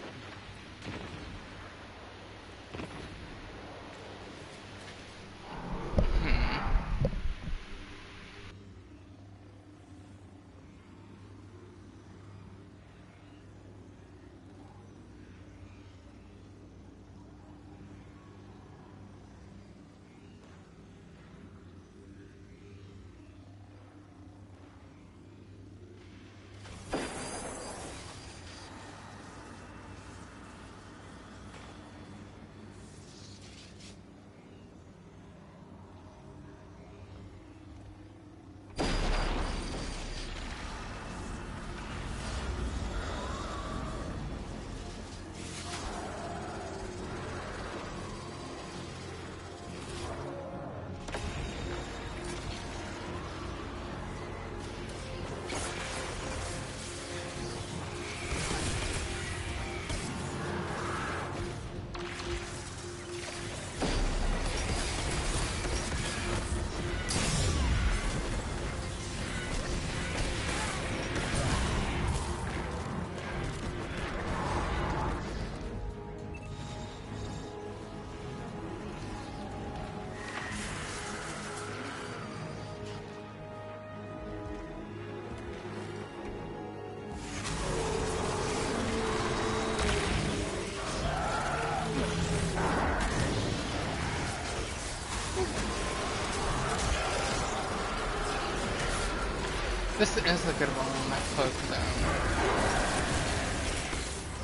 This is a good roll on that cloak, though.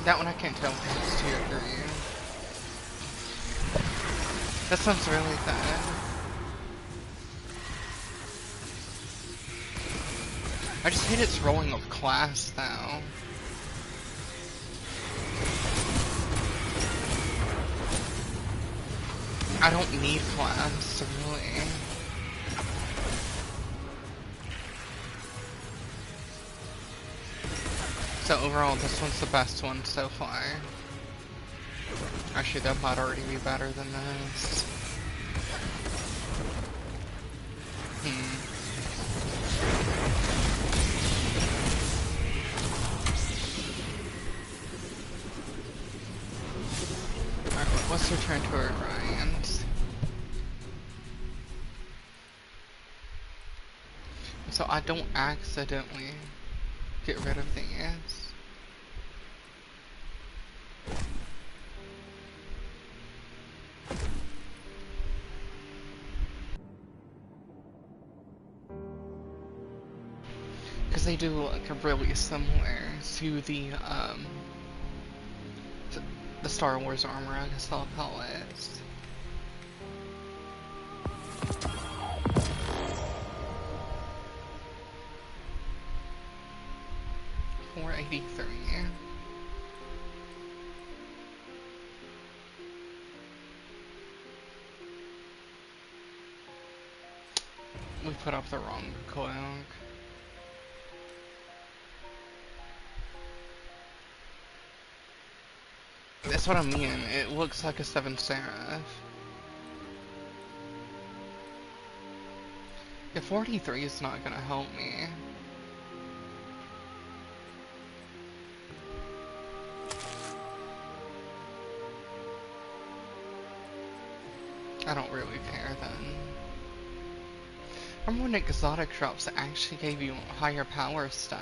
That one I can't tell if it's 2 or 3. That sounds really bad. I just hate its rolling of class, though. I don't need class, really. So overall, this one's the best one so far. Actually, that might already be better than this. Alright, let's return to Orion's. So I don't accidentally get rid of these. Because they do look really similar to the Star Wars armor, I guess I'll call it. $483. We put up the wrong cloak. That's what I mean. It looks like a 7 Seraph. The 43 is not gonna help me. I don't really care then. Remember when exotic drops actually gave you higher power stuff?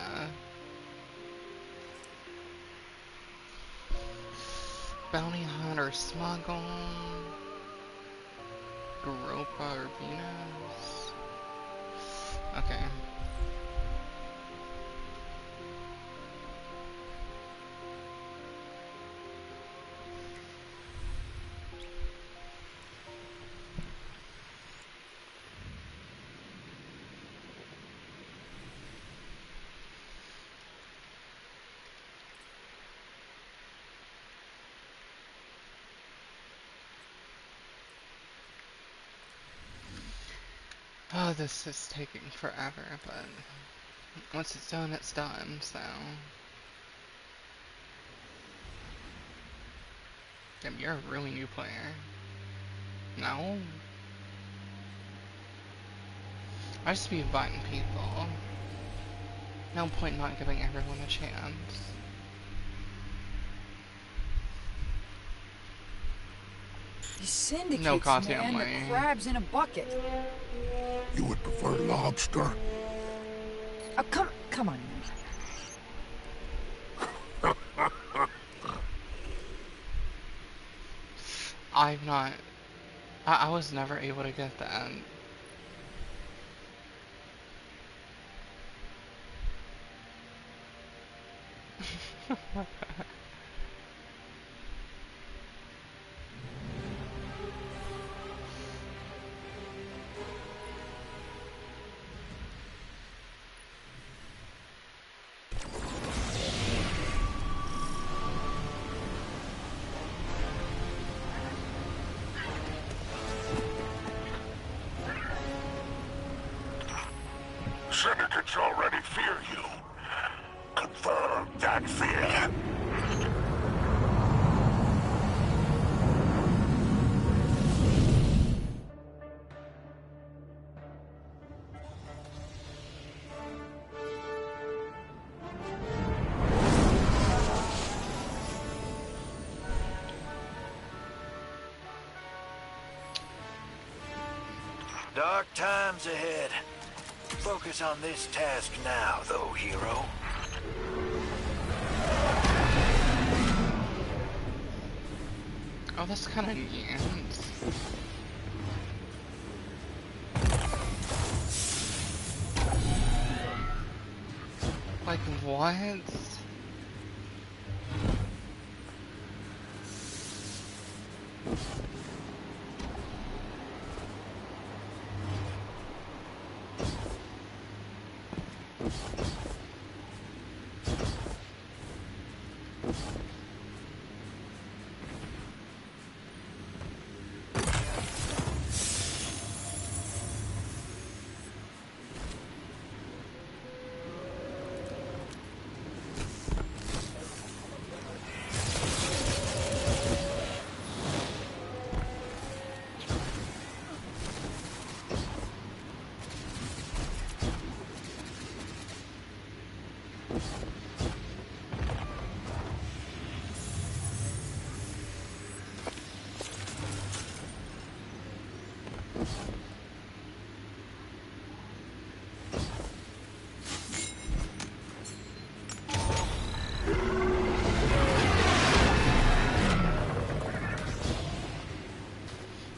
Bounty Hunter Smuggle, Europa or Venus. Okay. Oh, this is taking forever, but once it's done, so. Damn, you're a really new player. No? I just be inviting people. No point not giving everyone a chance. These syndicates, no goddamn man, way. The crabs in a bucket. You would prefer lobster? Oh, come on, man. I'm not... I was never able to get that. Syndicates already fear you. Confirm that fear. Dark times ahead. Focus on this task now, though, hero. Oh, that's kind of neat. Like, what?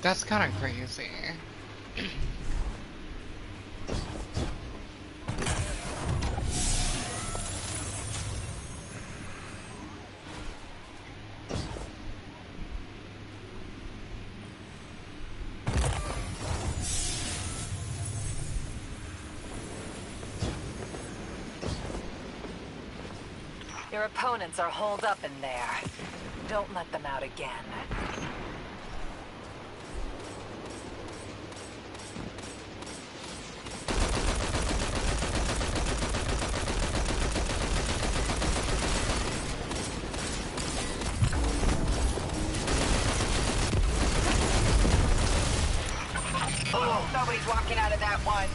That's kind of crazy. Your opponents are holed up in there. Don't let them out again. Oh, nobody's walking out of that one.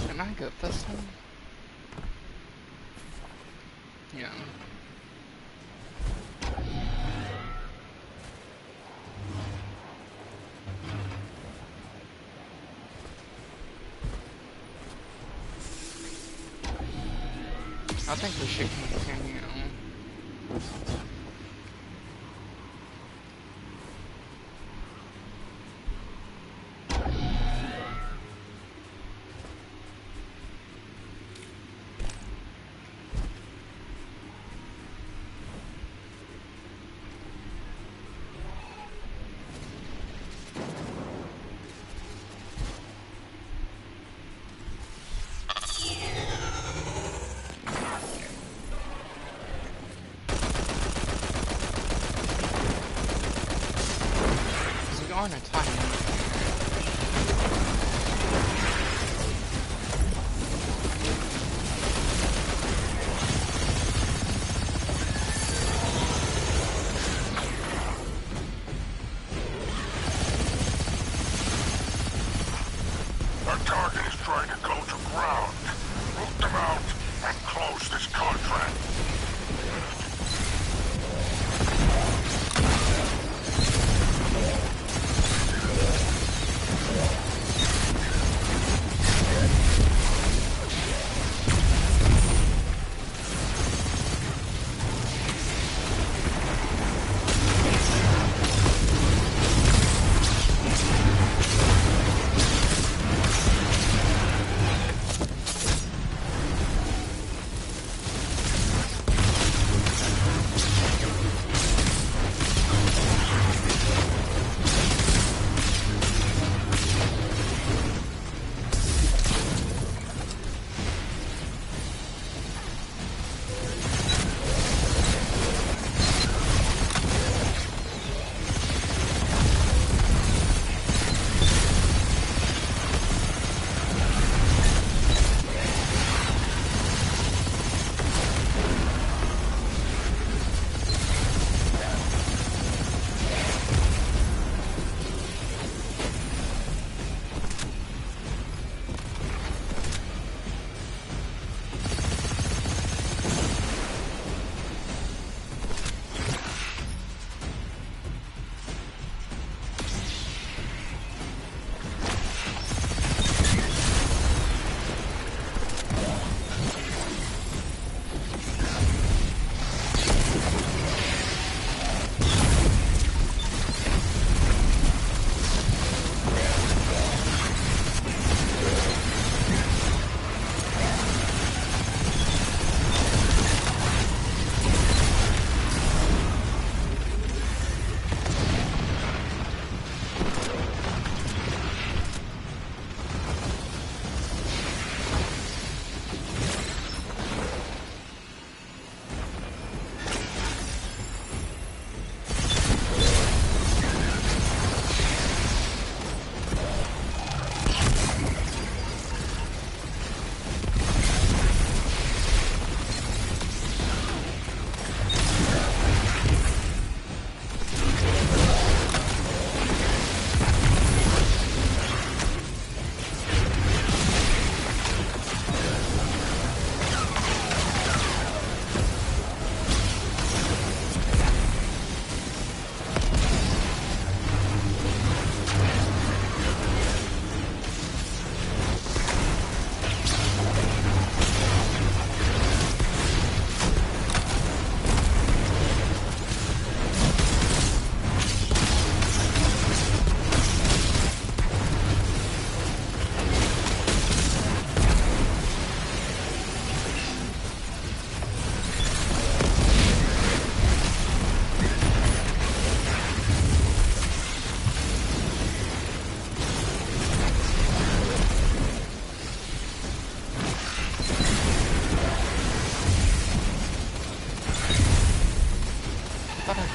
Can I get this one? Yeah. I think we should continue. On a time. Our target is trying to go to ground. Root them out and close this contract.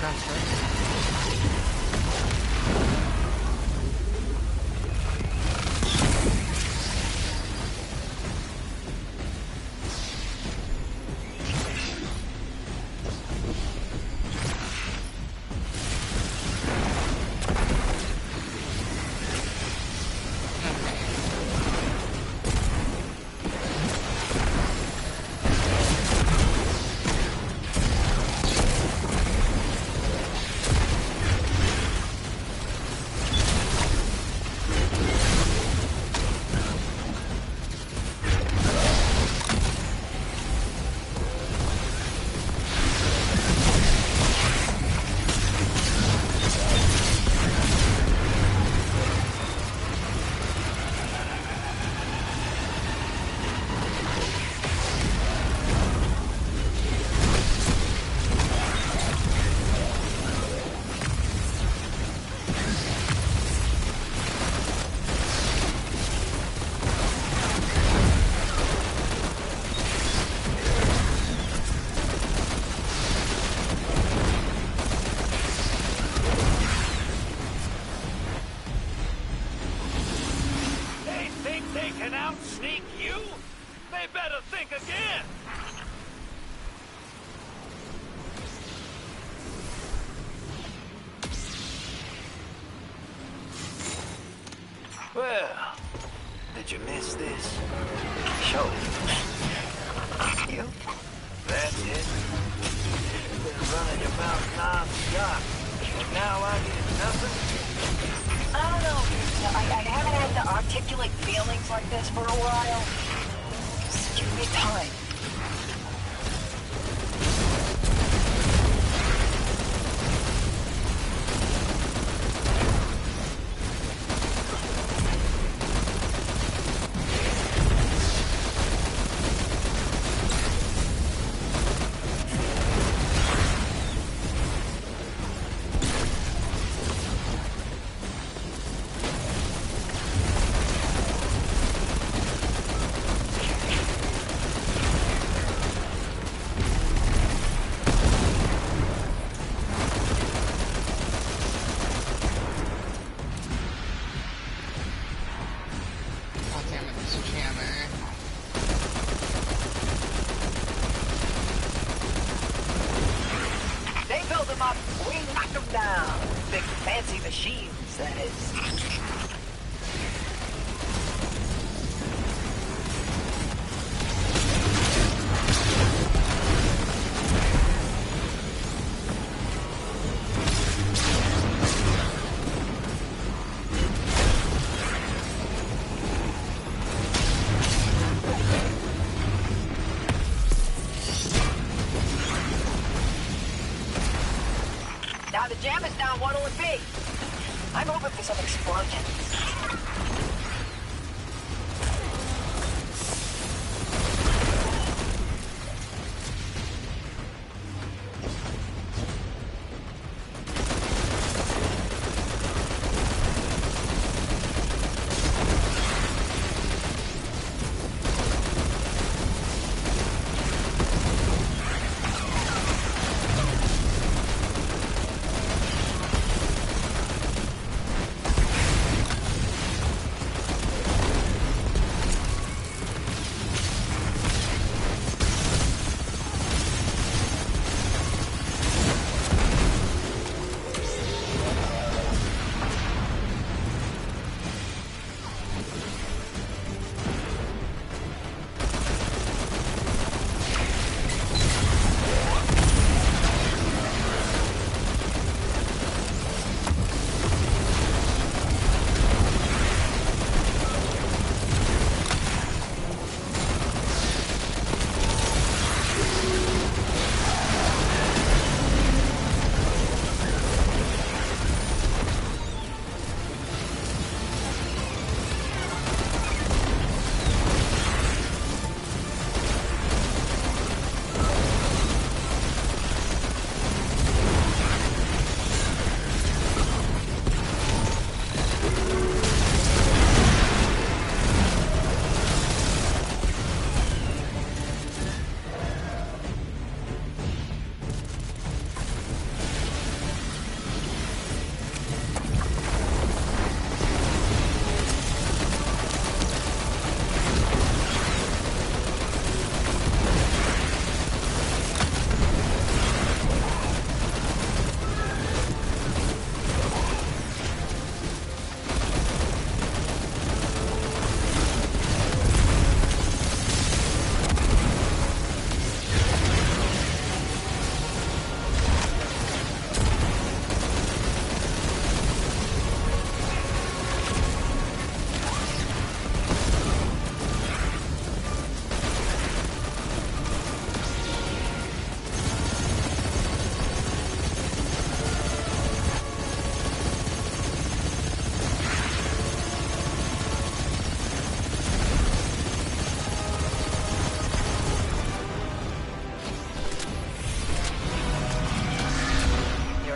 That's right. Well, did you miss this? Show. You? That's it. You've been running your mouth non-stop. And now I get nothing? I don't know, dude. I haven't had to articulate feelings like this for a while. Just give me time. Now the jam is down, what'll it be? I'm hoping for some explosions.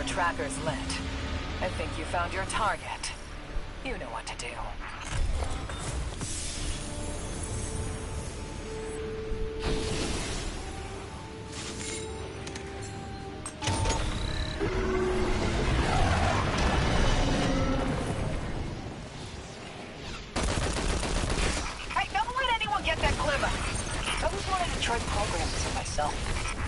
Your tracker's lit. I think you found your target. You know what to do. Hey, don't let anyone get that glimmer. I always wanted to try programming for myself.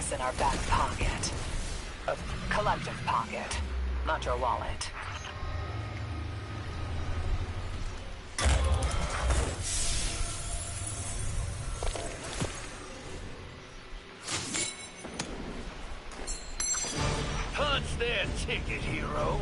In our back pocket. A collective pocket, not your wallet. Punch their ticket, hero.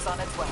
It's on its way.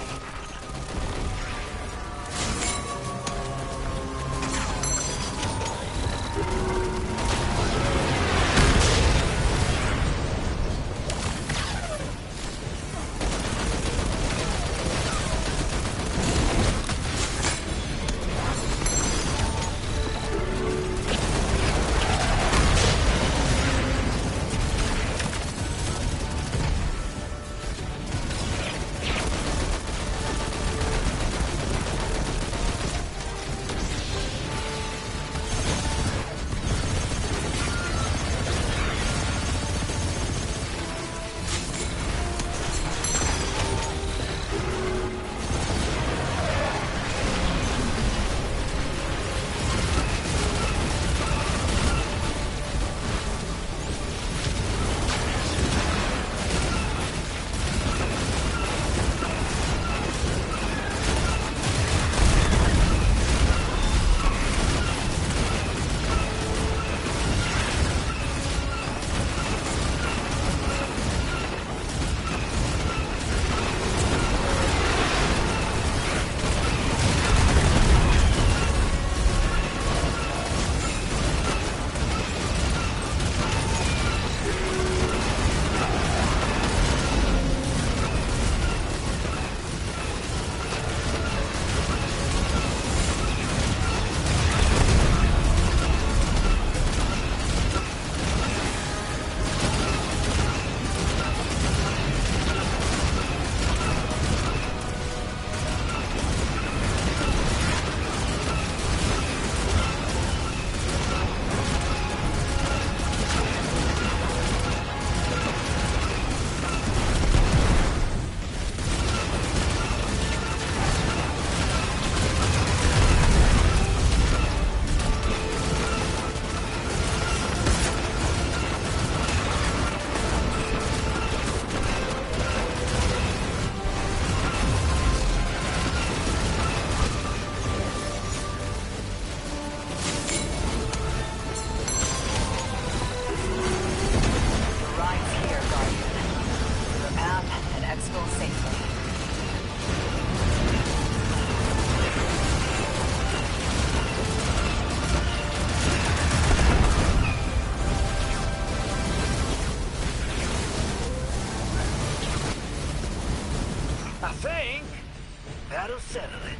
That'll settle it.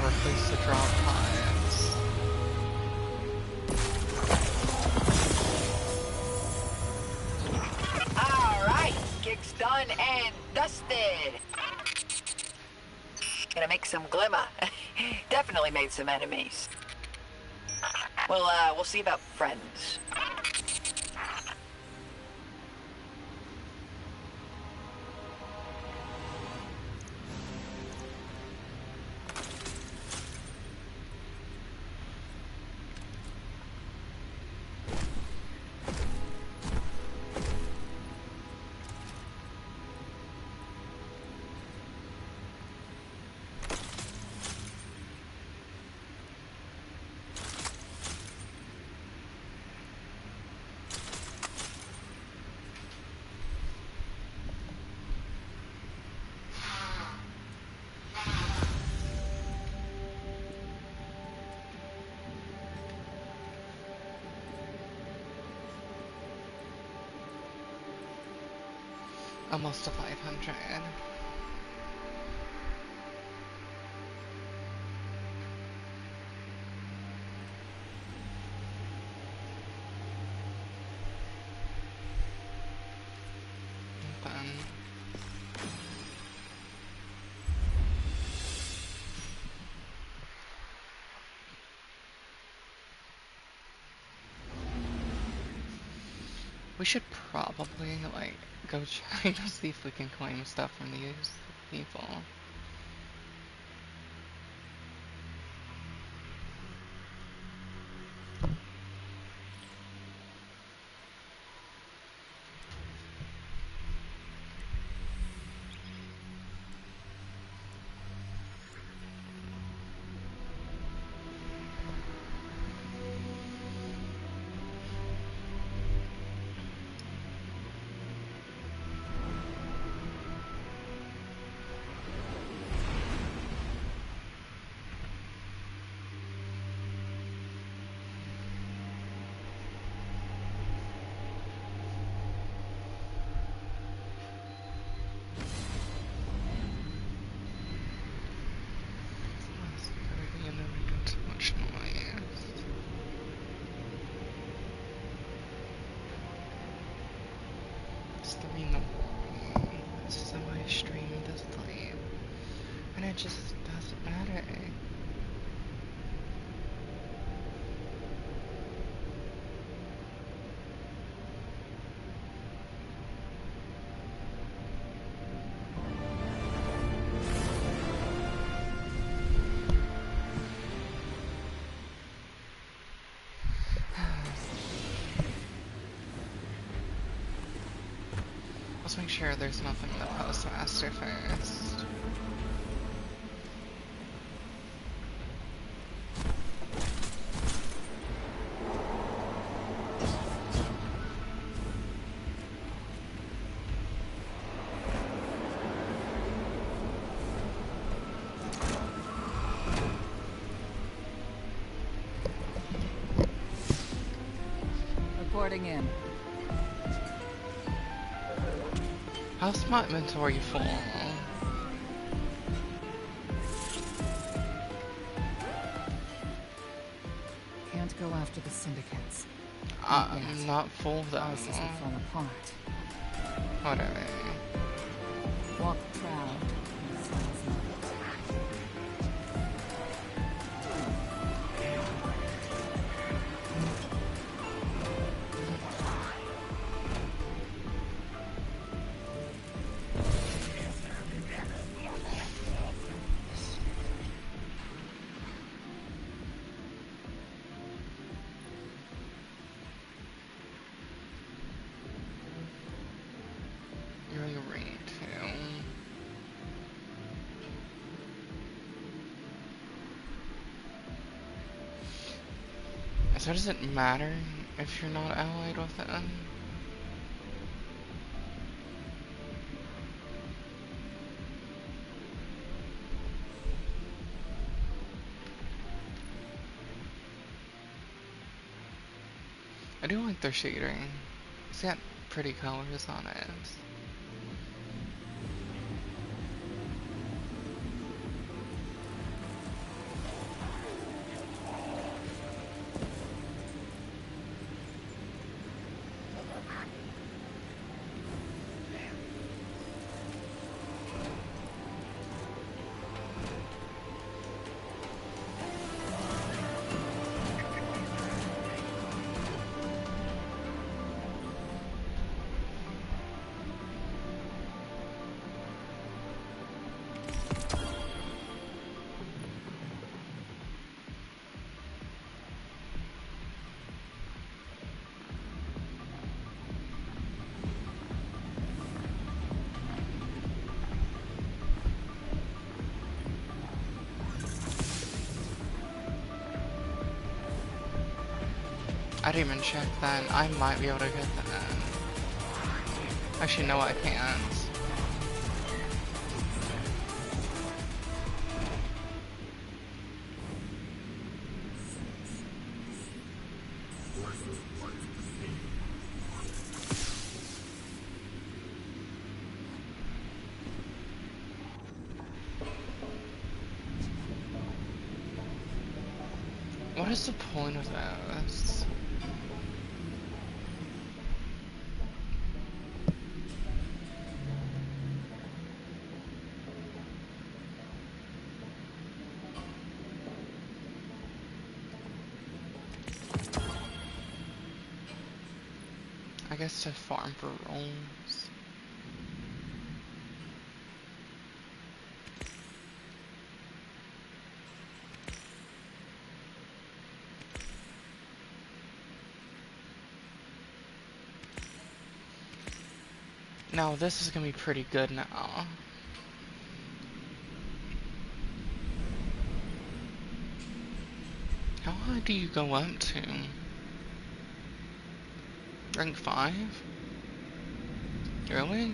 Replace the drop pods. Alright, gig's done and dusted. Gonna make some glimmer. Definitely made some enemies. We'll see about friends. Almost to 500. Done. We should probably, like, go try to see if we can claim stuff from these people. just doesn't matter. Let's make sure there's nothing in the postmaster first. Reporting in. How's my inventory full? Can't go after the syndicates. I'm not full though. Houses will fall apart. Whatever. Walk proud. Sounds like. So does it matter if you're not allied with them? I do like their shading. It's got pretty colors on it. I didn't even check that. I might be able to get that. Actually, no, I can't. What is the point of this? I guess to farm for rolls. Now this is gonna be pretty good now. How high do you go up to? Rank 5? Really?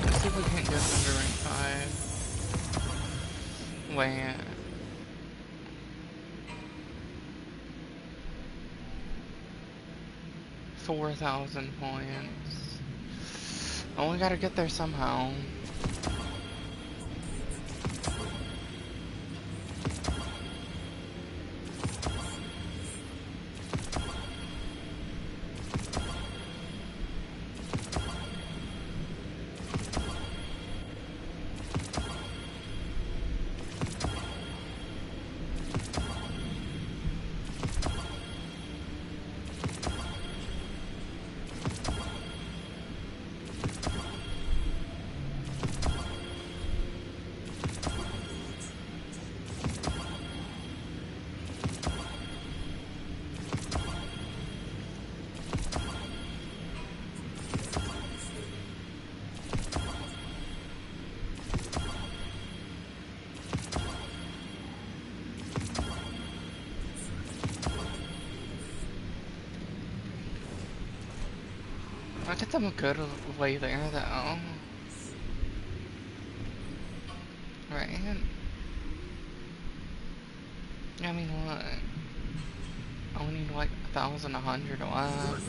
Let's see if we can't get under rank 5. Wait. $4,000 points. Oh, we gotta get there somehow. I get them a good way there, though. Right? I mean, what? I only need like 1,100 left.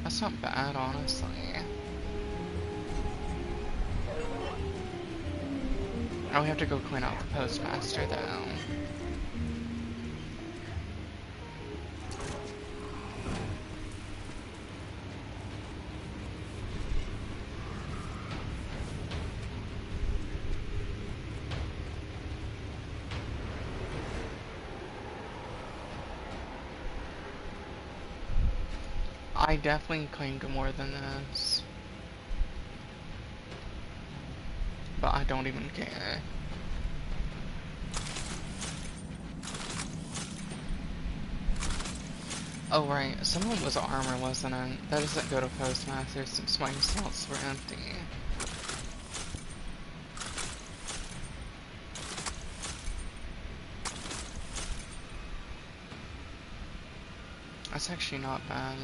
That's not bad, honestly. Oh, we have to go clean out the postmaster, though. I definitely claimed more than this. But I don't even care. Oh right, some of it was armor, wasn't it? That doesn't go to postmaster since my slots were empty. That's actually not bad.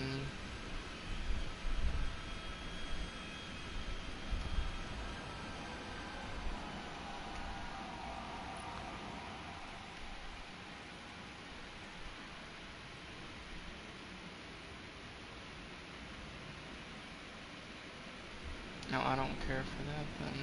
No, I don't care for that then.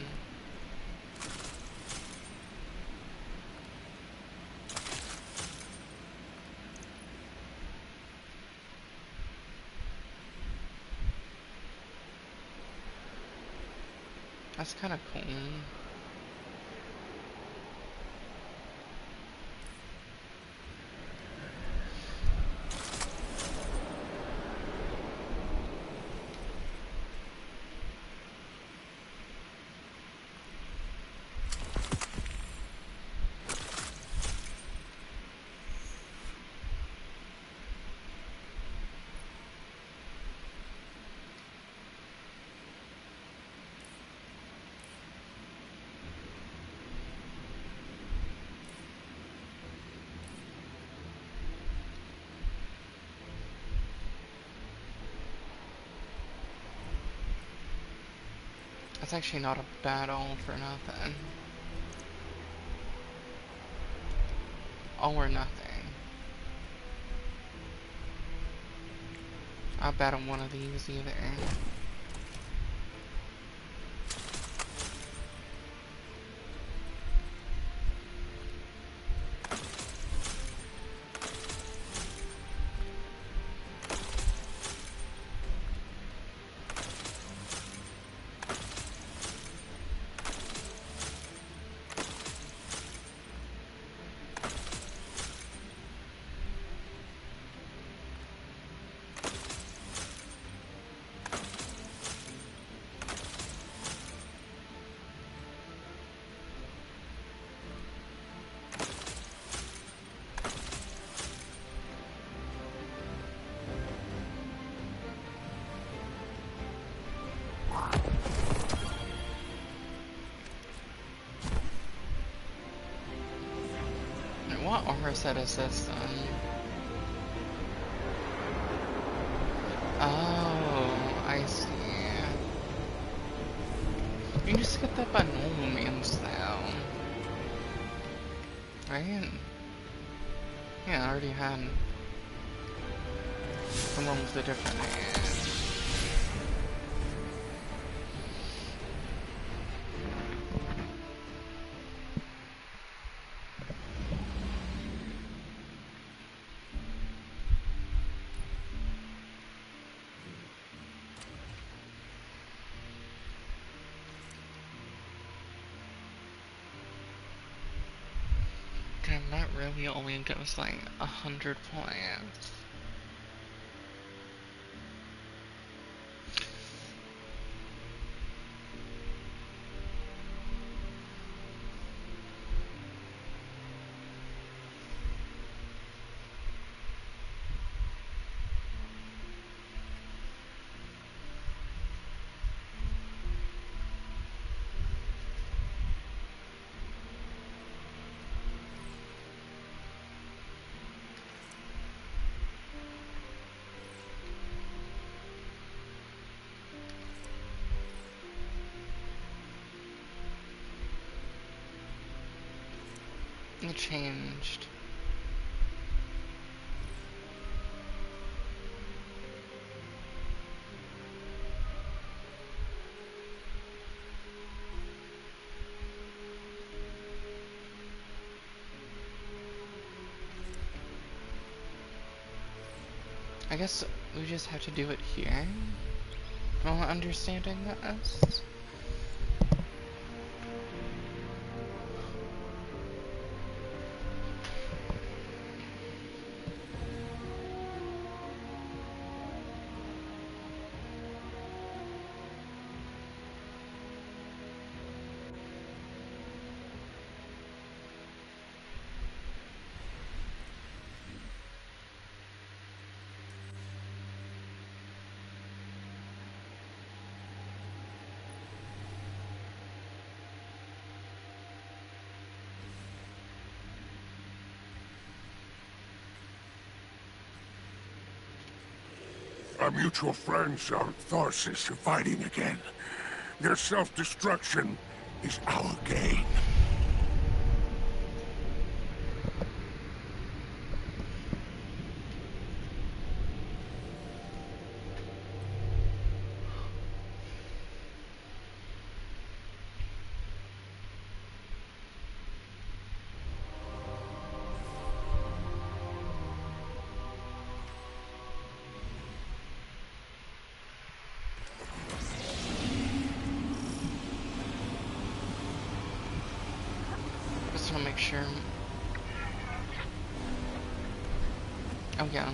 That's kind of cool. That's actually not a bad all for nothing. All or nothing. I bet on one of these either. What armor set is this then? Oh, I see. You can just get that by normal means now. Right? Yeah, I already had the one with the different hand. Damn, that really only goes like 100 points. It changed. I guess we just have to do it here. Am I understanding this? Our mutual friends on Tharsis are fighting again. Their self-destruction is our gain. Just want to make sure. Oh yeah.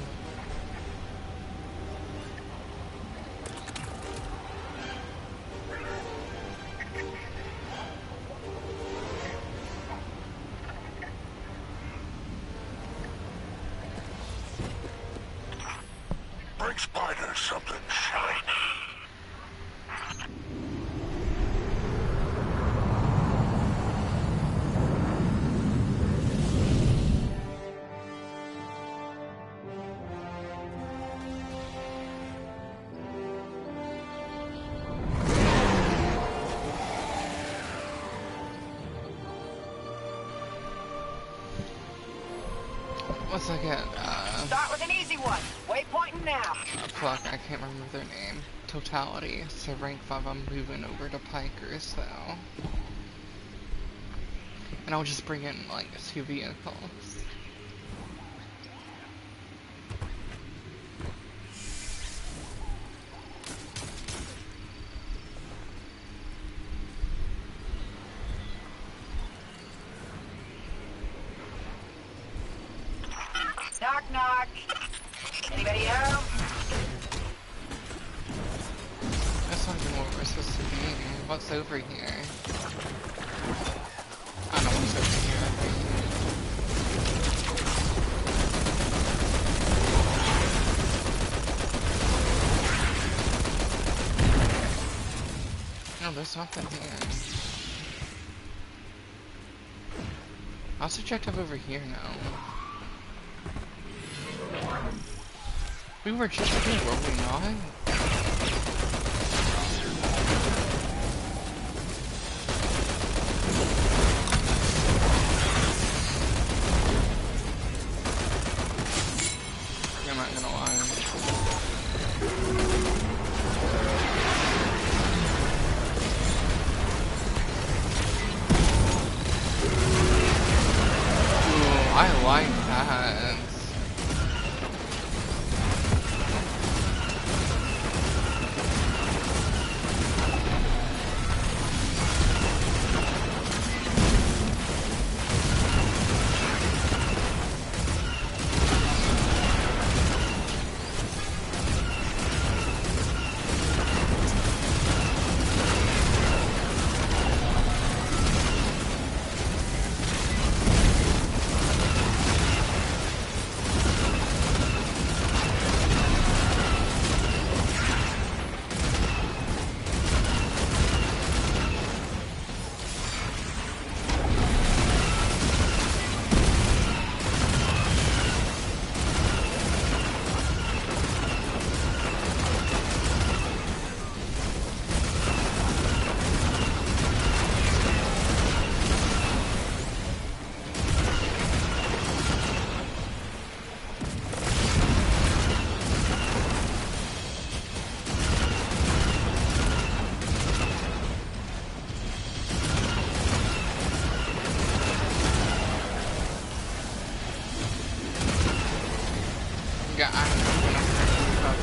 Bring Spider something shiny. What's that get? Start with an easy one. Waypointing now. Fuck, I can't remember their name. Totality. So rank 5, I'm moving over to Pikers though. And I'll just bring in like 2 vehicles. Knock, knock. Anybody home? That's not even what we're supposed to be. What's over here? I don't know what's over here. No, there's nothing here. What's objective over here now? We were just here, were we not? I like that. Yeah, I don't know what I'm talking about.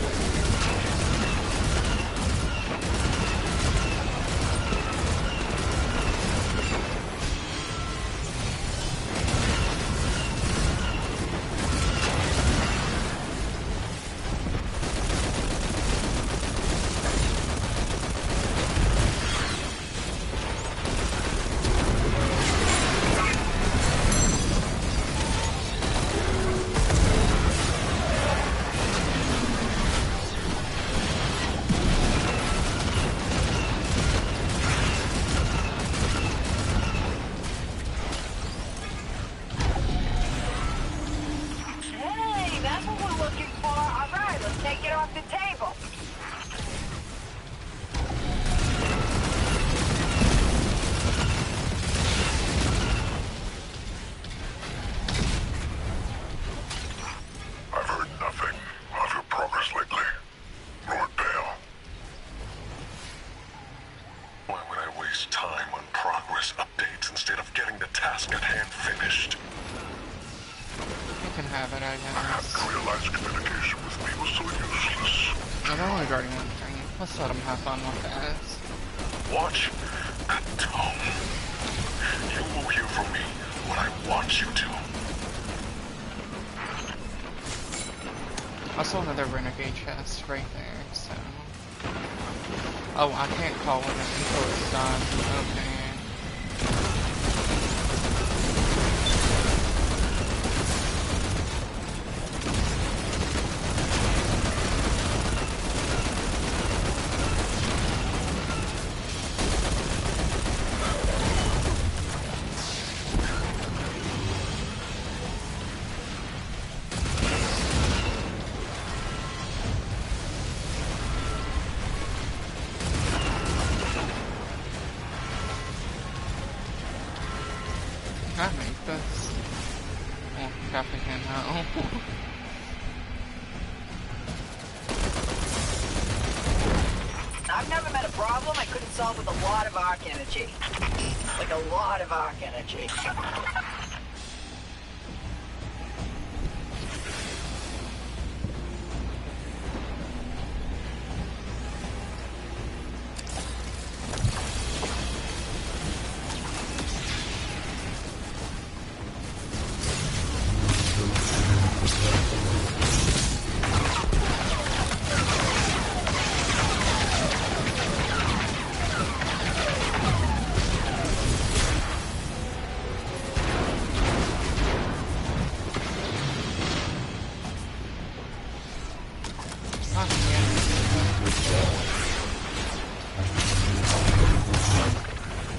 Hey, that's what we're looking for. All right, let's take it off the table. I've heard nothing of your progress lately, Lord Bale. Why would I waste time on progress updates instead of getting the task at hand finished? You can have it, I I guess. hadn't realized communication with me was so useless. I'm only guarding one thing. Let's let him have fun with this. Watch that tone. You will hear from me when I want you to. I saw another renegade chest right there, so... Oh, I can't call it until it's done. Okay. Can I make this? Oh, definitely can now. I've never met a problem I couldn't solve with a lot of arc energy. Like a lot of arc energy.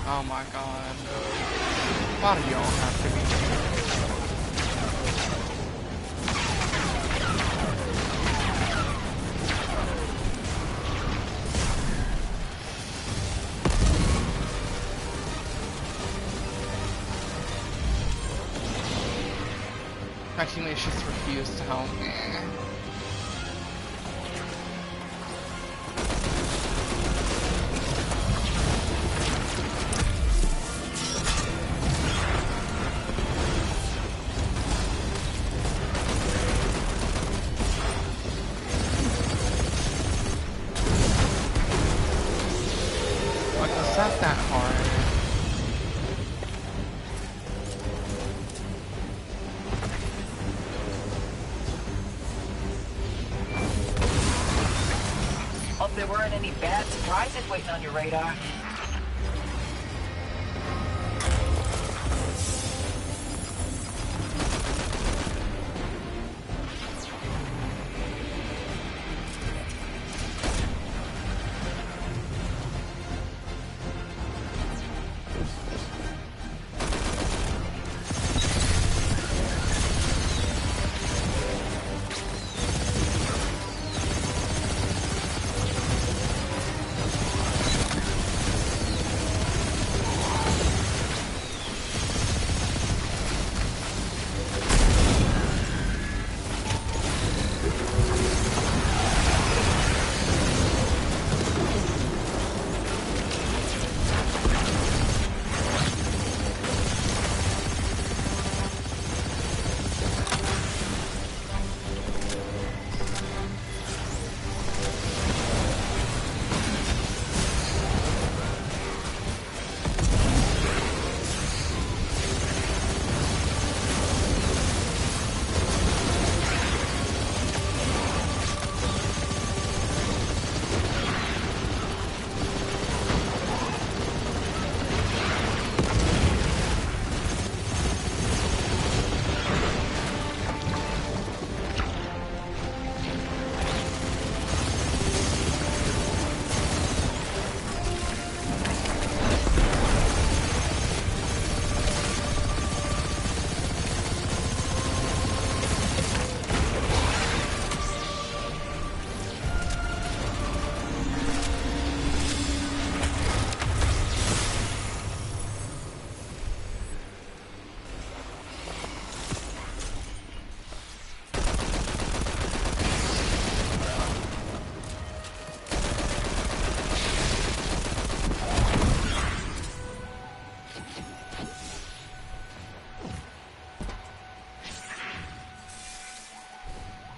Oh my god. Why do y'all have to be here? My teammates just refuse to help me. there weren't any bad surprises waiting on your radar.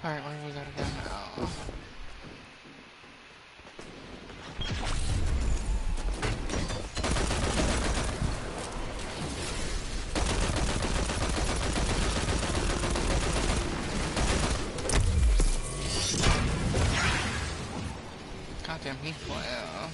Alright, where do we gotta go now? Goddamn heat flare.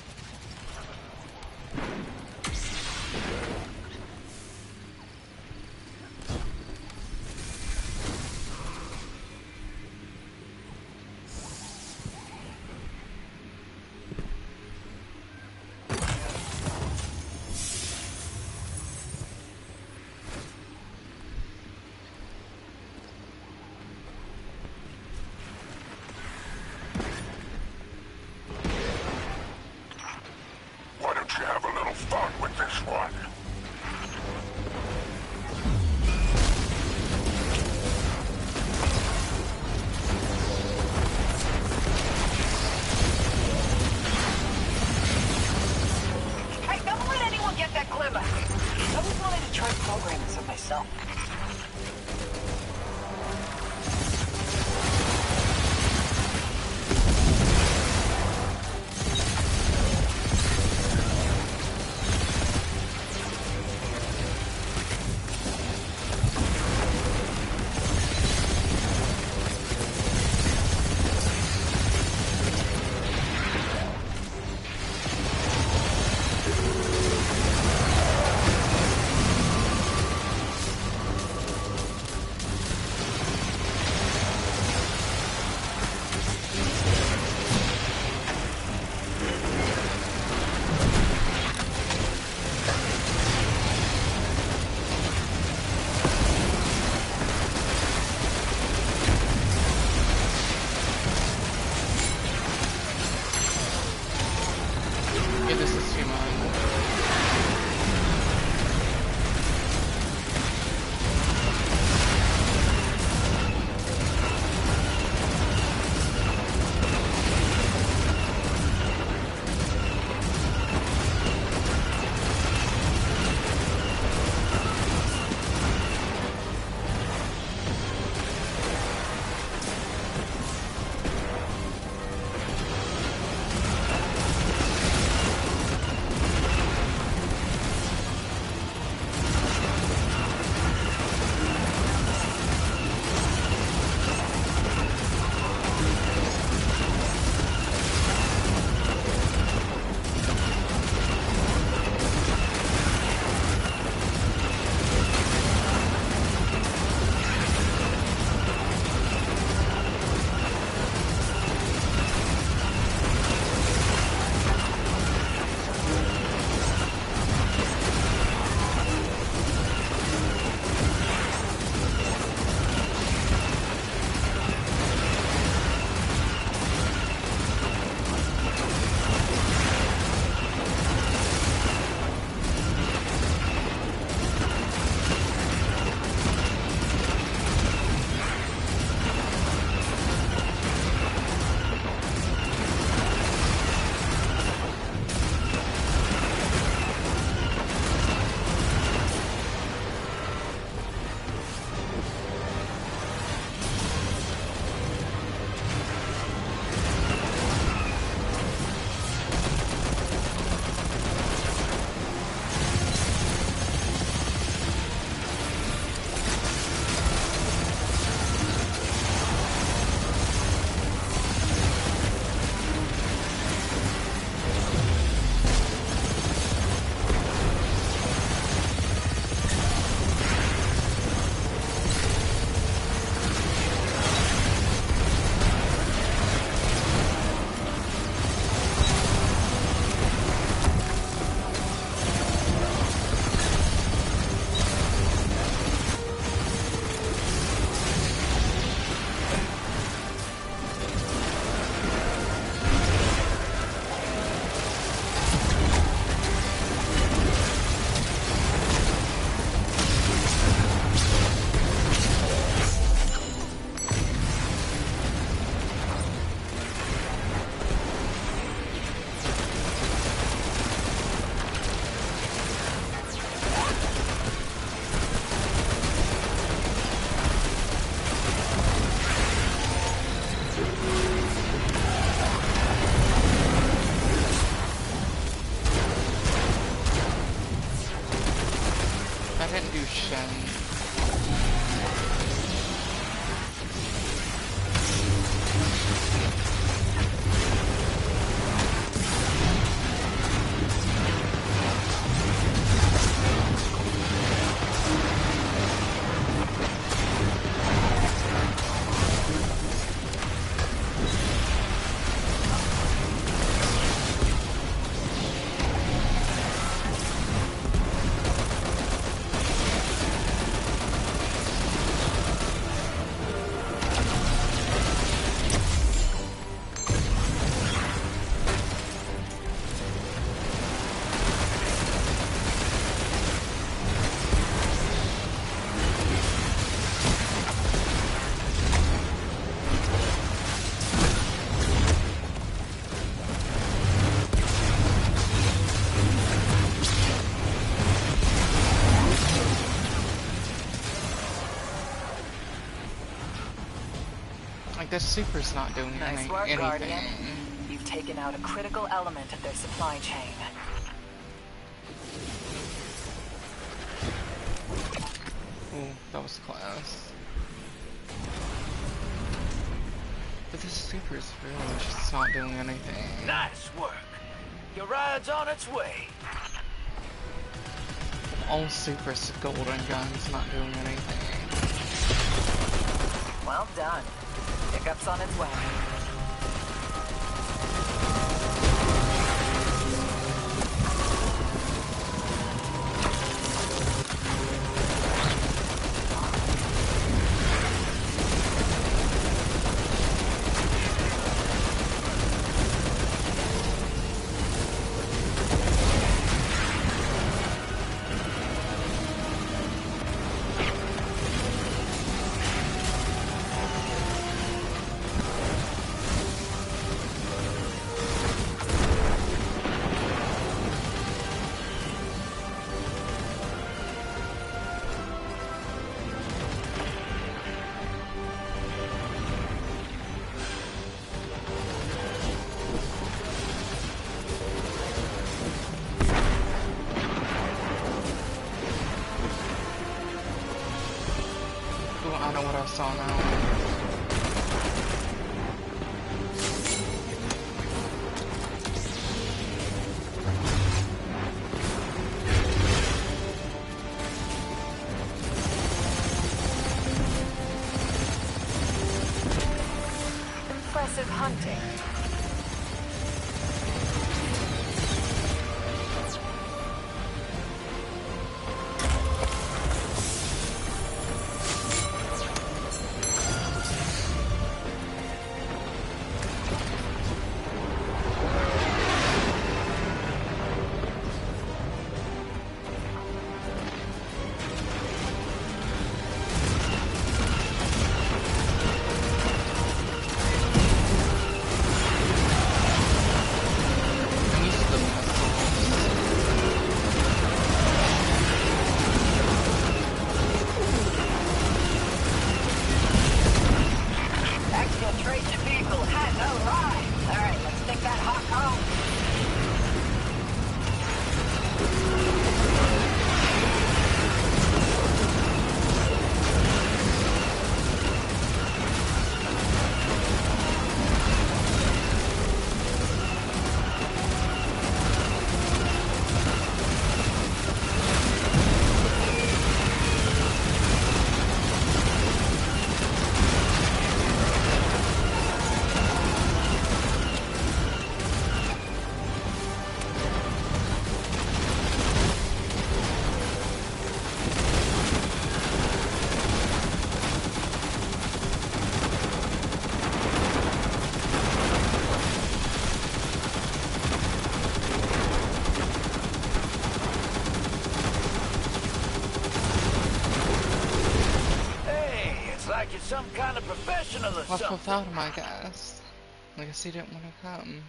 Why don't you have a little fun with this one? Hey, don't let anyone get that glimmer. I always wanted to try programming some myself. Like, this super's not doing Nice work, anything. Guardian. You've taken out a critical element of their supply chain. Ooh, that was close. But this super's really just not doing anything. Nice work. Your ride's on its way. All super's golden gun's not doing anything. Well done. Pickup's on its way. I know what I saw now. Impressive hunting. Exfiltration vehicle has arrived. All right, let's take that hawk home. Like you're some kind of professional or What's something. without him, I guess. I guess he didn't want to come.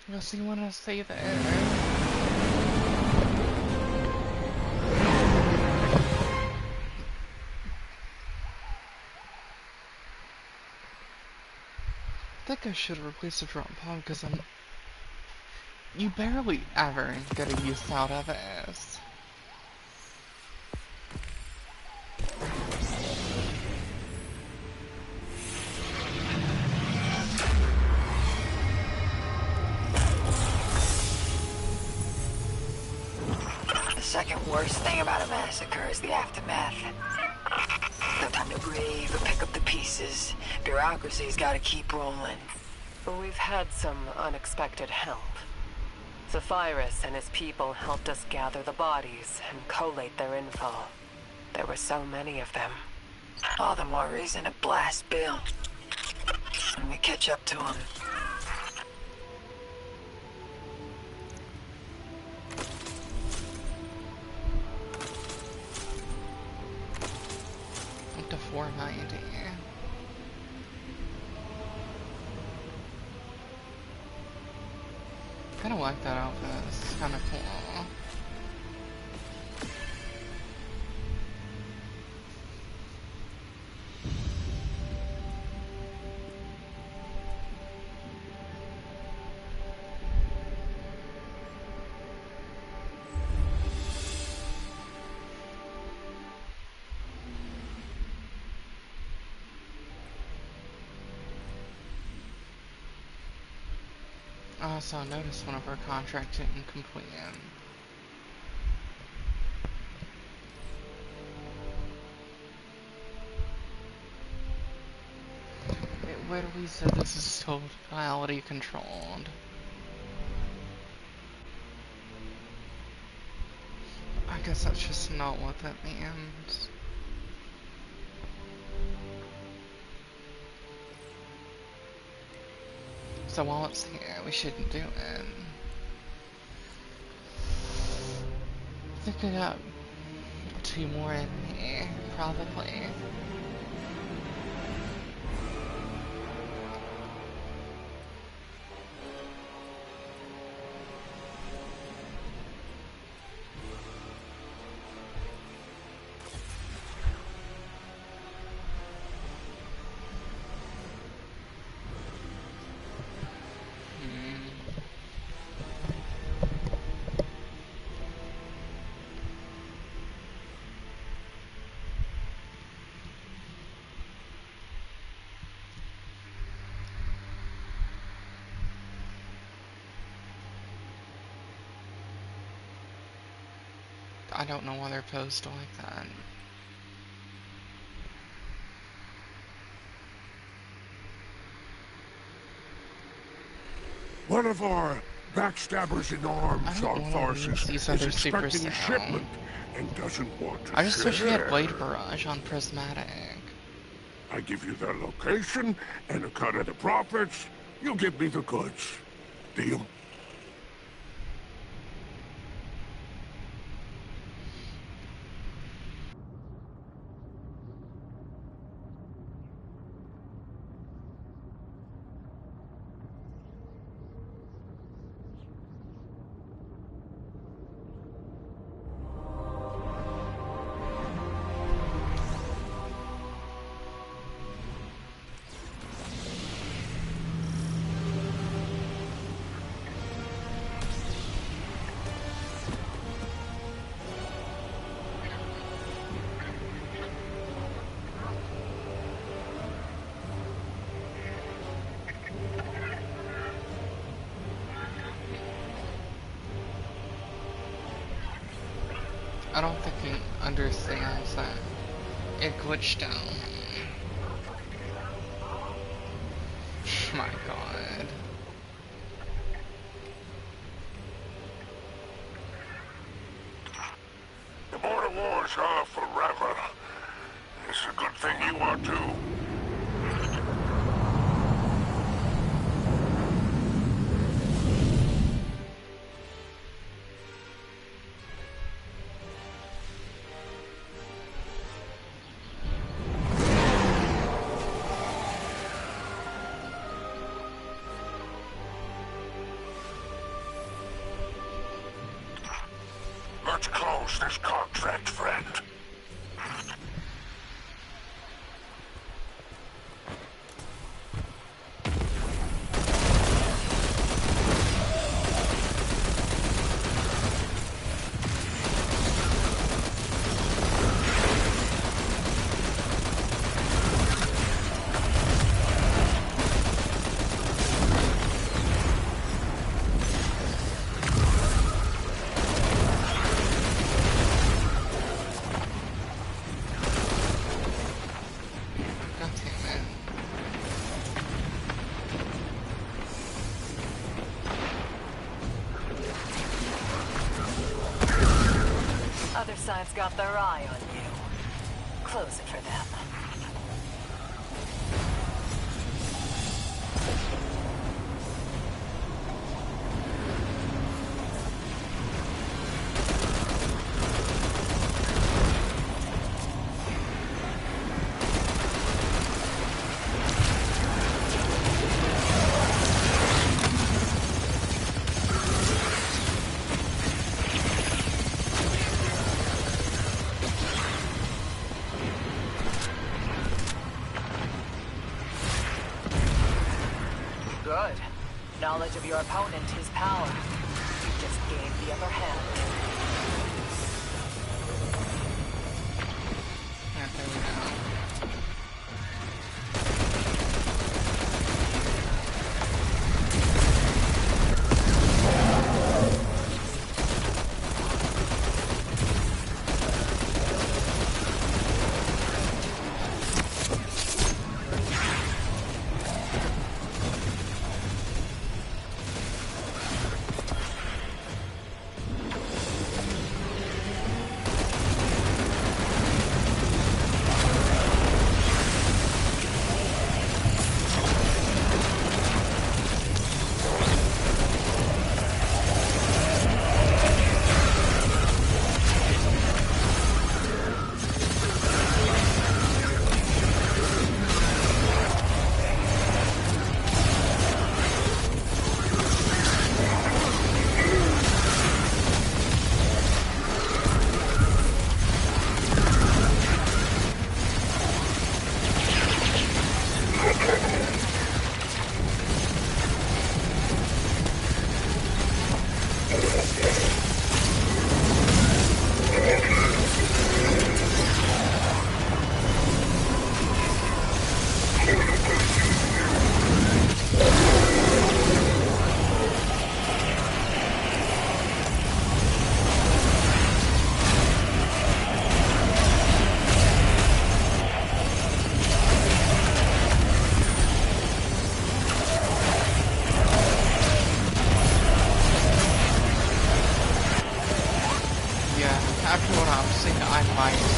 I guess he wanted to stay there. I think I should replace the drop pod because you barely ever get a use out of it. The second worst thing about a massacre is the aftermath. No time to grieve or pick up the pieces. Bureaucracy's gotta keep rolling. We've had some unexpected help. Zephyrus and his people helped us gather the bodies and collate their info. There were so many of them. All the more reason to blast Bill when we catch up to him. Up to 490. Kinda like that outfit. It's kinda cool. Also, notice one of our contracts didn't complete. It literally said this is totality controlled. I guess that's just not what that means. So while it's here, we shouldn't do it. I think I got 2 more in here, probably. I don't know why they're posed like that. One of our backstabbers in arms on Tharsis is expecting a shipment and doesn't want to I just wish we had share. Blade Barrage on Prismatic. I give you their location and a cut of the profits. You give me the goods. Deal? I don't think he understands that it glitched out. My god. The border wars are forever. It's a good thing you are too. Let's close this contract, friend. Other side's got their eye on you. Close it for them. Good. Knowledge of your opponent is power. You just gained the upper hand. There we go.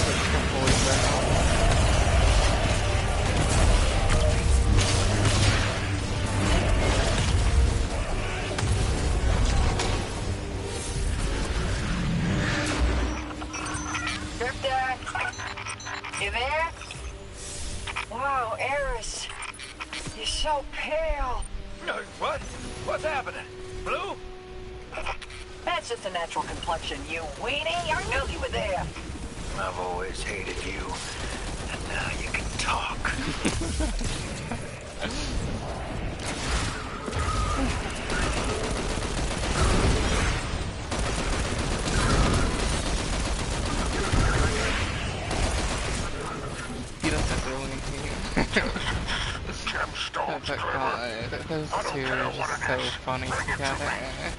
switch to fully brown. Drifter! You there? Wow, Eris. You're so pale. What? What's happening? Blue? That's just a natural complexion, you weenie. I knew you were there. I've always hated you. And now you can talk. He doesn't really hate. Gemstones, But Trevor. God, those I don't two care are what just it so is. funny Bring it to together. me.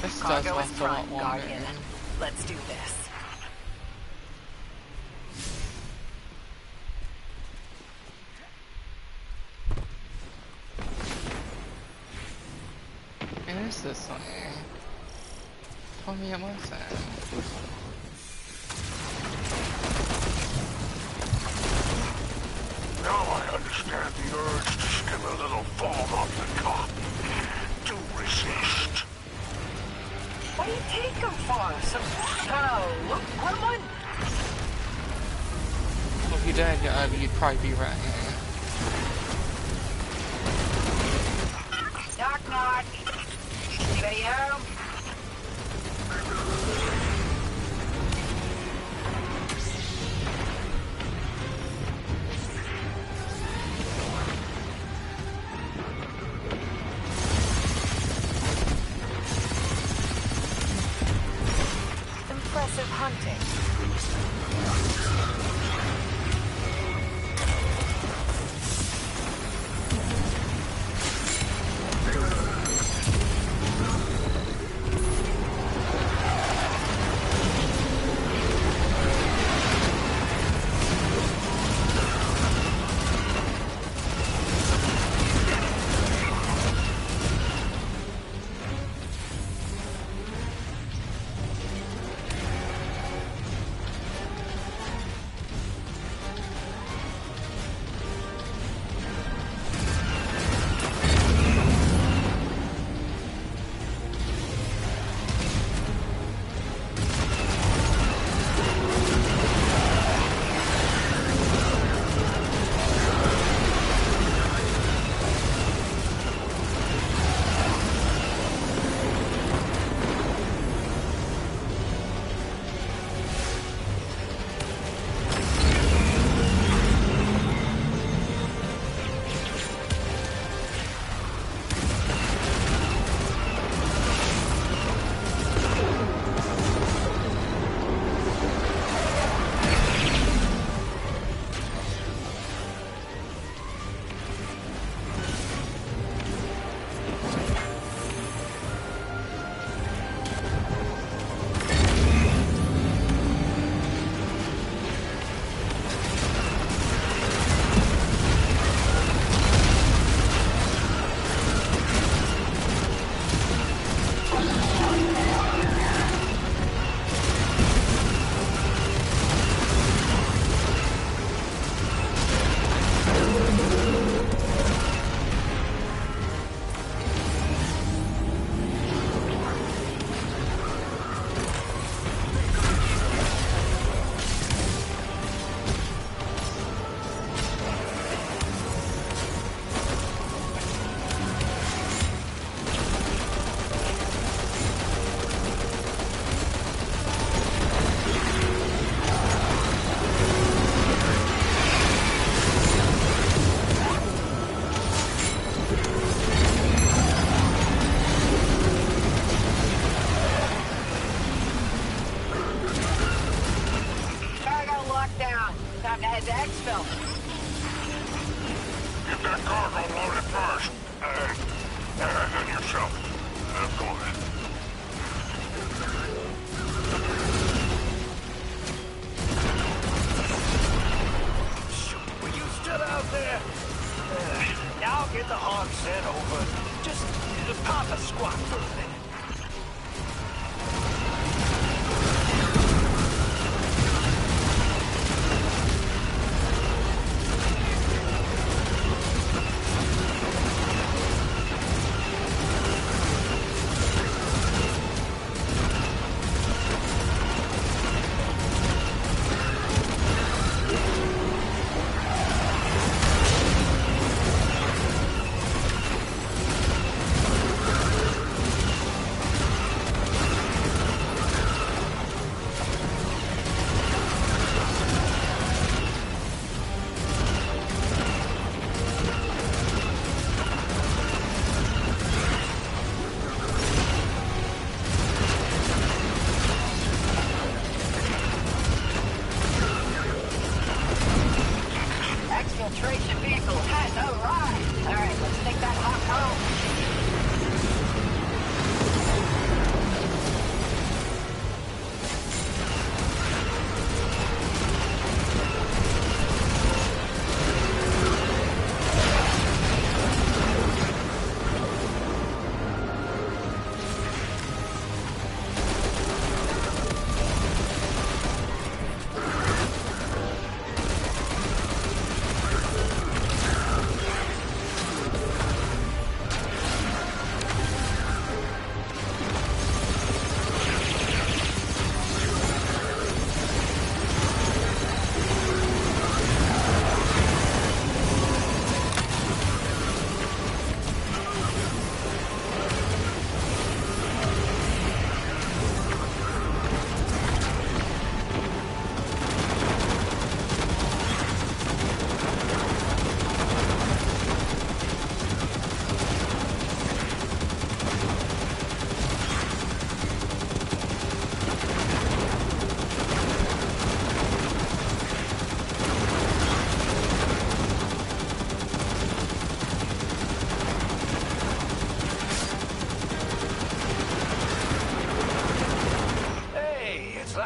This does Cargo is last a lot prime, longer. Guardian. Let's do this. It is this way. Told me it wasn't. Now I understand the urge to skim a little foam off the top. Do resist. What do you take them for? Some gremlin? Well, if you did, you'd probably be right. Knock, knock. Anybody home? Impressive hunting. Time to head to Exfil. Get that cargo loaded first. And then yourself. Go ahead. Shoot, were you still out there? Now get the hog sent over. Just pop a squat for a minute.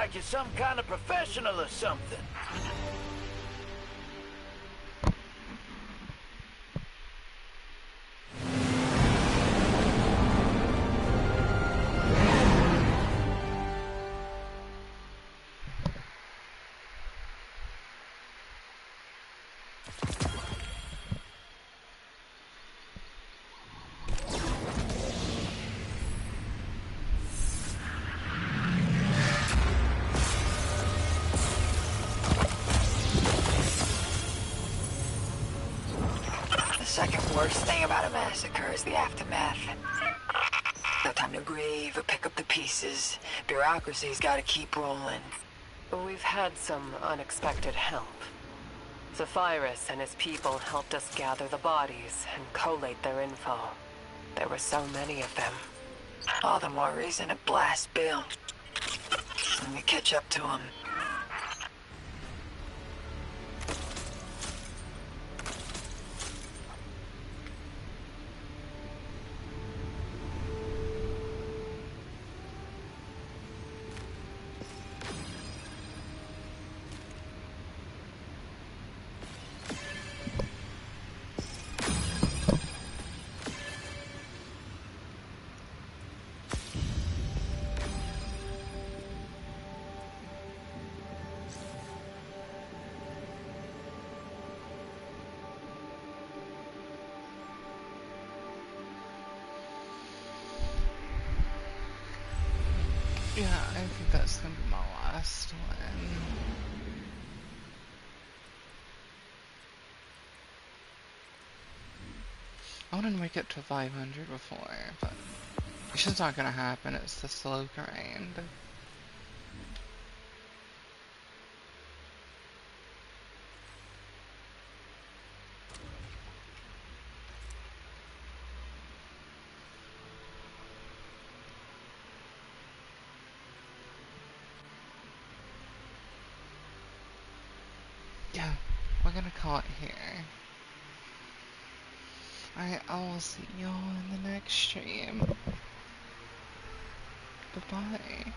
like you're some kind of professional or something. The second worst thing about a massacre is the aftermath. No time to grieve or pick up the pieces. Bureaucracy's gotta keep rolling. We've had some unexpected help. Zephyrus and his people helped us gather the bodies and collate their info. There were so many of them. All the more reason to blast Bill. Let me catch up to him. Yeah, I think that's gonna be my last one. I wanted to make it to 500 before, but it's just not gonna happen. It's the slow grind. Yeah, we're gonna call it here. Alright, I will see y'all in the next stream. Bye-bye.